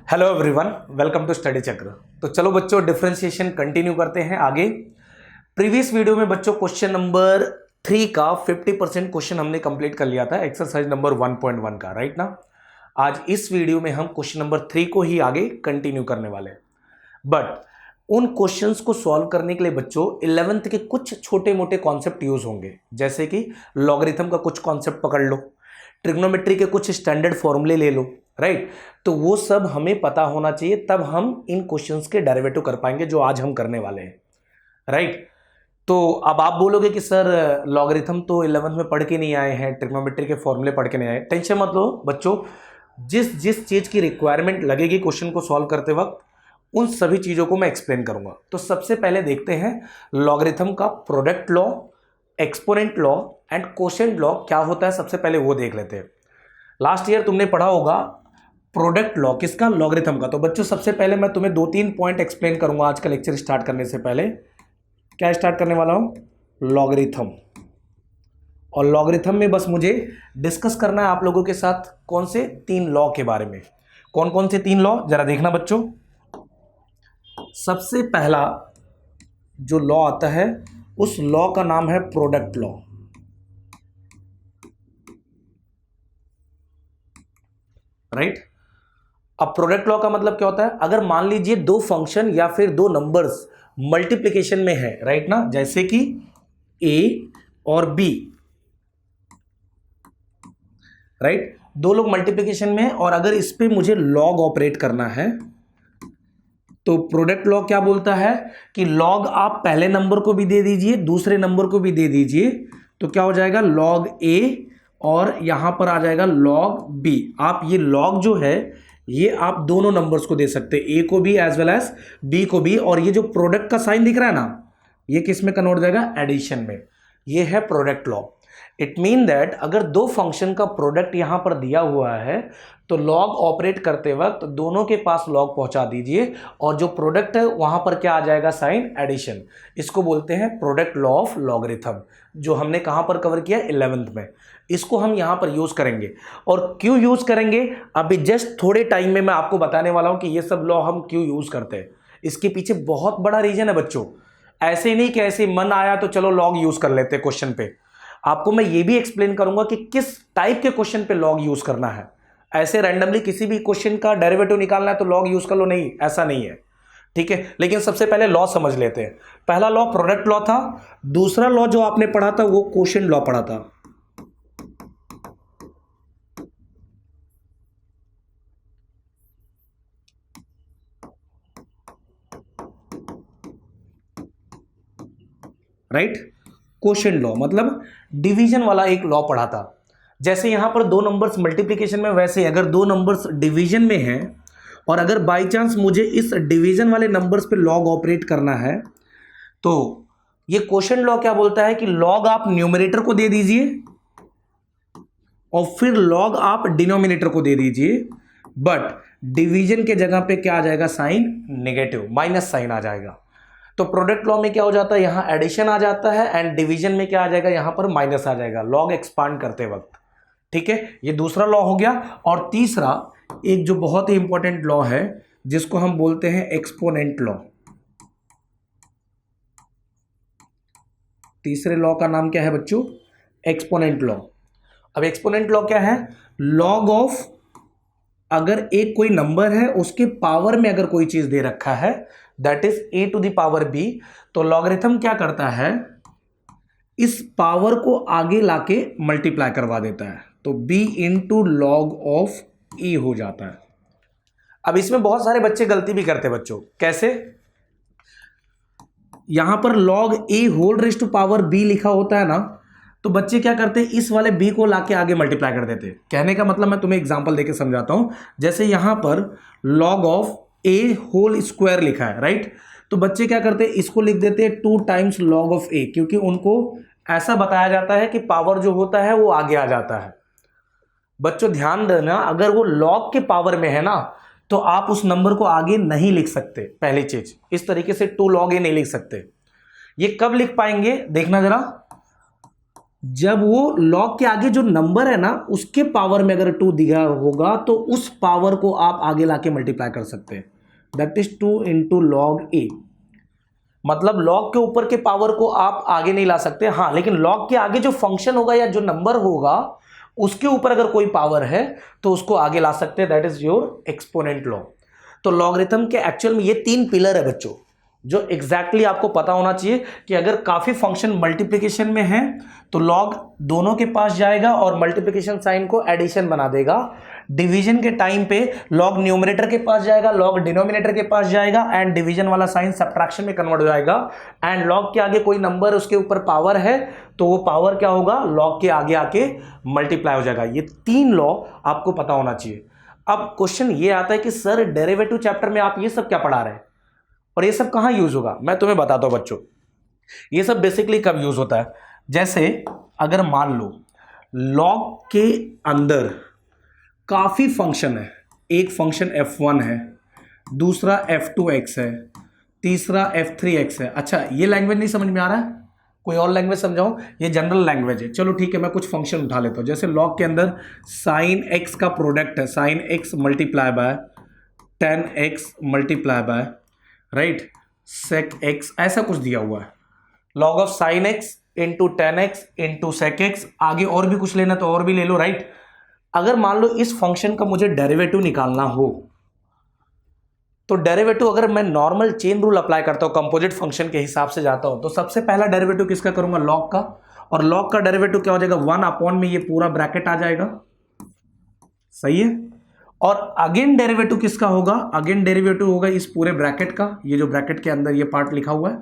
Hello everyone, welcome to study Chakra. तो चलो बच्चों डिफरेंशिएशन कंटिन्यू करते हैं आगे। प्रीवियस वीडियो में बच्चों क्वेश्चन नंबर 3 का 50% क्वेश्चन हमने कंप्लीट कर लिया था, एक्सरसाइज नंबर 1.1 का, राइट ना। आज इस वीडियो में हम क्वेश्चन नंबर 3 को ही आगे कंटिन्यू करने वाले हैं। बट उन क्वेश्चंस को सॉल्व करने के लिए बच्चों 11th के कुछ छोटे मोटे कॉन्सेप्ट यूज होंगे, जैसे कि लॉगरिथम का कुछ कॉन्सेप्ट पकड़ लो, ट्रिग्नोमेट्री के कुछ स्टैंडर्ड फॉर्मूले ले लो, राइट। तो वो सब हमें पता होना चाहिए, तब हम इन क्वेश्चंस के डेरिवेटिव कर पाएंगे जो आज हम करने वाले हैं, राइट। तो अब आप बोलोगे कि सर लॉगरिथम तो 11th में पढ़ के नहीं आए हैं, ट्रिग्नोमेट्री के फॉर्मूले पढ़ के नहीं आए। टेंशन मत लो बच्चों, जिस जिस चीज की रिक्वायरमेंट लगेगी क्वेश्चन को सॉल्व करते वक्त, उन सभी चीजों को मैं एक्सप्लेन करूंगा। तो सबसे पहले देखते हैं लॉगरिथम का product law, exponent law and quotient law क्या होता है, सबसे पहले वो देख लेते हैं। लास्ट ईयर तुमने पढ़ा होगा प्रोडक्ट लॉ किसका, लॉगरिथम का। तो बच्चों सबसे पहले मैं तुम्हें 2-3 पॉइंट एक्सप्लेन करूंगा आज का लेक्चर स्टार्ट करने से पहले। क्या स्टार्ट करने वाला हूं, लॉगरिथम। और लॉगरिथम में बस मुझे डिस्कस करना है आप लोगों के साथ कौन से 3 लॉ के बारे में। कौन कौन से 3 लॉ, जरा देखना बच्चों। सबसे पहला जो लॉ आता है उस लॉ का नाम है प्रोडक्ट लॉ, राइट। अब प्रोडक्ट लॉ का मतलब क्या होता है, अगर मान लीजिए 2 फंक्शन या फिर 2 नंबर्स मल्टीप्लिकेशन में है, राइट ना, जैसे कि a और b, राइट। 2 लोग मल्टीप्लिकेशन में है और अगर इस पे मुझे लॉग ऑपरेट करना है तो प्रोडक्ट लॉ क्या बोलता है कि लॉग आप पहले नंबर को भी दे दीजिए, दूसरे नंबर को भी दे दीजिए, तो क्या हो जाएगा लॉग a और यहां पर आ जाएगा लॉग b। आप ये लॉग जो है ये आप दोनों नंबर्स को दे सकते हैं, a को भी एज वेल एज b को भी। और ये जो प्रोडक्ट का साइन दिख रहा है ना, ये किस में कन्वर्ट हो जाएगा, एडिशन में। ये है product law. It mean that अगर 2 फंक्शन का प्रोडक्ट यहां पर दिया हुआ है तो लॉग ऑपरेट करते वक्त दोनों के पास लॉग पहुंचा दीजिए और जो प्रोडक्ट है वहां पर क्या आ जाएगा, साइन, एडिशन। इसको बोलते हैं प्रोडक्ट लॉ ऑफ लॉगरिथम, जो हमने कहां पर कवर किया, 11th में। इसको हम यहां पर यूज करेंगे। और क्यों यूज करेंगे, अभी जस्ट थोड़े टाइम में मैं आपको बताने वाला हूं कि ये सब लॉ हम क्यों यूज करते हैं। इसके पीछे बहुत बड़ा रीजन है बच्चों। ऐसे नहीं कि ऐसे मन आया तो चलो लॉग यूज कर लेते हैं क्वेश्चन पे। आपको मैं ये भी एक्सप्लेन करूंगा कि किस टाइप के क्वेश्चन पे लॉग यूज करना है। ऐसे रैंडमली किसी भी क्वेश्चन का डेरिवेटिव निकालना है तो लॉग यूज कर लो, नहीं, ऐसा नहीं है, ठीक है। लेकिन सबसे पहले लॉ समझ लेते हैं। पहला लॉ प्रोडक्ट लॉ था, दूसरा लॉ जो आपने पढ़ा था वो कोशेंट लॉ पढ़ा था। राइट, कोशेंट लॉ मतलब डिवीजन वाला एक लॉ पढ़ा था। जैसे यहां पर 2 नंबर्स मल्टीप्लिकेशन में, वैसे अगर 2 नंबर्स डिवीजन में हैं और अगर बाय चांस मुझे इस डिवीजन वाले नंबर्स पे लॉग ऑपरेट करना है तो ये कोशेंट लॉ क्या बोलता है कि लॉग आप न्यूमरेटर को दे दीजिए और फिर लॉग आप डिनोमिनेटर को दे दीजिए, बट डिवीजन के जगह पे क्या आ जाएगा, साइन नेगेटिव, माइनस साइन आ जाएगा। तो प्रोडक्ट लॉ में क्या हो जाता है, यहां एडिशन आ जाता है एंड डिवीजन में क्या आ जाएगा, यहां पर माइनस आ जाएगा लॉग एक्सपांड करते वक्त, ठीक है। ये दूसरा लॉ हो गया। और तीसरा एक जो बहुत ही इंपॉर्टेंट लॉ है जिसको हम बोलते हैं एक्सपोनेंट लॉ। तीसरे लॉ का नाम क्या है बच्चों, एक्सपोनेंट लॉ। अब एक्सपोनेंट लॉ क्या है, लॉग ऑफ, अगर एक कोई नंबर है उसके पावर में अगर कोई चीज दे रखा है, that is a to the power b, तो लॉगरिथम क्या करता है, इस पावर को आगे लाके मल्टीप्लाई करवा देता है, तो b into log of e हो जाता है। अब इसमें बहुत सारे बच्चे गलती भी करते हैं बच्चों, कैसे, यहां पर log a whole raise to power b लिखा होता है ना, तो बच्चे क्या करते हैं, इस वाले b को लाके आगे मल्टीप्लाई कर देते हैं। कहने का मतलब मैं तुम्हें एग्जांपल देके समझाता हूं। जैसे यहां पर log of a whole square लिखा है, राइट, तो बच्चे क्या करते हैं, इसको लिख देते हैं 2 टाइम्स लॉग ऑफ a, क्योंकि उनको ऐसा बताया जाता है कि पावर जो होता है वो आगे आ जाता है। बच्चों ध्यान देना, अगर वो लॉग के पावर में है ना तो आप उस नंबर को आगे नहीं लिख सकते। पहली चीज, इस तरीके से 2 log a नहीं लिख सकते। ये कब लिख पाएंगे, देखना जरा, जब वो log के आगे जो नंबर है ना उसके पावर में अगर 2 दिया होगा तो उस पावर को आप आगे लाके मल्टीप्लाई कर सकते हैं, दैट इज 2 इंटू लॉग ए। मतलब log के ऊपर के पावर को आप आगे नहीं ला सकते, हाँ, लेकिन log के आगे जो फंक्शन होगा या जो नंबर होगा उसके ऊपर अगर कोई पावर है तो उसको आगे ला सकते हैं, that is your exponent law. तो लॉगरिथम के एक्चुअल में ये 3 पिलर है बच्चों, जो एग्जैक्टली आपको पता होना चाहिए कि अगर काफी फंक्शन मल्टीप्लिकेशन में है तो लॉग दोनों के पास जाएगा और मल्टीप्लिकेशन साइन को एडिशन बना देगा। डिवीजन के टाइम पे लॉग न्यूमरेटर के पास जाएगा, लॉग डिनोमिनेटर के पास जाएगा एंड डिवीजन वाला साइन सब्ट्रैक्शन में कन्वर्ट हो जाएगा। एंड लॉग के आगे कोई नंबर उसके ऊपर पावर है तो वो पावर क्या होगा, लॉग के आगे आके मल्टीप्लाई हो जाएगा। ये 3 लॉ आपको पता होना चाहिए। अब क्वेश्चन ये आता है कि सर डेरिवेटिव चैप्टर में आप ये सब क्या पढ़ा रहे हैं और ये सब कहां यूज होगा? मैं तुम्हें बताता हूं बच्चों, ये सब बेसिकली कब यूज होता है। जैसे अगर मान लो लॉग के अंदर काफी फंक्शन है, एक फंक्शन f1 है, दूसरा f2x है, तीसरा f3x है। अच्छा, ये लैंग्वेज नहीं समझ में आ रहा है, कोई और लैंग्वेज समझाऊं? ये जनरल लैंग्वेज है। चलो ठीक है, मैं कुछ फंक्शन उठा लेता हूं। जैसे लॉग के अंदर साइन x का प्रोडक्ट है, sine x multiply by tan x multiply by right sec x, ऐसा कुछ दिया हुआ है। Log of sine x into tan x into sec x, आगे और भी कुछ लेना तो और भी ले लो, राइट। अगर मान लो इस फंक्शन का मुझे डेरिवेटिव निकालना हो तो डेरिवेटिव अगर मैं नॉर्मल चेन रूल अप्लाई करता हूं, कंपोजिट फंक्शन के हिसाब से जाता हूं, तो सबसे पहला डेरिवेटिव किसका करूंगा, लॉग का। और लॉग का डेरिवेटिव क्या हो जाएगा, 1 अपॉन में ये पूरा ब्रैकेट आ जाएगा, सही है। और अगेन डेरिवेटिव किसका होगा, अगेन डेरिवेटिव होगा इस पूरे ब्रैकेट का, ये जो ब्रैकेट के अंदर ये पार्ट लिखा हुआ है।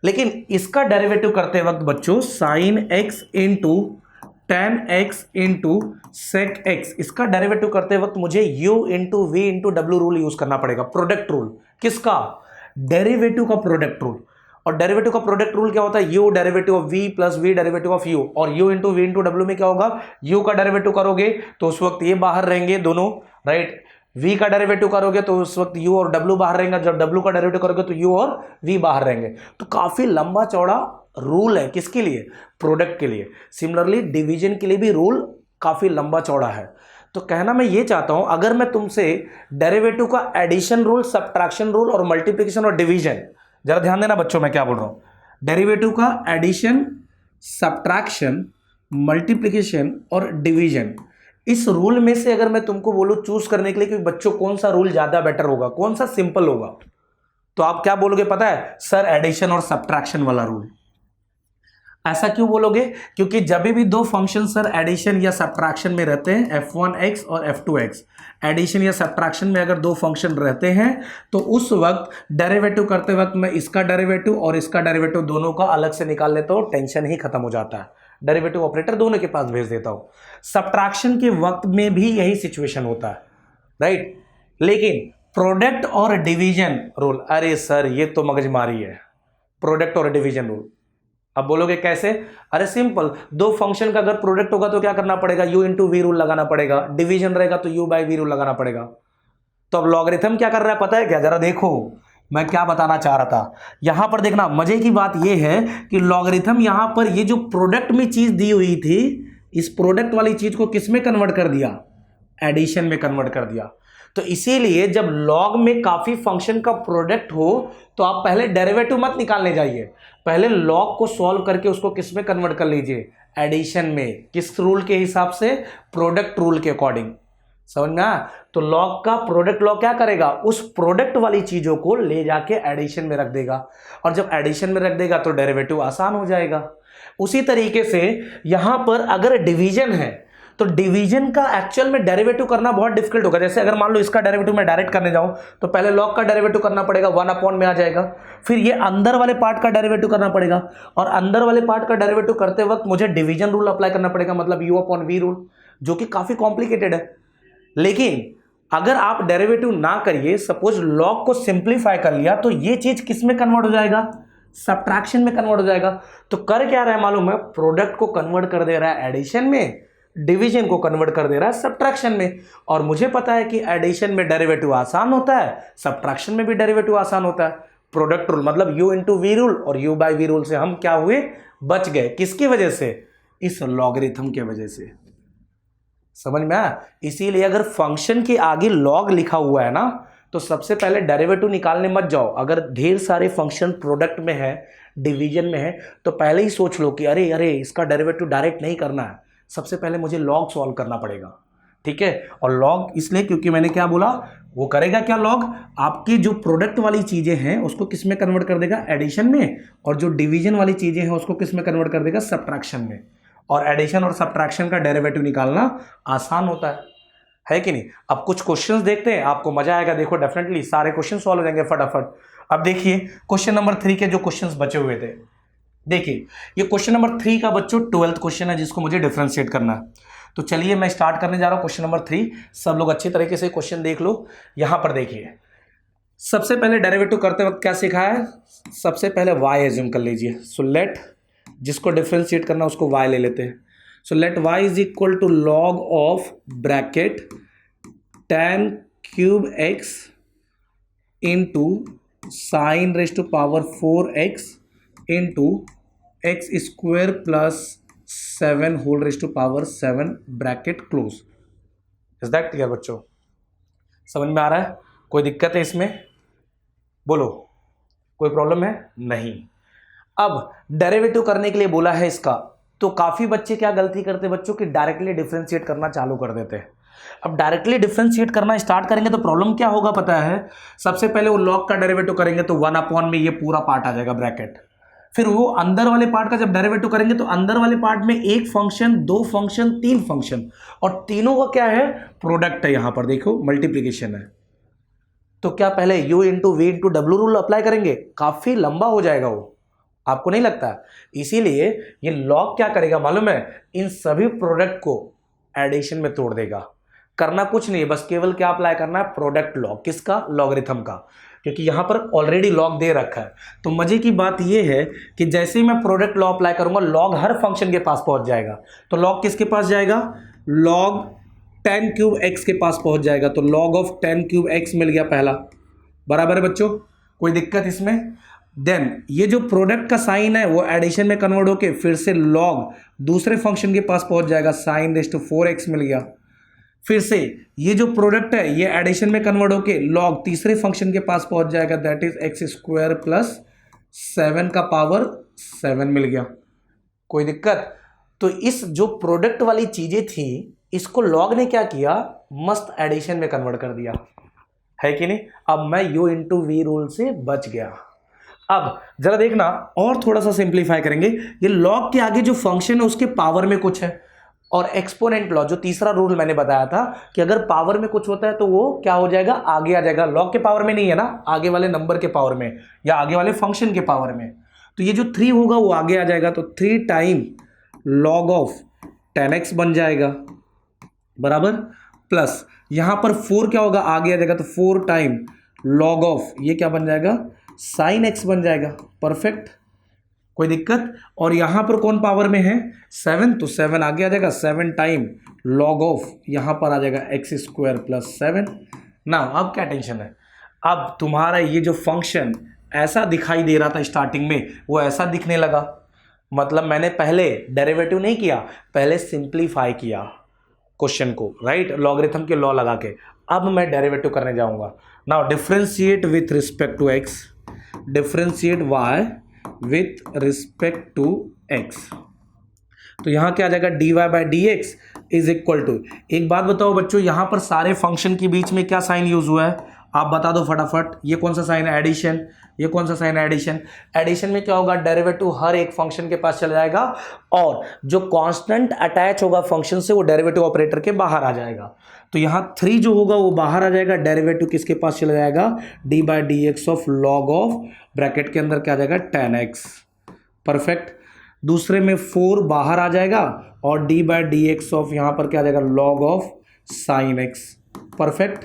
लेकिन इसका डेरिवेटिव करते वक्त बच्चों sine x into tan x into sec x, इसका डेरिवेटिव करते वक्त मुझे u इंटू वी इंटू डब्ल्यू रूल यूज करना पड़ेगा, प्रोडक्ट रूल। किसका, डेरिवेटिव का प्रोडक्ट रूल। और डेरिवेटिव का प्रोडक्ट रूल क्या होता है, u derivative of v plus v derivative of u। और u इंटू वी इंटू डब्ल्यू में क्या होगा, u का डेरिवेटिव करोगे तो उस वक्त ये बाहर रहेंगे दोनों, राइट। v का डेरिवेटिव करोगे तो उस वक्त u और w बाहर रहेंगे, जब w का डेरिवेटिव करोगे तो u और v बाहर रहेंगे। तो काफी लंबा चौड़ा रूल है, किसके लिए, प्रोडक्ट के लिए। सिमिलरली डिवीजन के लिए भी रूल काफी लंबा चौड़ा है। तो कहना मैं ये चाहता हूं, अगर मैं तुमसे डेरिवेटिव का एडिशन रूल, सब्ट्रैक्शन रूल और मल्टीप्लिकेशन और डिवीजन, जरा ध्यान देना बच्चों मैं क्या बोल रहा हूं, डेरिवेटिव का एडिशन, सब्ट्रैक्शन, मल्टीप्लिकेशन और डिवीजन, इस रूल में से अगर मैं तुमको बोलूं चूज करने के लिए कि बच्चों कौन सा रूल ज्यादा बेटर होगा, कौन सा सिंपल होगा, तो आप क्या बोलोगे पता है, सर एडिशन और सब्ट्रैक्शन वाला रूल। ऐसा क्यों बोलोगे, क्योंकि जब भी 2 फंक्शन सर एडिशन या सब्ट्रैक्शन में रहते हैं, f1x और f2x, एडिशन या सब्ट्रैक्शन में अगर 2 फंक्शन रहते हैं तो उस वक्त डेरिवेटिव करते वक्त मैं इसका डेरिवेटिव और इसका डेरिवेटिव दोनों का अलग से निकाल लेता हूं, टेंशन ही खत्म हो जाता है, डेरिवेटिव ऑपरेटर दोनों के पास भेज देता हूं। सब्ट्रैक्शन के वक्त में भी यही सिचुएशन होता है, राइट। लेकिन प्रोडक्ट और डिवीजन रूल, अरे सर ये तो मगजमारी है, प्रोडक्ट और डिवीजन रूल। अब बोलोगे कैसे, अरे सिंपल, 2 फंक्शन का अगर प्रोडक्ट होगा तो क्या करना पड़ेगा, u इंटू वी रूल लगाना पड़ेगा, डिवीजन रहेगा तो u बाई वी रूल लगाना पड़ेगा। तो अब लॉगरिथम क्या कर रहा है पता है क्या, जरा देखो मैं क्या बताना चाह रहा था। यहां पर देखना, मजे की बात यह है कि लॉगरिथम यहां पर ये जो प्रोडक्ट में चीज दी हुई थी, इस प्रोडक्ट वाली चीज को किस में कन्वर्ट कर दिया, एडिशन में कन्वर्ट कर दिया। तो इसीलिए जब लॉग में काफी फंक्शन का प्रोडक्ट हो तो आप पहले डेरिवेटिव मत निकालने जाइए, पहले लॉग को सॉल्व करके उसको किस में कन्वर्ट कर लीजिए, एडिशन में। किस रूल के हिसाब से, प्रोडक्ट रूल के अकॉर्डिंग, समझ में आया। तो लॉग का प्रोडक्ट लॉ क्या करेगा, उस प्रोडक्ट वाली चीजों को ले जाके एडिशन में रख देगा, और जब एडिशन में रख देगा तो डेरिवेटिव आसान हो जाएगा। उसी तरीके से यहां पर अगर डिवीजन है तो डिवीजन का एक्चुअल में डेरिवेटिव करना बहुत डिफिकल्ट होगा। जैसे अगर मान लो इसका डेरिवेटिव मैं डायरेक्ट करने जाऊं तो पहले लॉग का डेरिवेटिव करना पड़ेगा, 1 अपॉन में आ जाएगा, फिर ये अंदर वाले पार्ट का डेरिवेटिव करना पड़ेगा, और अंदर वाले पार्ट का डेरिवेटिव करते वक्त मुझे डिवीजन रूल अप्लाई करना पड़ेगा, मतलब u अपॉन वी रूल, जो कि काफी कॉम्प्लिकेटेड है। लेकिन अगर आप डेरिवेटिव ना करिए, सपोज लॉग को सिंप्लीफाई कर लिया, तो ये चीज किस में कन्वर्ट हो जाएगा, सब्ट्रैक्शन में कन्वर्ट हो जाएगा। तो कर क्या रहा है मालूम है, प्रोडक्ट को कन्वर्ट कर दे रहा है एडिशन में, डिवीजन को कन्वर्ट कर दे रहा है सब्ट्रैक्शन में। और मुझे पता है कि एडिशन में डेरिवेटिव आसान होता है, सब्ट्रैक्शन में भी डेरिवेटिव आसान होता है। प्रोडक्ट रूल मतलब u इंटू वी रूल और u बाई वी रूल से हम क्या हुए, बच गए। किसकी वजह से, इस लॉगरिथम के वजह से। समझ में आया? इसीलिए अगर फंक्शन के आगे लॉग लिखा हुआ है ना, तो सबसे पहले डेरिवेटिव निकालने मत जाओ। अगर ढेर सारे फंक्शन प्रोडक्ट में है, डिवीजन में है, तो पहले ही सोच लो कि अरे अरे इसका डेरिवेटिव डायरेक्ट नहीं करना है, सबसे पहले मुझे लॉग सॉल्व करना पड़ेगा। ठीक है? और लॉग इसलिए क्योंकि मैंने क्या बोला, वो करेगा क्या, लॉग आपकी जो प्रोडक्ट वाली चीजें हैं उसको किस में कन्वर्ट कर देगा, एडिशन में, और जो डिवीजन वाली चीजें हैं उसको किस में कन्वर्ट कर देगा, सब्ट्रैक्शन में। और एडिशन और सब्ट्रैक्शन का डेरिवेटिव निकालना आसान होता है कि नहीं? अब कुछ क्वेश्चंस देखते हैं, आपको मजा आएगा। देखो डेफिनेटली सारे क्वेश्चन सॉल्व हो जाएंगे फटाफट। अब देखिए क्वेश्चन नंबर 3 के जो क्वेश्चंस बचे हुए थे, देखिए ये क्वेश्चन नंबर 3 का बच्चों 12th क्वेश्चन है जिसको मुझे डिफरेंशिएट करना है। तो चलिए मैं स्टार्ट करने जा रहा हूं क्वेश्चन नंबर 3। सब लोग अच्छी तरीके से क्वेश्चन देख लो। यहां पर देखिए सबसे पहले डेरिवेटिव करते वक्त क्या सीखा है, सबसे पहले y एज्यूम कर लीजिए। सो लेट, जिसको डिफरेंशिएट करना उसको y ले लेते हैं। So let y is equal to log of bracket tan cube x into sine raise to power 4x into x square plus 7 whole raise to power 7 bracket close. Is that clear बच्चों? समझ में आ रहा है? कोई दिक्कत है इसमें? बोलो, कोई प्रॉब्लम है? नहीं। अब डेरिवेटिव करने के लिए बोला है इसका, तो काफी बच्चे क्या गलती करते बच्चों कि डायरेक्टली डिफरेंशिएट करना चालू कर देते हैं। अब डायरेक्टली डिफरेंशिएट करना स्टार्ट करेंगे तो प्रॉब्लम क्या होगा पता है? सबसे पहले वो लॉग का डेरिवेटिव करेंगे तो 1 अपॉन में ये पूरा पार्ट आ जाएगा ब्रैकेट। फिर वो अंदर वाले पार्ट का जब डेरिवेटिव करेंगे तो अंदर वाले पार्ट में एक फंक्शन, दो फंक्शन, तीन फंक्शन, और तीनों का क्या है, प्रोडक्ट है। यहां पर देखो मल्टीप्लीकेशन है। तो क्या पहले u इंटू वी इंटू डब्ल्यू रूल अप्लाई करेंगे? काफी लंबा हो जाएगा वो, आपको नहीं लगता? इसीलिए ये लॉग क्या करेगा मालूम है, इन सभी प्रोडक्ट को एडिशन में तोड़ देगा। करना कुछ नहीं है, बस केवल क्या अप्लाई करना है, प्रोडक्ट लॉग। किसका? लॉगरिथम का, क्योंकि यहां पर ऑलरेडी लॉग दे रखा है। तो मजे की बात यह है कि जैसे ही मैं प्रोडक्ट लॉ अप्लाई करूंगा, लॉग हर फंक्शन के पास पहुंच जाएगा। तो लॉग किसके पास जाएगा? लॉग tan क्यूब x के पास पहुंच जाएगा। तो log of tan cube x मिल गया पहला। बराबर है बच्चों? कोई दिक्कत इसमें? देन ये जो प्रोडक्ट का साइन है वो एडिशन में कन्वर्ट होके फिर से लॉग दूसरे फंक्शन के पास पहुंच जाएगा, साइन रेज टू 4x मिल गया। फिर से ये जो प्रोडक्ट है ये एडिशन में कन्वर्ट होके लॉग तीसरे फंक्शन के पास पहुंच जाएगा, that is x square plus 7 का पावर 7 मिल गया। कोई दिक्कत? तो इस जो प्रोडक्ट वाली चीजें थी इसको लॉग ने क्या किया, मस्त एडिशन में कन्वर्ट कर दिया, है कि नहीं? अब मैं u इंटू वी रूल से बच गया। अब जरा देखना और थोड़ा सा सिंप्लीफाई करेंगे। ये लॉग के आगे जो फंक्शन है उसके पावर में कुछ है, और एक्सपोनेंट लॉ जो तीसरा रूल मैंने बताया था कि अगर पावर में कुछ होता है तो वो क्या हो जाएगा, आगे आ जाएगा। लॉग के पावर में नहीं है ना, आगे वाले नंबर के पावर में या आगे वाले फंक्शन के पावर में। तो ये जो 3 होगा वो आगे आ जाएगा, तो 3 टाइम लॉग ऑफ 10x बन जाएगा, बराबर, प्लस यहां पर 4 क्या होगा, आगे आ जाएगा, तो 4 टाइम लॉग ऑफ ये क्या बन जाएगा, साइन x बन जाएगा। परफेक्ट, कोई दिक्कत? और यहां पर कौन पावर में है, 7, तो 7 आगे आ जाएगा, 7 टाइम लॉग ऑफ यहां पर आ जाएगा एक्स स्क्वायर प्लस 7। ना अब क्या टेंशन है, अब तुम्हारा ये जो फंक्शन ऐसा दिखाई दे रहा था स्टार्टिंग में वो ऐसा दिखने लगा। मतलब मैंने पहले डेरिवेटिव नहीं किया, पहले सिंप्लीफाई किया क्वेश्चन को, राइट, लॉगरिथम के लॉ लगा के। अब मैं डेरिवेटिव करने जाऊंगा। Now differentiate with respect to x, differentiate y with respect to x. तो यहां क्या आ जाएगा, dy by d x is equal to, एक बात बताओ बच्चों, यहां पर सारे फंक्शन के बीच में क्या साइन यूज हुआ है, आप बता दो फटाफट। ये कौन सा साइन है, एडिशन। ये कौन सा साइन है, एडिशन। एडिशन में क्या होगा, डेरिवेटिव हर एक फंक्शन के पास चला जाएगा, और जो कांस्टेंट अटैच होगा फंक्शन से वो डेरिवेटिव ऑपरेटर के बाहर आ जाएगा। तो यहाँ 3 जो होगा वो बाहर आ जाएगा, डेरिवेटिव किसके पास चला जाएगा, d by d x of log of bracket के अंदर क्या आ जाएगा, 10x। परफेक्ट। दूसरे में 4 बाहर आ जाएगा, और D by d x of यहाँ पर क्या आ जाएगा, log of sign x। Perfect.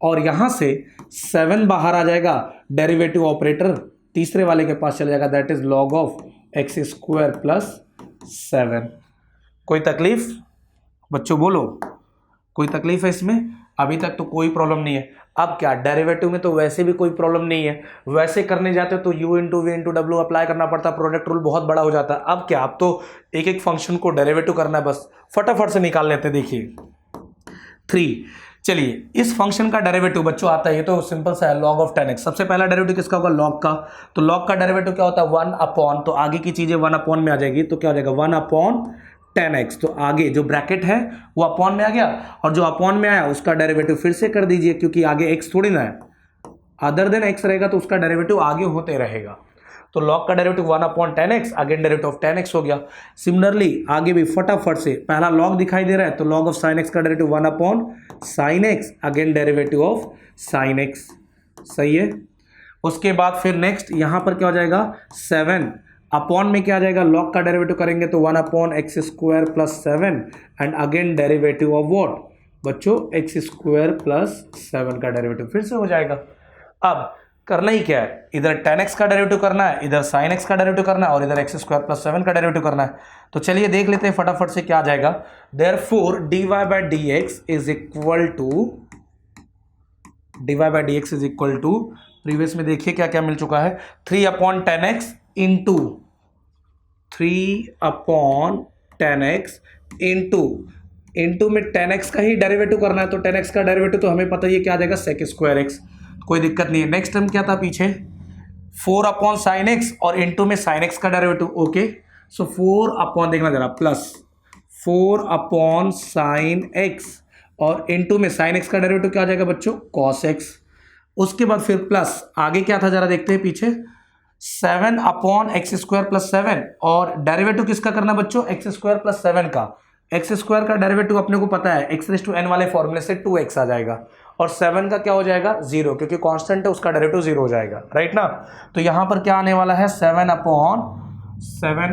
और यहाँ से 7 बाहर आ जाएगा, डेरिवेटिव ऑपरेटर तीसरे वाले के पास चला जाएगा, that is log of x square plus 7। कोई तकलीफ बच्चों, बोलो, कोई तकलीफ है इसमें? अभी तक तो कोई प्रॉब्लम नहीं है। अब क्या डेरिवेटिव में तो वैसे भी कोई प्रॉब्लम नहीं है, वैसे करने जाते तो u इंटू वी इंटू डब्ल्यू अप्लाई करना पड़ता, प्रोडक्ट रूल बहुत बड़ा हो जाता। अब क्या, अब तो एक एक फंक्शन को डेरिवेटिव करना है, बस फटाफट से निकाल लेते हैं। देखिए 3, चलिए इस फंक्शन का डेरिवेटिव बच्चों आता है, ये तो सिंपल सा है, log ऑफ 10x। सबसे पहला डेरिवेटिव किसका होगा, log का। तो log का डेरिवेटिव क्या होता है, 1 अपॉन, तो आगे की चीजें 1 अपॉन में आ जाएगी, तो क्या हो जाएगा 1 अपॉन 10x। तो आगे जो ब्रैकेट है वो अपॉन में आ गया, और जो अपॉन में आया उसका डेरिवेटिव फिर से कर दीजिए, क्योंकि आगे x थोड़ी ना है, अदर देन x रहेगा तो उसका डेरिवेटिव आगे होते रहेगा। तो log का derivative 1 upon 10x, again derivative of 10x हो गया। सिमिलरली आगे भी फटाफट से, पहला log दिखाई दे रहा है तो log ऑफ sin x का derivative 1 upon sin x, again derivative of sin x, सही है। उसके बाद फिर नेक्स्ट यहां पर क्या हो जाएगा, 7 अपॉन में क्या आ जाएगा, log का डेरिवेटिव करेंगे तो 1 upon x square plus 7, and again derivative of what बच्चों, एक्स स्क्वायर प्लस 7 का डेरिवेटिव फिर से हो जाएगा। अब करना ही क्या है, इधर 10x का डेरिवेटिव करना है, इधर sin x का डेरिवेटिव करना है, और इधर एक्स स्क्वायर प्लस 7 का डेरिवेटिव करना है। तो चलिए देख लेते हैं फटाफट से क्या आ जाएगा। Therefore dy by dx is equal to previous में देखिए क्या क्या मिल चुका है, 3 upon 10x into 3 upon 10x into में 10x का ही डेरिवेटिव करना है, तो 10x का डेरिवेटिव तो हमें पता ही है क्या आ जाएगा, sec स्क्वायर x, कोई दिक्कत नहीं है। नेक्स्ट टर्म क्या था पीछे, 4 अपॉन साइन एक्स, और इंटू में साइन एक्स का डेरिवेटिव, ओके। सो 4 अपॉन, देखना जरा, प्लस 4 अपॉन साइन एक्स, और इंटू में साइन एक्स का डेरिवेटिव क्या आ जाएगा बच्चों, कॉस एक्स। उसके बाद फिर प्लस, आगे क्या था जरा देखते हैं पीछे, 7 अपॉन एक्स स्क्वायर प्लस 7, और डेरिवेटिव किसका करना बच्चों, एक्स स्क्वायर प्लस 7 का। एक्स स्क्वायर का डेरिवेटिव अपने को पता है, एक्स रेज़ टू एन वाले फॉर्मूले से 2x आ जाएगा, और 7 का क्या हो जाएगा, 0, क्योंकि कांस्टेंट है उसका डेरिवेटिव 0 हो जाएगा, राइट ना। तो यहां पर क्या आने वाला है, 7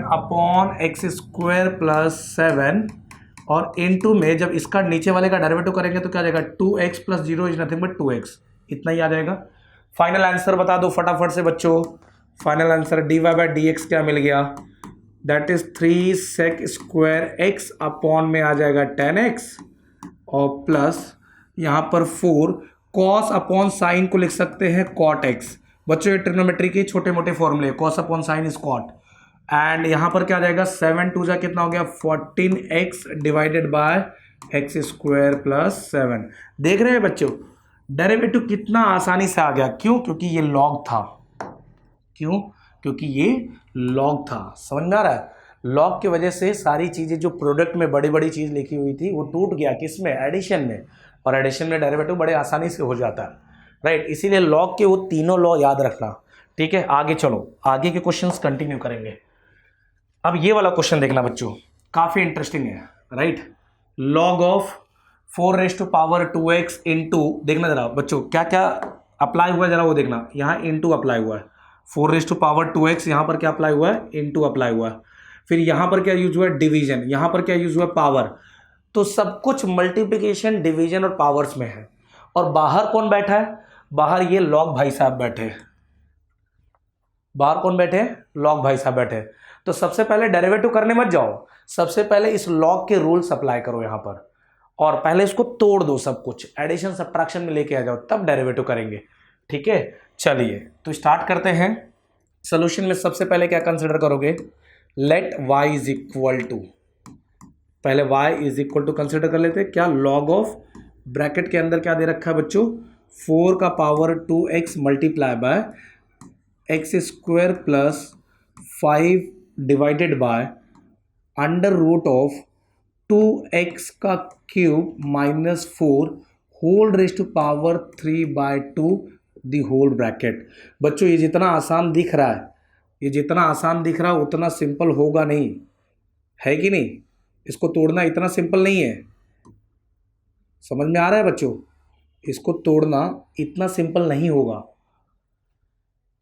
अपॉन एक्स स्क्वायर प्लस 7, और इनटू में जब इसका नीचे वाले का डेरिवेटिव करेंगे तो क्या आ जाएगा, 2x plus 0 is nothing but 2x, इतना ही आ जाएगा। फाइनल आंसर बता दो फटाफट से बच्चों, final answer dy by dx क्या मिल गया, that is 3 sec square x upon में आ जाएगा 10x, और प्लस यहाँ पर 4 cos अपॉन साइन को लिख सकते हैं cot x। बच्चों ये ट्रिग्नोमेट्री के छोटे मोटे फॉर्मूले, cos upon sine is cot, and यहाँ पर क्या आ जाएगा, 7 2 जा कितना हो गया, 14x divided by x square plus 7। देख रहे हैं बच्चों डेरिवेटिव कितना आसानी से आ गया, क्यों, क्योंकि ये लॉग था, क्यों, क्योंकि ये लॉग था, समझ में आ रहा है। लॉग की वजह से सारी चीज़ें जो प्रोडक्ट में बड़ी बड़ी चीज़ लिखी हुई थी वो टूट गया, किसमें, एडिशन में, और एडिशन में डेरिवेटिव बड़े आसानी से हो जाता है, राइट। इसीलिए लॉग के वो तीनों लॉ याद रखना, ठीक है। आगे चलो, आगे के क्वेश्चंस कंटिन्यू करेंगे। अब ये वाला क्वेश्चन देखना बच्चों, काफ़ी इंटरेस्टिंग है, right. Log of 4 raise to power 2x into, देखना जरा बच्चों क्या क्या अप्लाई हुआ है, जरा वो देखना, यहाँ इंटू अप्लाई हुआ है, 4 रेज़ टू पावर 2x, यहाँ पर क्या अप्लाई हुआ है, इंटू अप्लाई हुआ है, फिर यहाँ पर क्या यूज हुआ है, डिवीजन, यहाँ पर क्या यूज हुआ है, पावर। तो सब कुछ मल्टीप्लिकेशन, डिवीजन और पावर्स में है, और बाहर कौन बैठा है, बाहर ये लॉग भाई साहब बैठे हैं, बाहर कौन बैठे हैं, लॉग भाई साहब बैठे हैं। तो सबसे पहले डेरिवेटिव करने मत जाओ, सबसे पहले इस लॉग के रूल्स अप्लाई करो यहाँ पर, और पहले इसको तोड़ दो, सब कुछ एडिशन सब्ट्रैक्शन में लेके आ जाओ, तब डेरिवेटिव करेंगे, ठीक है। चलिए तो स्टार्ट करते हैं। सोल्यूशन में सबसे पहले क्या कंसिडर करोगे, let y is equal to, पहले y is equal to consider कर लेते हैं, क्या, लॉग ऑफ, ब्रैकेट के अंदर क्या दे रखा है बच्चों, 4 का power 2x multiply by x square plus 5 divided by under root of 2x का cube minus 4 whole raise to power 3/2 the whole bracket. बच्चों ये जितना आसान दिख रहा है, ये जितना आसान दिख रहा है उतना सिंपल होगा नहीं, है कि नहीं, इसको तोड़ना इतना सिंपल नहीं है, समझ में आ रहा है बच्चों, इसको तोड़ना इतना सिंपल नहीं होगा।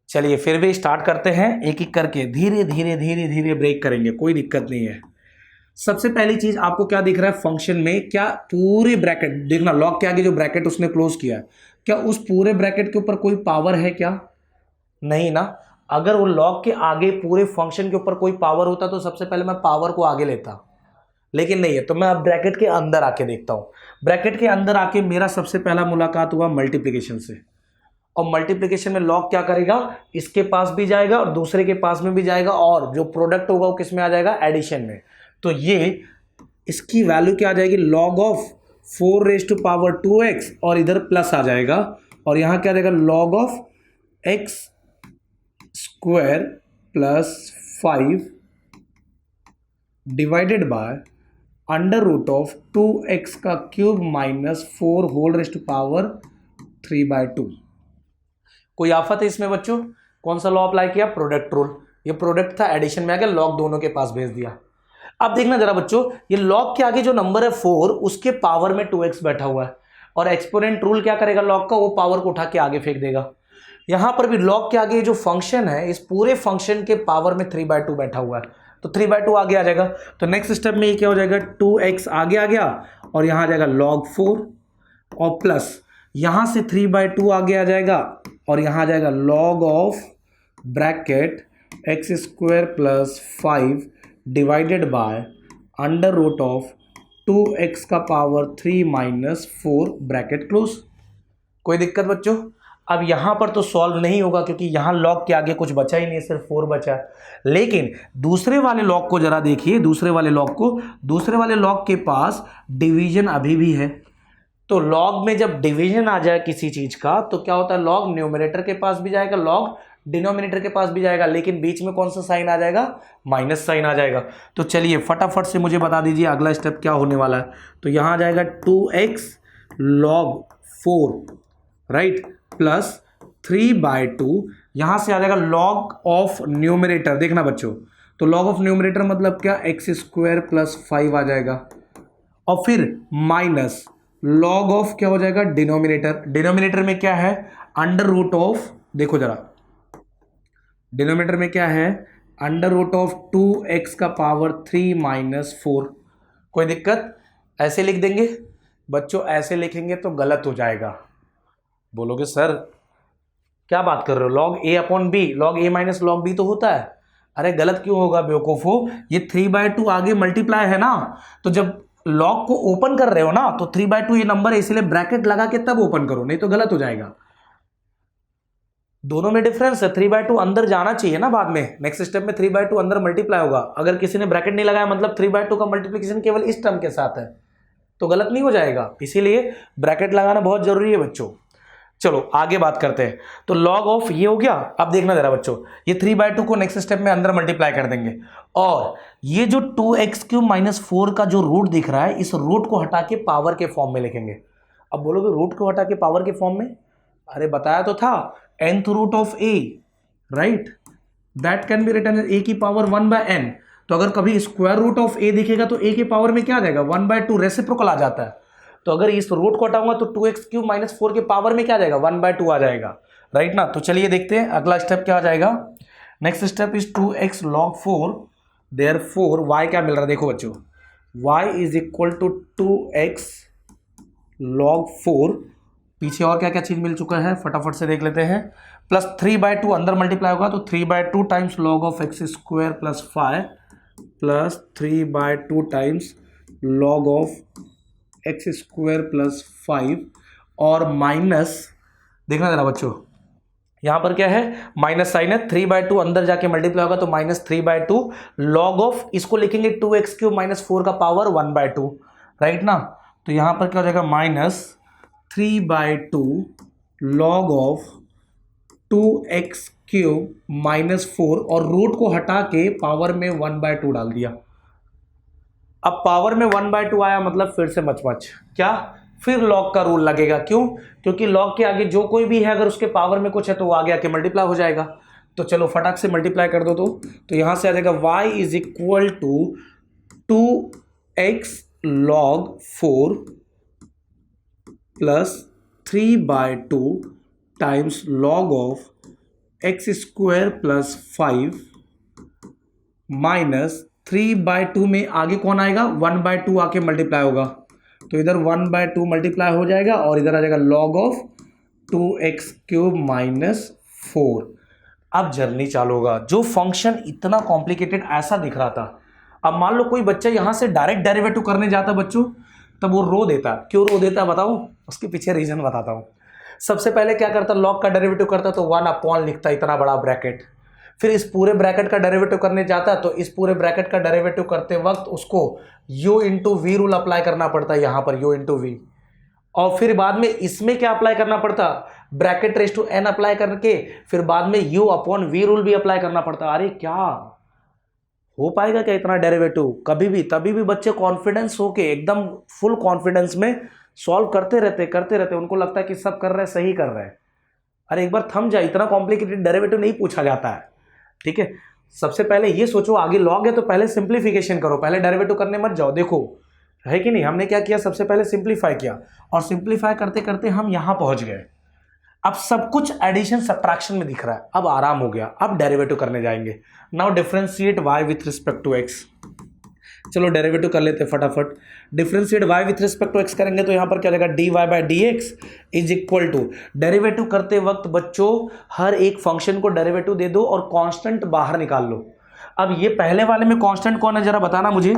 चलिए फिर भी स्टार्ट करते हैं, एक एक करके धीरे धीरे धीरे धीरे ब्रेक करेंगे, कोई दिक्कत नहीं है। सबसे पहली चीज आपको क्या दिख रहा है फंक्शन में, क्या पूरे ब्रैकेट देखना, लॉग के आगे जो ब्रैकेट उसने क्लोज किया है, क्या उस पूरे ब्रैकेट के ऊपर कोई पावर है क्या, नहीं ना। अगर वो लॉग के आगे पूरे फंक्शन के ऊपर कोई पावर होता तो सबसे पहले मैं पावर को आगे लेता, लेकिन नहीं है। तो मैं अब ब्रैकेट के अंदर आके देखता हूँ। ब्रैकेट के अंदर आके मेरा सबसे पहला मुलाकात हुआ मल्टीप्लिकेशन से, और मल्टीप्लिकेशन में लॉग क्या करेगा, इसके पास भी जाएगा और दूसरे के पास में भी जाएगा, और जो प्रोडक्ट होगा वो किस में आ जाएगा, एडिशन में। तो ये इसकी वैल्यू क्या आ जाएगी, log of 4 raise to power 2x, और इधर प्लस आ जाएगा, और यहाँ क्या आ जाएगा, log of x square plus 5 divided by under root of 2x का cube minus 4 whole raise to power 3/2। कोई आफत है इसमें बच्चों? कौन सा लॉ अप्लाई किया, प्रोडक्ट रूल। ये प्रोडक्ट था, एडिशन में आ गया, लॉग दोनों के पास भेज दिया। अब देखना जरा बच्चों, ये लॉग के आगे जो नंबर है 4, उसके पावर में 2x बैठा हुआ है, और एक्सपोनेंट रूल क्या करेगा लॉग का, वो पावर को उठा के आगे फेंक देगा। यहां पर भी लॉग के आगे जो फंक्शन है, इस पूरे फंक्शन के पावर में 3/2 बैठा हुआ है, तो 3/2 आगे आ जाएगा। तो नेक्स्ट स्टेप में ये क्या हो जाएगा, 2x आगे आ गया, और यहां आ जाएगा log 4, और प्लस यहां से 3/2 आगे आ जाएगा, और यहां आ जाएगा log of bracket x square plus 5 divided by under root of 2x का पावर 3 माइनस 4 ब्रैकेट क्लोज। कोई दिक्कत बच्चों? अब यहां पर तो सॉल्व नहीं होगा, क्योंकि यहां लॉग के आगे कुछ बचा ही नहीं, सिर्फ 4 बचा है। लेकिन दूसरे वाले लॉग को जरा देखिए, दूसरे वाले लॉग के पास डिवीजन अभी भी है। तो लॉग में जब डिवीजन आ जाए किसी चीज का, तो क्या होता है, लॉग न्यूमरेटर के पास भी जाएगा, लॉग डिनोमिनेटर के पास भी जाएगा, लेकिन बीच में कौन सा साइन आ जाएगा, माइनस साइन आ जाएगा। तो चलिए फटाफट से मुझे बता दीजिए अगला स्टेप क्या होने वाला है। तो यहां आ जाएगा 2x log 4 राइट, प्लस 3/2, यहां से आ जाएगा लॉग ऑफ न्यूमरेटर। देखना बच्चों, तो लॉग ऑफ न्यूमरेटर मतलब क्या, x स्क्वायर प्लस 5 आ जाएगा, और फिर माइनस लॉग ऑफ क्या हो जाएगा, डिनोमिनेटर। डिनोमिनेटर में क्या है, अंडर रूट ऑफ, देखो जरा डिनोमिनेटर में क्या है, अंडर रूट ऑफ 2x का पावर 3 माइनस 4। कोई दिक्कत? ऐसे लिख देंगे बच्चों, ऐसे लिखेंगे तो गलत हो जाएगा। बोलोगे सर क्या बात कर रहे हो, log a upon b, log a minus log b तो होता है। अरे गलत क्यों होगा बेवकूफो, ये 3/2 आगे मल्टीप्लाई है ना, तो जब log को ओपन कर रहे हो ना, तो 3/2 ये नंबर है, इसलिए ब्रैकेट लगा के तब ओपन करो, नहीं तो गलत हो जाएगा। दोनों में डिफरेंस है, 3/2 अंदर जाना चाहिए ना बाद में, नेक्स्ट स्टेप में 3/2 अंदर मल्टीप्लाई होगा। अगर किसी ने ब्रैकेट नहीं लगाया, मतलब 3/2 का मल्टीप्लिकेशन केवल इस टर्म के साथ है, तो गलत नहीं हो जाएगा, इसीलिए ब्रैकेट लगाना बहुत जरूरी है बच्चों। चलो आगे बात करते हैं। तो log ऑफ ये हो गया। अब देखना जरा बच्चों, ये 3/2 को नेक्स्ट स्टेप में अंदर मल्टीप्लाई कर देंगे, और ये जो 2x³ माइनस 4 का जो रूट दिख रहा है, इस रूट को हटा के पावर के फॉर्म में लिखेंगे। अब बोलोगे रूट को हटा के पावर के फॉर्म में, अरे बताया तो था, nth root of a right, that can be written as a की पावर 1/n। तो अगर कभी स्क्वायर रूट ऑफ a दिखेगा तो a के पावर में क्या आ जाएगा, 1/2, रेसिप्रोकल आ जाता है। तो अगर इस रूट को हटाऊंगा तो 2x³ माइनस 4 के पावर में क्या आ जाएगा, 1/2 आ जाएगा, राइट ना। तो चलिए देखते हैं अगला स्टेप क्या आ जाएगा। Next step is 2x log 4, therefore y क्या मिल रहा है, देखो बच्चों, y is equal to 2x log 4, पीछे और क्या क्या चीज मिल चुका है फटाफट से देख लेते हैं। प्लस 3/2 अंदर मल्टीप्लाई होगा, तो 3/2 times log of x square plus 5 plus 3/2 times log of x square plus 5, और माइनस, देखना जरा बच्चों, यहां पर क्या है, माइनस साइन है, 3/2 अंदर जाके मल्टीप्लाई होगा तो माइनस 3/2 log ऑफ, इसको लिखेंगे 2x³ माइनस 4 का पावर 1/2, राइट ना। तो यहां पर क्या हो जाएगा, minus 3/2 log of 2x³ minus 4, और रूट को हटा के पावर में 1/2 डाल दिया। अब पावर में 1/2 आया मतलब फिर से मच क्या, फिर log का रूल लगेगा। क्यों? क्योंकि log के आगे जो कोई भी है, अगर उसके पावर में कुछ है तो वो आगे आके मल्टीप्लाई हो जाएगा। तो चलो फटाक से मल्टीप्लाई कर दो। तो यहां से आ जाएगा y is equal to 2x log 4 plus 3/2 times log of x square plus 5 minus 3/2 में आगे कौन आएगा, 1/2 आके मल्टीप्लाई होगा, तो इधर 1/2 मल्टीप्लाई हो जाएगा, और इधर आ जाएगा log ऑफ 2x³ माइनस 4। अब जर्नी चालू होगा। जो फंक्शन इतना कॉम्प्लिकेटेड ऐसा दिख रहा था, अब मान लो कोई बच्चा यहां से डायरेक्ट डेरिवेटिव करने जाता बच्चों, तब वो रो देता। क्यों रो देता बताओ, उसके पीछे रीजन बताता हूं। सबसे पहले क्या करता, लॉग का डेरिवेटिव करता तो 1 अपॉन लिखता, इतना बड़ा ब्रैकेट। फिर इस पूरे ब्रैकेट का डेरिवेटिव करने जाता तो इस पूरे ब्रैकेट का डेरिवेटिव करते वक्त उसको u into v rule apply करना पड़ता, यहां पर u इंटू वी। और फिर बाद में इसमें क्या अप्लाई करना पड़ता, bracket raise to n apply करके फिर बाद में u अपॉन वी रूल भी अप्लाई करना पड़ता। अरे क्या हो पाएगा क्या इतना डेरिवेटिव कभी भी? तभी भी बच्चे कॉन्फिडेंस होके एकदम फुल कॉन्फिडेंस में सॉल्व करते रहते, उनको लगता है कि सब कर रहे हैं, सही कर रहे हैं। अरे एक बार थम जाए, इतना कॉम्प्लिकेटेड डेरिवेटिव नहीं पूछा जाता है, ठीक है। सबसे पहले ये सोचो, आगे लॉग है तो पहले सिंप्लीफिकेशन करो, पहले डेरिवेटिव करने मत जाओ। देखो है कि नहीं, हमने क्या किया, सबसे पहले सिंप्लीफाई किया और सिंप्लीफाई करते करते हम यहां पहुंच गए। अब सब कुछ एडिशन सब्ट्रैक्शन में दिख रहा है, अब आराम हो गया। अब डेरिवेटिव करने जाएंगे। Now differentiate y with respect to x। चलो डेरिवेटिव कर लेते हैं फटाफट। Differentiate y with respect to x करेंगे तो यहां पर क्या जाएगा, dy by d x is equal to, derivative करते वक्त बच्चों हर एक फंक्शन को डेरिवेटिव दे दो और कांस्टेंट बाहर निकाल लो। अब ये पहले वाले में कांस्टेंट कौन है जरा बताना मुझे,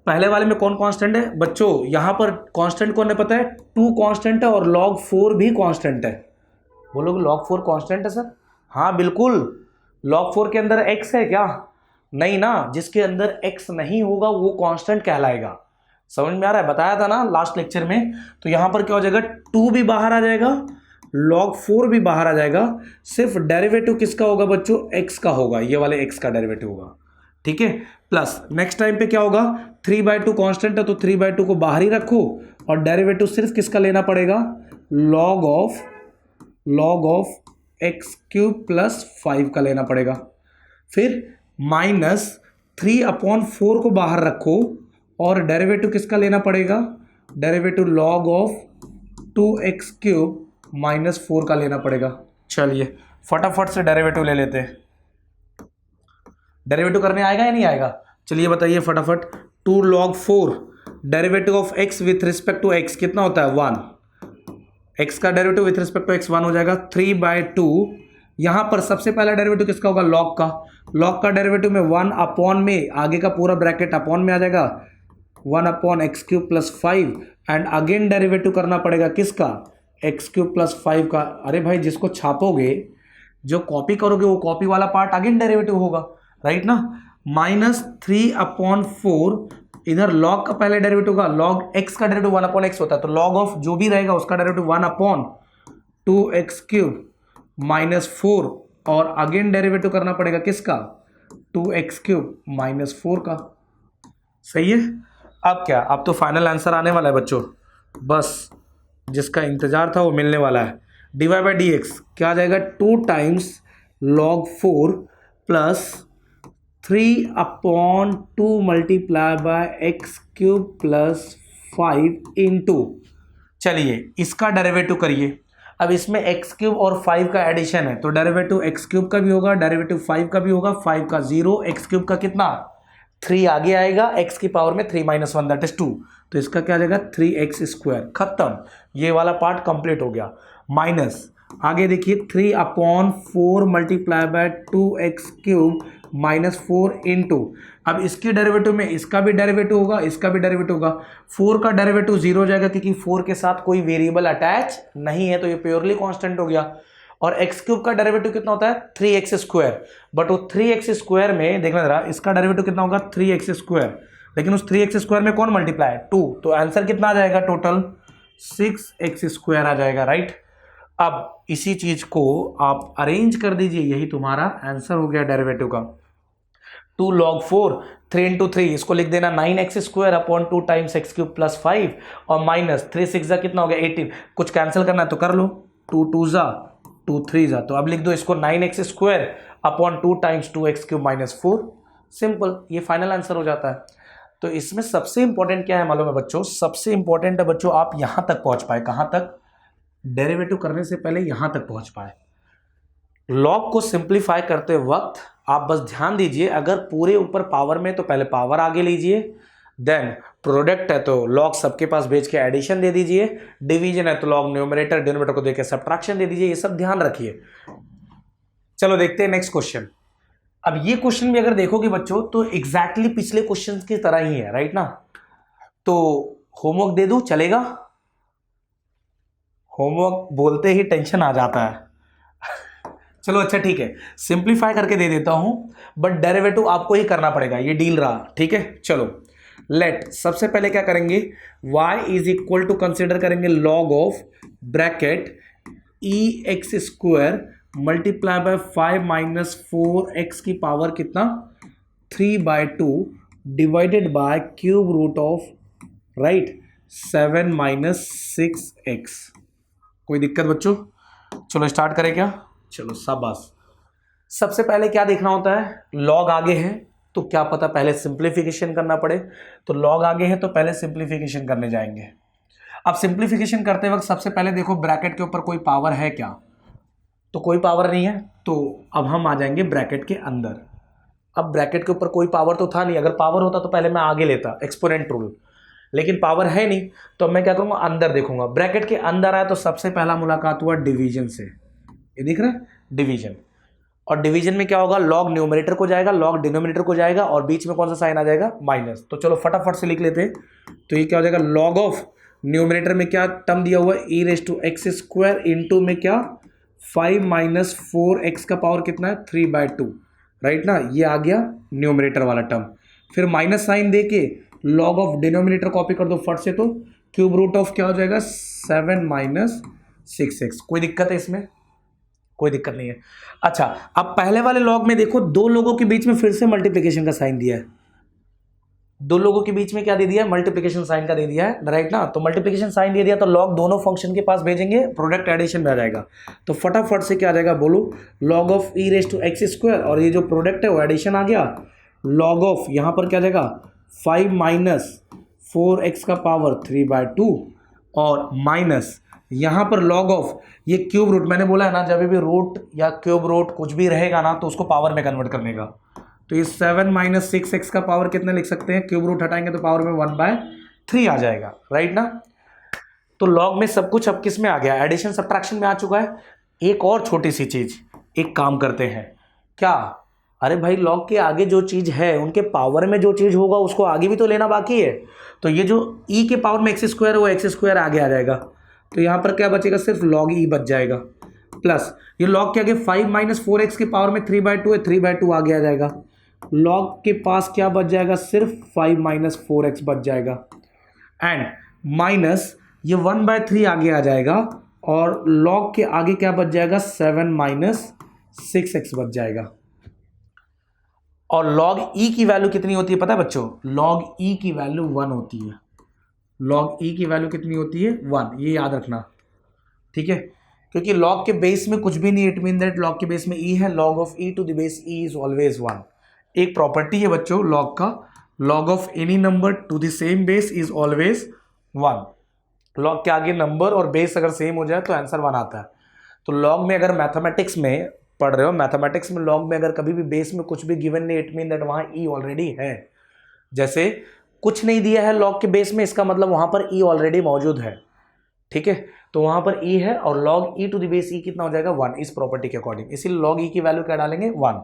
पहले वाले में कौन कांस्टेंट है बच्चों? यहां पर कांस्टेंट कौन है पता है, 2 कांस्टेंट है और log 4 भी कांस्टेंट है। बोलोगे log 4 कांस्टेंट है सर? हाँ बिल्कुल, log 4 के अंदर x है क्या? नहीं ना, जिसके अंदर x नहीं होगा वो कांस्टेंट कहलाएगा। समझ में आ रहा है, बताया था ना लास्ट लेक्चर में। तो यहां पर क्या हो जाएगा, 2 भी बाहर आ जाएगा, log 4 भी बाहर आ जाएगा, सिर्फ डेरिवेटिव किसका होगा बच्चों, x का होगा, ये वाले x का डेरिवेटिव होगा, ठीक है। प्लस नेक्स्ट टाइम पे क्या होगा, 3/2 कांस्टेंट है तो 3/2 को बाहर ही रखो और डेरिवेटिव सिर्फ किसका लेना पड़ेगा, log of x cube plus 5 का लेना पड़ेगा। फिर माइनस 3/4 को बाहर रखो और डेरिवेटिव किसका लेना पड़ेगा, derivative log of 2x cube minus 4 का लेना पड़ेगा। चलिए फटाफट से डेरिवेटिव ले लेते हैं। डेरिवेटिव करने आएगा या नहीं आएगा, चलिए बताइए फटाफट। 2 log 4 derivative of x with respect to x कितना होता है, 1। x का derivative with respect to x 1 हो जाएगा। 3/2 यहां पर सबसे पहला डेरिवेटिव किसका होगा, log का डेरिवेटिव में 1 अपॉन में आगे का पूरा ब्रैकेट अपॉन में आ जाएगा, 1 upon x cube plus 5 and again derivative करना पड़ेगा किसका, एक्स क्यूब प्लस 5 का। अरे भाई जिसको छापोगे, जो कॉपी करोगे वो कॉपी वाला पार्ट अगेन डेरिवेटिव होगा, राइट ना। -3/4 इधर log का पहले डेरिवेटिव होगा, log x का डेरिवेटिव 1/x होता है तो log ऑफ जो भी रहेगा उसका डेरिवेटिव 1/2x क्यूब माइनस 4 और अगेन डेरिवेटिव करना पड़ेगा किसका, 2x क्यूब माइनस 4 का। सही है। अब क्या, अब तो फाइनल आंसर आने वाला है बच्चों, बस जिसका इंतजार था वो मिलने वाला है। dy बाई डी एक्स क्या आ जाएगा, 2 times log 4 plus 3/2 multiply by x cube plus 5 into, चलिए इसका डेरिवेटिव करिए। अब इसमें एक्स क्यूब और 5 का एडिशन है तो डेरिवेटिव एक्स क्यूब का भी होगा, डेरिवेटिव 5 का भी होगा, 5 का 0, एक्स क्यूब का कितना 3 आगे आएगा, x की पावर में 3 - 1 दैट इज 2, तो इसका क्या आ जाएगा 3x²। खत्म, ये वाला पार्ट कंप्लीट हो गया। माइनस आगे देखिए 3/4 multiply by 2x cube minus 4 into, अब इसके डेरिवेटिव में इसका भी डेरिवेटिव होगा, इसका भी डेरिवेटिव होगा। 4 का डेरिवेटिव 0 हो जाएगा क्योंकि 4 के साथ कोई वेरिएबल अटैच नहीं है तो ये प्योरली कांस्टेंट हो गया। और एक्स क्यूब का डेरिवेटिव कितना होता है 3x², बट वो 3x² में देखना जरा, इसका डेरिवेटिव कितना होगा 3x², लेकिन उस 3x² में कौन मल्टीप्लाई है 2, तो आंसर कितना आ जाएगा टोटल 6x² आ जाएगा, राइट। अब इसी चीज को आप अरेंज कर दीजिए, यही तुम्हारा आंसर हो गया डेरिवेटिव का। 2 log 4 3 into 3 इसको लिख देना 9x² upon 2 times x cube plus 5 और माइनस 3 6 कितना हो गया 18, कुछ कैंसिल करना है तो कर लो, 2 2 2 3 तो अब लिख दो इसको 9x² upon 2 times 2x cube minus 4, simple, ये फाइनल आंसर हो जाता है। तो इसमें सबसे इंपॉर्टेंट क्या है मालूम है बच्चों, सबसे इंपॉर्टेंट है बच्चों आप यहां तक पहुंच पाए, कहां तक, डेरिवेटिव करने से पहले यहां तक पहुंच पाए। लॉग को सिंप्लीफाई करते वक्त आप बस ध्यान दीजिए, अगर पूरे ऊपर पावर में तो पहले पावर आगे लीजिए, देन प्रोडक्ट है तो लॉग सबके पास भेज के एडिशन दे दीजिए, डिवीजन है तो लॉग न्यूमरेटर डिनोमिनेटर को देके सब्ट्रैक्शन दे दीजिए, ये सब ध्यान रखिए। चलो देखते हैं नेक्स्ट क्वेश्चन। अब ये क्वेश्चन भी अगर देखोगे बच्चों तो एग्जैक्टली पिछले क्वेश्चन की तरह ही है, राइट ना। तो होमवर्क दे दूं, चलेगा? होमवर्क बोलते ही टेंशन आ जाता है। चलो अच्छा ठीक है, सिंप्लीफाई करके दे देता हूं, बट डेरिवेटिव आपको ही करना पड़ेगा, ये डील रहा, ठीक है। चलो लेट, सबसे पहले क्या करेंगे, y is equal to consider करेंगे log of bracket e x square multiply by 5 minus 4x की पावर कितना 3/2 divided by cube root of right 7 minus 6x। कोई दिक्कत बच्चों? चलो स्टार्ट करें क्या? चलो शाबाश। सबसे पहले क्या देखना होता है, लॉग आगे है तो क्या पता पहले सिंप्लीफिकेशन करना पड़े, तो लॉग आगे है तो पहले सिंप्लीफिकेशन करने जाएंगे। अब सिंप्लीफिकेशन करते वक्त सबसे पहले देखो ब्रैकेट के ऊपर कोई पावर है क्या, तो कोई पावर नहीं है, तो अब हम आ जाएंगे ब्रैकेट के अंदर। अब ब्रैकेट के ऊपर कोई पावर तो था नहीं, अगर पावर होता तो पहले मैं आगे लेता एक्सपोनेंट रूल, लेकिन पावर है नहीं, तो मैं क्या करूंगा अंदर देखूंगा। ब्रैकेट के अंदर आया तो सबसे पहला मुलाकात हुआ डिवीजन से, ये दिख रहा है डिवीजन, और डिवीजन में क्या होगा, लॉग न्यूमरेटर को जाएगा, लॉग डिनोमिनेटर को जाएगा, और बीच में कौन सा साइन आ जाएगा, माइनस। तो चलो फटाफट से लिख लेते हैं, तो ये क्या हो जाएगा, लॉग ऑफ न्यूमरेटर में क्या टर्म दिया हुआ है, e raise to x square into में क्या 5 माइनस 4x का पावर कितना है 3/2, राइट ना, ये आ गया न्यूमरेटर वाला टर्म। फिर माइनस साइन दे के लॉग ऑफ डिनोमिनेटर कॉपी कर दो फट से, तो क्यूब रूट ऑफ क्या हो जाएगा 7 माइनस 6x। कोई दिक्कत है इसमें? कोई दिक्कत नहीं है। अच्छा अब पहले वाले लॉग में देखो, दो लोगों के बीच में फिर से मल्टीप्लिकेशन का साइन दिया है, दो लोगों के बीच में क्या दे दिया है, मल्टीप्लिकेशन साइन का दे दिया है, राइट ना। तो मल्टीप्लिकेशन साइन दे दिया तो लॉग दोनों फंक्शन के पास भेजेंगे, प्रोडक्ट एडिशन में आ जाएगा। तो फटाफट से क्या आ जाएगा बोलो, log of e raise to x square, और ये जो प्रोडक्ट है वो एडिशन आ गया, लॉग ऑफ यहाँ पर क्या आ जाएगा 5 माइनस 4x का पावर 3/2, और माइनस यहाँ पर लॉग ऑफ ये क्यूब रूट, मैंने बोला है ना जब भी रूट या क्यूब रूट कुछ भी रहेगा ना तो उसको पावर में कन्वर्ट करने का, तो ये 7 माइनस 6x का पावर कितना लिख सकते हैं, क्यूब रूट हटाएंगे तो पावर में 1/3 आ जाएगा, राइट ना। तो लॉग में सब कुछ अब किस में आ गया, एडिशन सब्ट्रैक्शन में आ चुका है। एक और छोटी सी चीज, एक काम करते हैं, क्या, अरे भाई लॉग के आगे जो चीज है उनके पावर में जो चीज होगा उसको आगे भी तो लेना बाकी है, तो ये जो e के पावर में एक्स स्क्वायर वो एक्स स्क्वायर आगे आ जाएगा, तो यहाँ पर क्या बचेगा, सिर्फ लॉग ई बच जाएगा, प्लस ये लॉग के आगे 5 माइनस 4x के पावर में 3/2 है, 3/2 आगे आ जाएगा, लॉग के पास क्या बच जाएगा, सिर्फ 5 माइनस 4x बच जाएगा, एंड माइनस ये 1/3 आगे आ जाएगा, और लॉग के आगे क्या बच जाएगा 7 माइनस 6x बच जाएगा। और लॉग ई की वैल्यू कितनी होती है पता है बच्चों, लॉग ई की वैल्यू 1 होती है, लॉग ई की वैल्यू कितनी होती है 1, ये याद रखना, ठीक है, क्योंकि लॉग के बेस में कुछ भी नहीं, इट मीन दैट लॉग के बेस में ई है, log of e to the base e is always 1। एक प्रॉपर्टी है बच्चों लॉग का, log of any number to the same base is always 1। Log के आगे नंबर और बेस अगर सेम हो जाए तो आंसर 1 आता है। तो लॉग में अगर मैथमेटिक्स में पढ़ रहे हो, मैथमेटिक्स में लॉग में अगर कभी भी बेस में कुछ भी गिवन नहीं, इट मीन दैट वहां ई ऑलरेडी है। जैसे कुछ नहीं दिया है लॉग के बेस में, इसका मतलब वहां पर ई ऑलरेडी मौजूद है, ठीक है, तो वहां पर ई है, और log e to the base e कितना हो जाएगा 1 इस प्रॉपर्टी के अकॉर्डिंग, इसीलिए लॉग ई की वैल्यू क्या डालेंगे 1।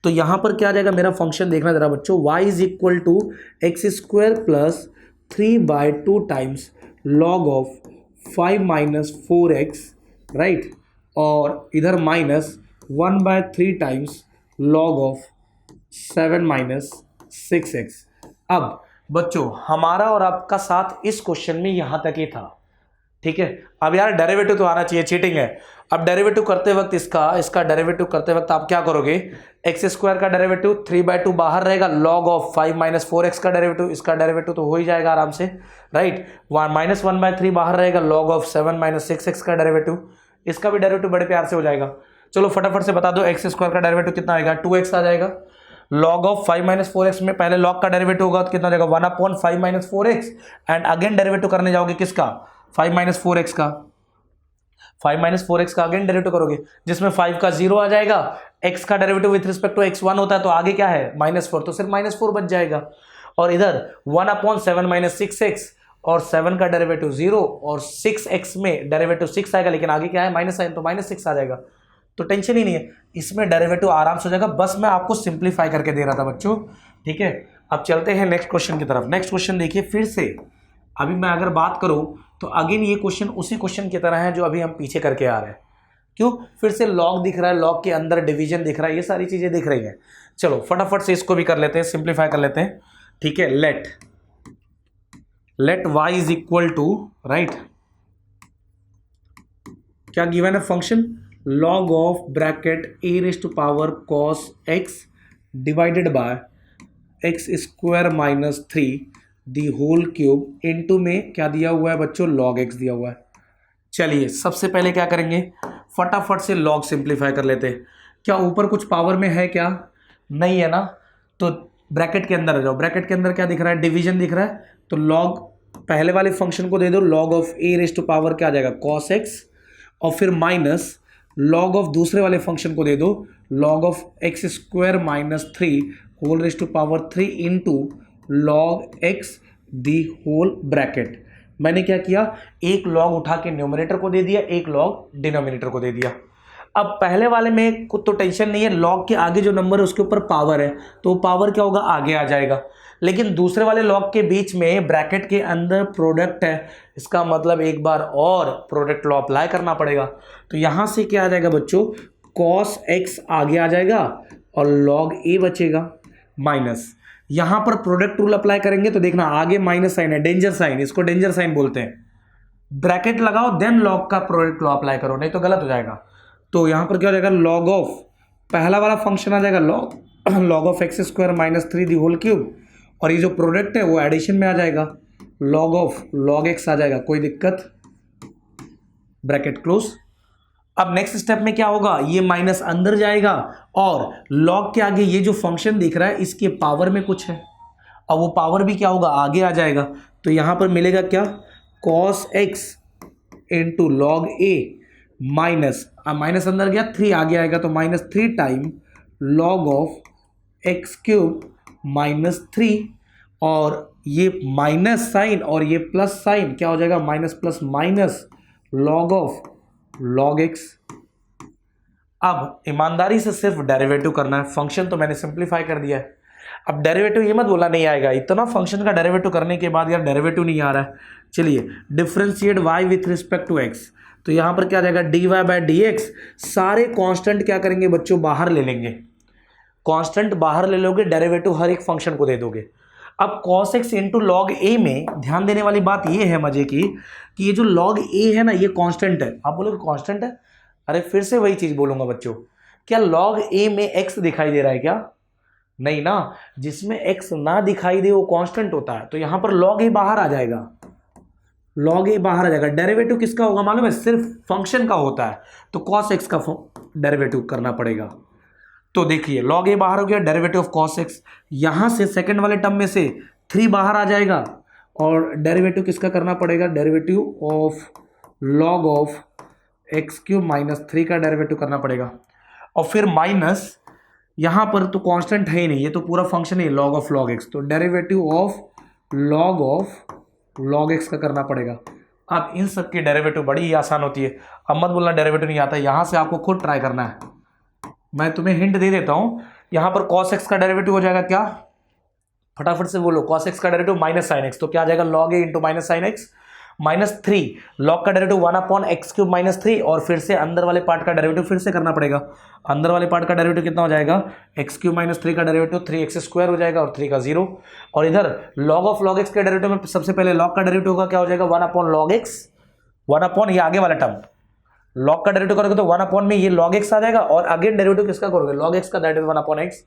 तो यहां पर क्या आ जाएगा मेरा फंक्शन, देखना जरा बच्चों, y is equal to x square plus 3/2 times log of 5 minus 4x, right, और इधर minus 1/3 times log of 7 minus 6x। अब बच्चों हमारा और आपका साथ इस क्वेश्चन में यहां तक ही था, ठीक है। अब यार डेरिवेटिव तो आना चाहिए, चीटिंग है। अब डेरिवेटिव करते वक्त इसका डेरिवेटिव करते वक्त आप क्या करोगे, एक्स स्क्वायर का डेरिवेटिव 3/2 बाहर रहेगा, लॉग ऑफ 5 माइनस 4x का डेरिवेटिव, इसका डेरिवेटिव तो हो ही जाएगा आराम से, राइट, माइनस 1/3 बाहर रहेगा, लॉग ऑफ 7 माइनस 6x का डेरिवेटिव, इसका भी डेरिवेटिव बड़े प्यार से हो जाएगा। चलो फटाफट से बता दो, एक्स स्क्वायर का डेरिवेटिव कितना आएगा 2x आ जाएगा, लॉग ऑफ 5 माइनस 4x में पहले लॉग का डेरिवेटिव होगा तो कितना जाएगा 1/5 minus 4x, and again derivative करने जाओगे किसका 5 माइनस 4x का, 5 माइनस 4x का अगेन डेरिवेटिव करोगे, जिसमें 5 का 0 आ जाएगा, x का derivative with respect to x 1 होता है, तो आगे क्या है -4, तो सिर्फ -4 बच जाएगा, और इधर 1/7 माइनस 6x, और 7 का डेरिवेटिव 0, और 6x में डेरिवेटिव 6 आएगा, लेकिन आगे क्या है माइनस साइन, तो -6 आ जाएगा। तो टेंशन ही नहीं है, इसमें डेरिवेटिव आराम से हो जाएगा। बस मैं आपको सिंप्लीफाई करके दे रहा था बच्चों, ठीक है। अब चलते हैं नेक्स्ट क्वेश्चन की तरफ। नेक्स्ट क्वेश्चन देखिए, फिर से अभी मैं अगर बात करूं तो अगेन ये क्वेश्चन उसी क्वेश्चन की तरह है जो अभी हम पीछे करके आ रहे हैं। क्यों? फिर से लॉग दिख रहा है, लॉग के अंदर डिवीजन दिख रहा है, ये सारी चीजें दिख रही हैं। चलो फटाफट से इसको भी कर लेते हैं, सिंप्लीफाई कर लेते हैं, ठीक है। Let y is equal to, right, क्या गिवन है function, log of bracket a raise to power cos x divided by x square minus 3 the whole cube into में क्या दिया हुआ है बच्चों, log x दिया हुआ है। चलिए सबसे पहले क्या करेंगे, फटाफट से log सिंप्लीफाई कर लेते हैं। क्या ऊपर कुछ पावर में है क्या? नहीं है ना, तो ब्रैकेट के अंदर आ जाओ। ब्रैकेट के अंदर क्या दिख रहा है, डिवीजन दिख रहा है, तो log पहले वाले फंक्शन को दे दो, log of a raise to power क्या आ जाएगा, cos x, और फिर माइनस log ऑफ दूसरे वाले फंक्शन को दे दो, log of x square minus 3 whole raise to power 3 into log x the whole bracket. मैंने क्या किया, एक log उठा के न्यूमरेटर को दे दिया, एक log डिनोमिनेटर को दे दिया। अब पहले वाले में कुछ तो टेंशन नहीं है, log के आगे जो नंबर है उसके ऊपर पावर है, तो पावर क्या होगा, आगे आ जाएगा। लेकिन दूसरे वाले log के बीच में ब्रैकेट के अंदर प्रोडक्ट है, इसका मतलब एक बार और प्रोडक्ट लॉ अप्लाई करना पड़ेगा। तो यहां से क्या आ जाएगा बच्चों, cos x आगे आ जाएगा और log a बचेगा, माइनस यहां पर प्रोडक्ट रूल अप्लाई करेंगे तो देखना आगे माइनस साइन है, डेंजर साइन, इसको डेंजर साइन बोलते हैं। ब्रैकेट लगाओ देन log का प्रोडक्ट लॉ अप्लाई करो, नहीं तो गलत हो जाएगा। तो यहां पर क्या हो जाएगा, log ऑफ पहला वाला फंक्शन आ जाएगा log of x square minus 3 the whole cube, और ये जो प्रोडक्ट है वो एडिशन में आ जाएगा, log ऑफ log x आ जाएगा, कोई दिक्कत, ब्रैकेट क्लोज। अब नेक्स्ट स्टेप में क्या होगा, ये माइनस अंदर जाएगा और log के आगे ये जो फंक्शन दिख रहा है इसके पावर में कुछ है, अब वो पावर भी क्या होगा, आगे आ जाएगा। तो यहां पर मिलेगा क्या, cos x into log a minus, minus अंदर गया, 3 आगे आएगा तो minus 3 time log of x cube minus 3, और ये माइनस साइन और ये प्लस साइन क्या हो जाएगा, minus plus minus log of log x। अब ईमानदारी से सिर्फ डेरिवेटिव करना है, फंक्शन तो मैंने सिंप्लीफाई कर दिया है। अब डेरिवेटिव ये मत बोला नहीं आएगा, इतना फंक्शन का डेरिवेटिव करने के बाद यार डेरिवेटिव नहीं आ रहा है। चलिए differentiate y with respect to x, तो यहां पर क्या आ जाएगा, dy बाय dx, सारे कांस्टेंट क्या करेंगे बच्चों, बाहर ले लेंगे, कांस्टेंट बाहर ले लोगे, डेरिवेटिव हर एक फंक्शन को दे दोगे। अब cos x into log a में ध्यान देने वाली बात ये है मजे की, कि ये जो log a है ना ये कांस्टेंट है। आप बोलोगे कांस्टेंट है, अरे फिर से वही चीज बोलूंगा बच्चों, क्या log a में x दिखाई दे रहा है क्या, नहीं ना, जिसमें x ना दिखाई दे वो कांस्टेंट होता है। तो यहां पर log a बाहर आ जाएगा, log a बाहर आ जाएगा। डेरिवेटिव किसका होगा मालूम है, सिर्फ फंक्शन का होता है, तो cos x का डेरिवेटिव करना पड़ेगा। तो देखिए log a बाहर हो गया, डेरिवेटिव ऑफ cos x, यहां से सेकंड वाले टर्म में से 3 बाहर आ जाएगा, और डेरिवेटिव किसका करना पड़ेगा, derivative of log of x cube minus 3 का डेरिवेटिव करना पड़ेगा। और फिर माइनस यहां पर तो कांस्टेंट है ही नहीं, ये तो पूरा फंक्शन है log ऑफ log x, तो डेरिवेटिव ऑफ log x का करना पड़ेगा। अब इन सब की डेरिवेटिव बड़ी ही आसान होती है, अब मत बोलना डेरिवेटिव नहीं आता, यहां से आपको खुद ट्राई करना है। मैं तुम्हें हिंट दे देता हूं, यहां पर cos x का डेरिवेटिव हो जाएगा क्या, फटाफट से बोलो, cos x का डेरिवेटिव माइनस साइन x, तो क्या आ जाएगा log a into minus sine x minus 3, log का derivative 1 upon x cube minus 3, और फिर से अंदर वाले पार्ट का डेरिवेटिव फिर से करना पड़ेगा। अंदर वाले पार्ट का डेरिवेटिव कितना हो जाएगा, एक्स क्यूब माइनस 3 का डेरिवेटिव 3x स्क्वायर हो जाएगा और 3 का 0, और इधर log ऑफ log x के डेरिवेटिव में सबसे पहले log का डेरिवेटिव होगा, क्या हो जाएगा 1 अपॉन log x, 1 अपॉन ये आगे वाला टर्म, log का डेरिवेटिव करोगे तो 1 अपॉन में ये log x आ जाएगा, और अगेन डेरिवेटिव किसका करोगे, log x का, that is 1 upon x।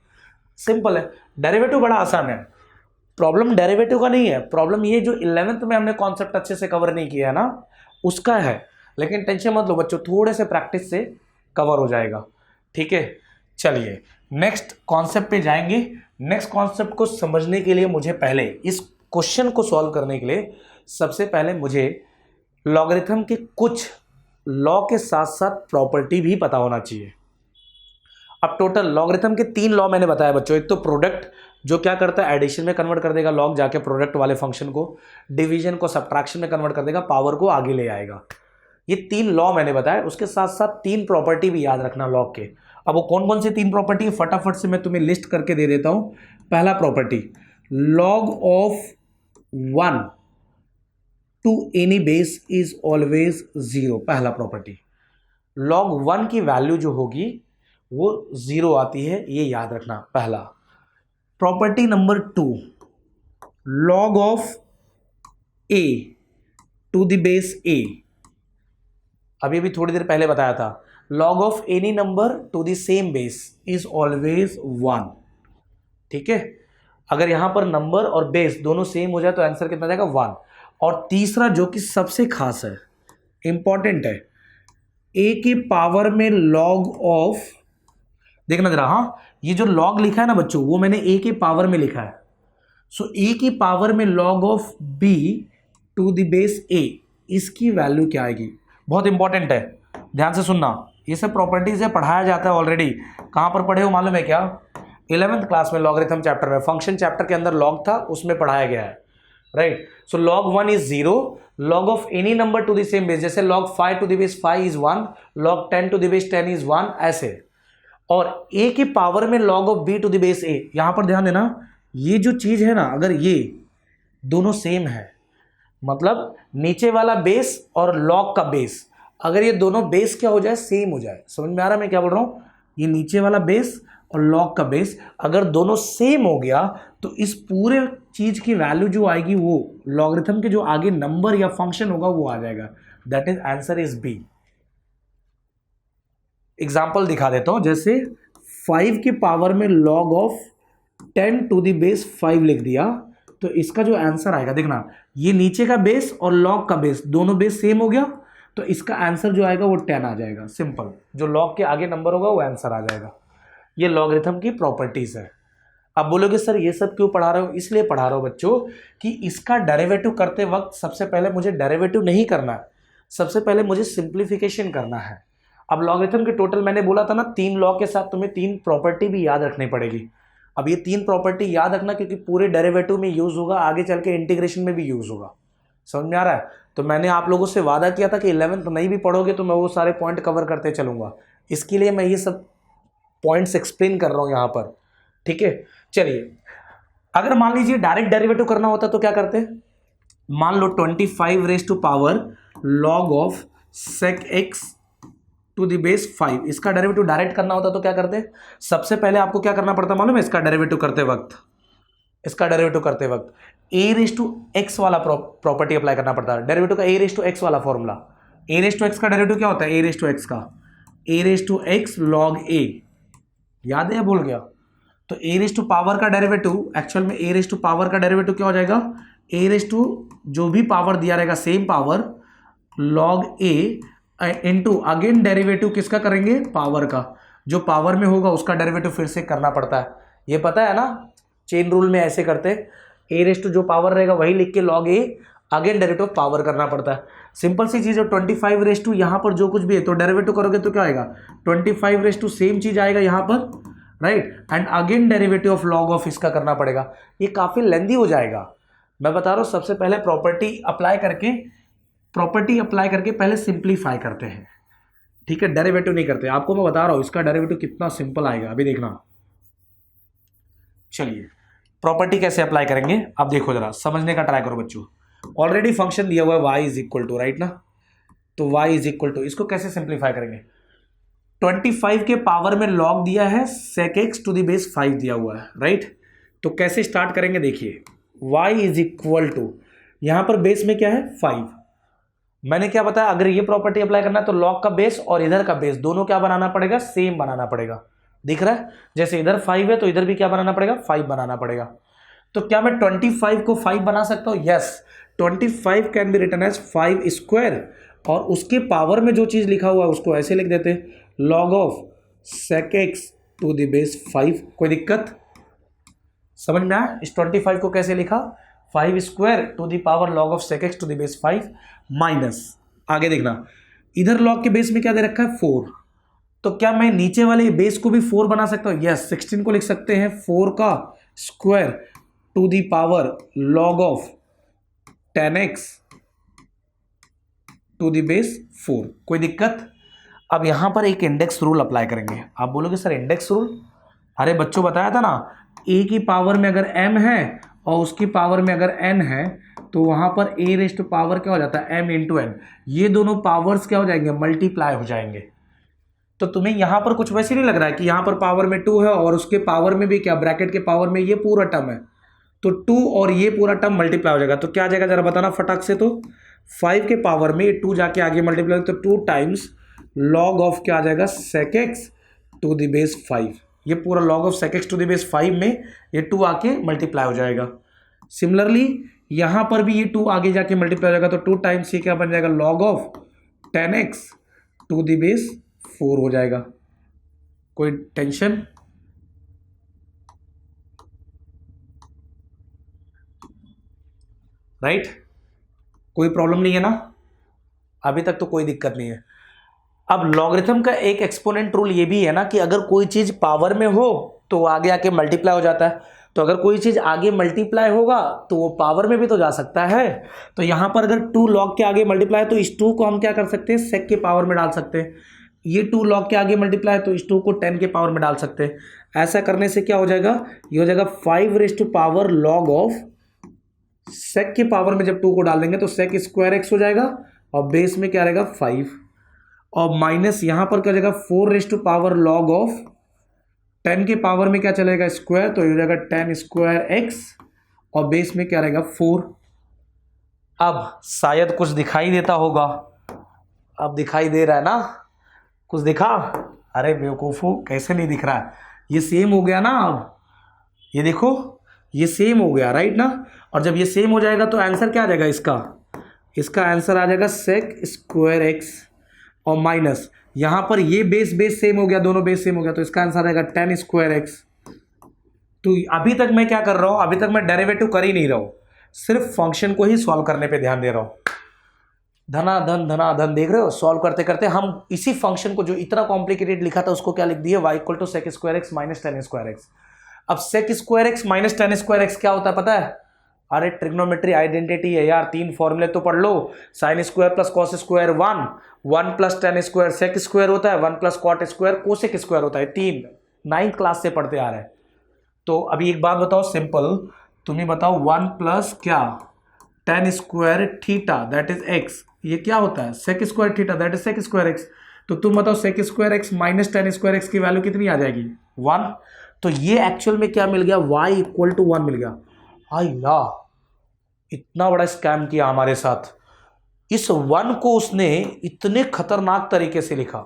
Simple है, डेरिवेटिव बड़ा आसान है। प्रॉब्लम डेरिवेटिव का नहीं है, प्रॉब्लम ये जो 11th में हमने कॉन्सेप्ट अच्छे से कवर नहीं किया है ना उसका है, लेकिन टेंशन मत लो बच्चों, थोड़े से प्रैक्टिस से कवर हो जाएगा, ठीक है। चलिए नेक्स्ट कॉन्सेप्ट पे जाएंगे। नेक्स्ट कॉन्सेप्ट को समझने के लिए मुझे पहले इस क्वेश्चन को सॉल्व करने के लिए सबसे पहले मुझे लॉगरिथम के कुछ लॉ के साथ साथ प्रॉपर्टी भी पता होना चाहिए। अब टोटल लॉगरिथम के 3 लॉ मैंने बताया बच्चों, एक तो प्रोडक्ट जो क्या करता है एडिशन में कन्वर्ट कर देगा, लॉग जाके प्रोडक्ट वाले फंक्शन को, डिवीजन को सब्ट्रैक्शन में कन्वर्ट कर देगा, पावर को आगे ले आएगा। ये 3 लॉ मैंने बताया, उसके साथ साथ 3 प्रॉपर्टी भी याद रखना लॉग के। अब वो कौन कौन सी 3 प्रॉपर्टी है फटाफट से मैं तुम्हें लिस्ट करके दे देता हूं। पहला property, log of 1 to any base is always 0। पहला प्रॉपर्टी, लॉग 1 की वैल्यू जो होगी वो 0 आती है, ये याद रखना पहला। Property number 2, log of a to the base a, अभी भी थोड़ी देर पहले बताया था, log of any number to the same base is always 1। ठीक है, अगर यहां पर नंबर और बेस दोनों सेम हो जाए तो आंसर कितना जाएगा 1। और तीसरा जो कि सबसे खास है, इंपॉर्टेंट है, a के पावर में लॉग ऑफ, देखना जरा, हाँ ये जो लॉग लिखा है ना बच्चों, वो मैंने a के पावर में लिखा है। सो a की पावर में log of b to the base a, इसकी वैल्यू क्या आएगी? बहुत इंपॉर्टेंट है, ध्यान से सुनना। ये सब प्रॉपर्टीज है, पढ़ाया जाता है ऑलरेडी। कहां पर पढ़े हो मालूम है क्या? 11th क्लास में लॉगरिथम चैप्टर में, फंक्शन चैप्टर के अंदर लॉग था, उसमें पढ़ाया गया है, right. So log 1 is 0, log of any number to the same base, जैसे log 5 to the base 5 is 1, log 10 to the base 10 is 1, ऐसे। और a की पावर में log of b to the base a, यहां पर ध्यान देना, ये जो चीज है ना, अगर ये दोनों सेम है, मतलब नीचे वाला बेस और log का बेस, अगर ये दोनों बेस क्या हो जाए, सेम हो जाए, समझ में आ रहा है मैं क्या बोल रहा हूं? ये नीचे वाला बेस और log का बेस अगर दोनों सेम हो गया तो इस पूरे चीज की वैल्यू जो आएगी वो लॉगरिथम के जो आगे नंबर या फंक्शन होगा वो आ जाएगा। That is answer is b. Example दिखा देता हूं, जैसे 5 के पावर में log of 10 to the base 5 लिख दिया, तो इसका जो आंसर आएगा, देखना ये नीचे का बेस और log का बेस दोनों बेस सेम हो गया, तो इसका आंसर जो आएगा वो 10 आ जाएगा। सिंपल, जो log के आगे नंबर होगा वो आंसर आ जाएगा। ये लॉगरिथम की प्रॉपर्टीज है। अब बोलोगे सर ये सब क्यों पढ़ा रहे हो? इसलिए पढ़ा रहा हूं बच्चों कि इसका डेरिवेटिव करते वक्त सबसे पहले मुझे डेरिवेटिव नहीं करना है, सबसे पहले मुझे सिंप्लीफिकेशन करना है। अब लॉगरिथम के टोटल मैंने बोला था ना 3 लॉ के साथ तुम्हें 3 प्रॉपर्टी भी याद रखनी पड़ेगी। अब ये 3 प्रॉपर्टी याद रखना क्योंकि पूरे डेरिवेटिव में यूज होगा, आगे चल के इंटीग्रेशन में भी यूज होगा। समझ में आ रहा है? तो मैंने आप लोगों से वादा किया था कि 11th नहीं भी पढ़ोगे तो मैं वो सारे पॉइंट कवर करते चलूंगा, इसके लिए मैं ये सब पॉइंट्स एक्सप्लेन कर रहा हूं यहां पर। ठीक है, चलिए अगर मान लीजिए डायरेक्ट डेरिवेटिव करना होता तो क्या करते? मान लो 25 raise to power log of sec x to the base 5, इसका डेरिवेटिव डायरेक्ट करना होता तो क्या करते? सबसे पहले आपको क्या करना पड़ता मालूम है? इसका डेरिवेटिव करते वक्त a रेज टू x वाला प्रॉपर्टी अप्लाई करना पड़ता है। डेरिवेटिव का a रेज टू x वाला formula, a raise to x का डेरिवेटिव क्या होता है? a रेज टू x का a raise to x log a, याद है या भूल गया? तो a रेज टू पावर का डेरिवेटिव, एक्चुअल में a रेज टू पावर का डेरिवेटिव क्या हो जाएगा? a रेज टू जो भी पावर दिया रहेगा same power log a into again derivative किसका करेंगे? पावर का। जो पावर में होगा उसका डेरिवेटिव फिर से करना पड़ता है, ये पता है ना, चेन रूल में ऐसे करते हैं। a रेज टू जो पावर रहेगा वही लिख के log a again derivative power करना पड़ता है। सिंपल सी चीज है। 25 रेज टू यहां पर जो कुछ भी है तो डेरिवेटिव करोगे तो क्या आएगा? 25 रेज टू सेम चीज आएगा यहां पर, right, and again derivative of log of इसका करना पड़ेगा। ये काफी लेंदी हो जाएगा, मैं बता रहा हूं। सबसे पहले प्रॉपर्टी अप्लाई करके पहले सिंप्लीफाई करते हैं, ठीक है, डेरिवेटिव नहीं करते। आपको मैं बता रहा हूं इसका डेरिवेटिव कितना सिंपल आएगा, अभी देखना। चलिए प्रॉपर्टी कैसे अप्लाई करेंगे अब देखो, जरा समझने का ट्राई करो बच्चों। ऑलरेडी फंक्शन दिया हुआ है y is equal to, right ना, तो y इज इक्वल टू, इसको कैसे सिंप्लीफाई करेंगे? 25 के पावर में log दिया है, sec x to the base 5 दिया हुआ है, राइट। तो कैसे स्टार्ट करेंगे देखिए, y इज इक्वल टू, यहां पर बेस में क्या है? 5। मैंने क्या बताया, अगर ये प्रॉपर्टी अप्लाई करना है तो log का बेस और इधर का बेस दोनों क्या बनाना पड़ेगा? सेम बनाना पड़ेगा। दिख रहा है? जैसे इधर 5 है तो इधर भी क्या बनाना पड़ेगा? 5 बनाना पड़ेगा। तो क्या मैं 25 को 5 बना सकता हूं? Yes, 25 can be written as 5 square, और उसके पावर में जो चीज लिखा हुआ है उसको ऐसे लिख देते हैं, log of sec x to the base 5। कोई दिक्कत समझ में आया? इस 25 को कैसे लिखा? 5 square to the power log of sec x to the base 5 minus, आगे देखना, इधर log के बेस में क्या दे रखा है? 4। तो क्या मैं नीचे वाले बेस को भी 4 बना सकता हूं? यस, 16 को लिख सकते हैं 4 का square to the power log of 10x to the base 4। कोई दिक्कत? अब यहां पर एक इंडेक्स रूल अप्लाई करेंगे। आप बोलोगे सर इंडेक्स रूल, अरे बच्चों बताया था ना, ए की पावर में अगर m है और उसकी पावर में अगर n है तो वहां पर a रेस्ट टू पावर क्या हो जाता है, m इंटू n। ये दोनों पावर्स क्या हो जाएंगे, मल्टीप्लाई हो जाएंगे। तो तुम्हें यहां पर कुछ वैसे नहीं लग रहा है कि यहां पर पावर में 2 है और उसके पावर में भी क्या, ब्रैकेट के पावर में ये पूरा टर्म है, तो 2 और ये पूरा टर्म मल्टीप्लाई हो जाएगा। तो क्या आ जाएगा जरा बताना फटाक से। तो 5 के पावर में 2 जाके आगे मल्टीप्लाई, तो 2 टाइम्स लॉग ऑफ क्या आ जाएगा, sec x to the base 5। ये पूरा log of sec x to the base 5 में ये 2 आके मल्टीप्लाई हो जाएगा। सिमिलरली यहां पर भी ये 2 आगे जाके मल्टीप्लाई हो जाएगा, तो 2 टाइम्स ये क्या बन जाएगा, log of 10x to the base 4 हो जाएगा। कोई टेंशन? राइट? कोई प्रॉब्लम नहीं है ना, अभी तक तो कोई दिक्कत नहीं है। अब लॉगरिथम का एक एक्सपोनेंट रूल ये भी है ना कि अगर कोई चीज पावर में हो तो आगे आके मल्टीप्लाई हो जाता है, तो अगर कोई चीज आगे मल्टीप्लाई होगा तो वो पावर में भी तो जा सकता है। तो यहां पर अगर 2 लॉग के आगे मल्टीप्लाई है तो इस 2 को हम क्या कर सकते हैं, सेक के पावर में डाल सकते हैं। ये 2 लॉग के आगे मल्टीप्लाई है तो इस 2 को 10 के पावर में डाल सकते हैं। ऐसा करने से क्या हो जाएगा, ये हो जाएगा 5 raise to power log of sec के पावर में जब 2 को डाल देंगे तो सेक स्क्वायर एक्स हो जाएगा और बेस में क्या रहेगा 5, और माइनस यहां पर क्या हो जाएगा 4 raise to power log of 10 के पावर में क्या चलेगा स्क्वायर, तो ये हो जाएगा 10 स्क्वायर एक्स और बेस में क्या रहेगा 4। अब शायद कुछ दिखाई देता होगा, अब दिखाई दे रहा है ना, कुछ दिखा? अरे बेवकूफ़ो, कैसे नहीं दिख रहा है, ये सेम हो गया ना। अब ये देखो ये सेम हो गया, राइट ना। और जब ये सेम हो जाएगा तो आंसर क्या आ जाएगा इसका आंसर आ जाएगा सेक स्क्वायर एक्स और माइनस यहां पर ये बेस सेम हो गया, दोनों बेस सेम हो गया, तो इसका आंसर आएगा 10 स्क्वायर एक्स। तो अभी तक मैं क्या कर रहा हूं, अभी तक मैं डेरिवेटिव कर ही नहीं रहा हूं, सिर्फ फंक्शन को ही सॉल्व करने पे ध्यान दे रहा हूं। धनाधन देख रहे हो, सॉल्व करते करते हम इसी फंक्शन को जो इतना कॉम्प्लिकेटेड लिखा था उसको क्या लिख दिए, y equal to sec square x minus 10 square x. अब sec square x minus 10 square x क्या होता है पता है? अरे ट्रिग्नोमेट्री आइडेंटिटी है यार, 3 फॉर्मूले तो पढ़ लो। Sine square plus cos square 1 plus 10 square sec square होता है, 1 plus cot square cosec square होता है, 3 9th क्लास से पढ़ते आ रहे हैं। तो अभी एक बात बताओ सिंपल, तुम्हें बताओ 1 प्लस क्या 10 square theta that is x, ये क्या होता है sec square theta that is sec square x. तो तुम बताओ sec square x minus 10 square x की वैल्यू कितनी आ जाएगी, 1। तो ये एक्चुअल में क्या मिल गया, y इक्वल टू 1 मिल गया। आया इतना बड़ा स्कैम किया हमारे साथ, इस 1 को उसने इतने खतरनाक तरीके से लिखा।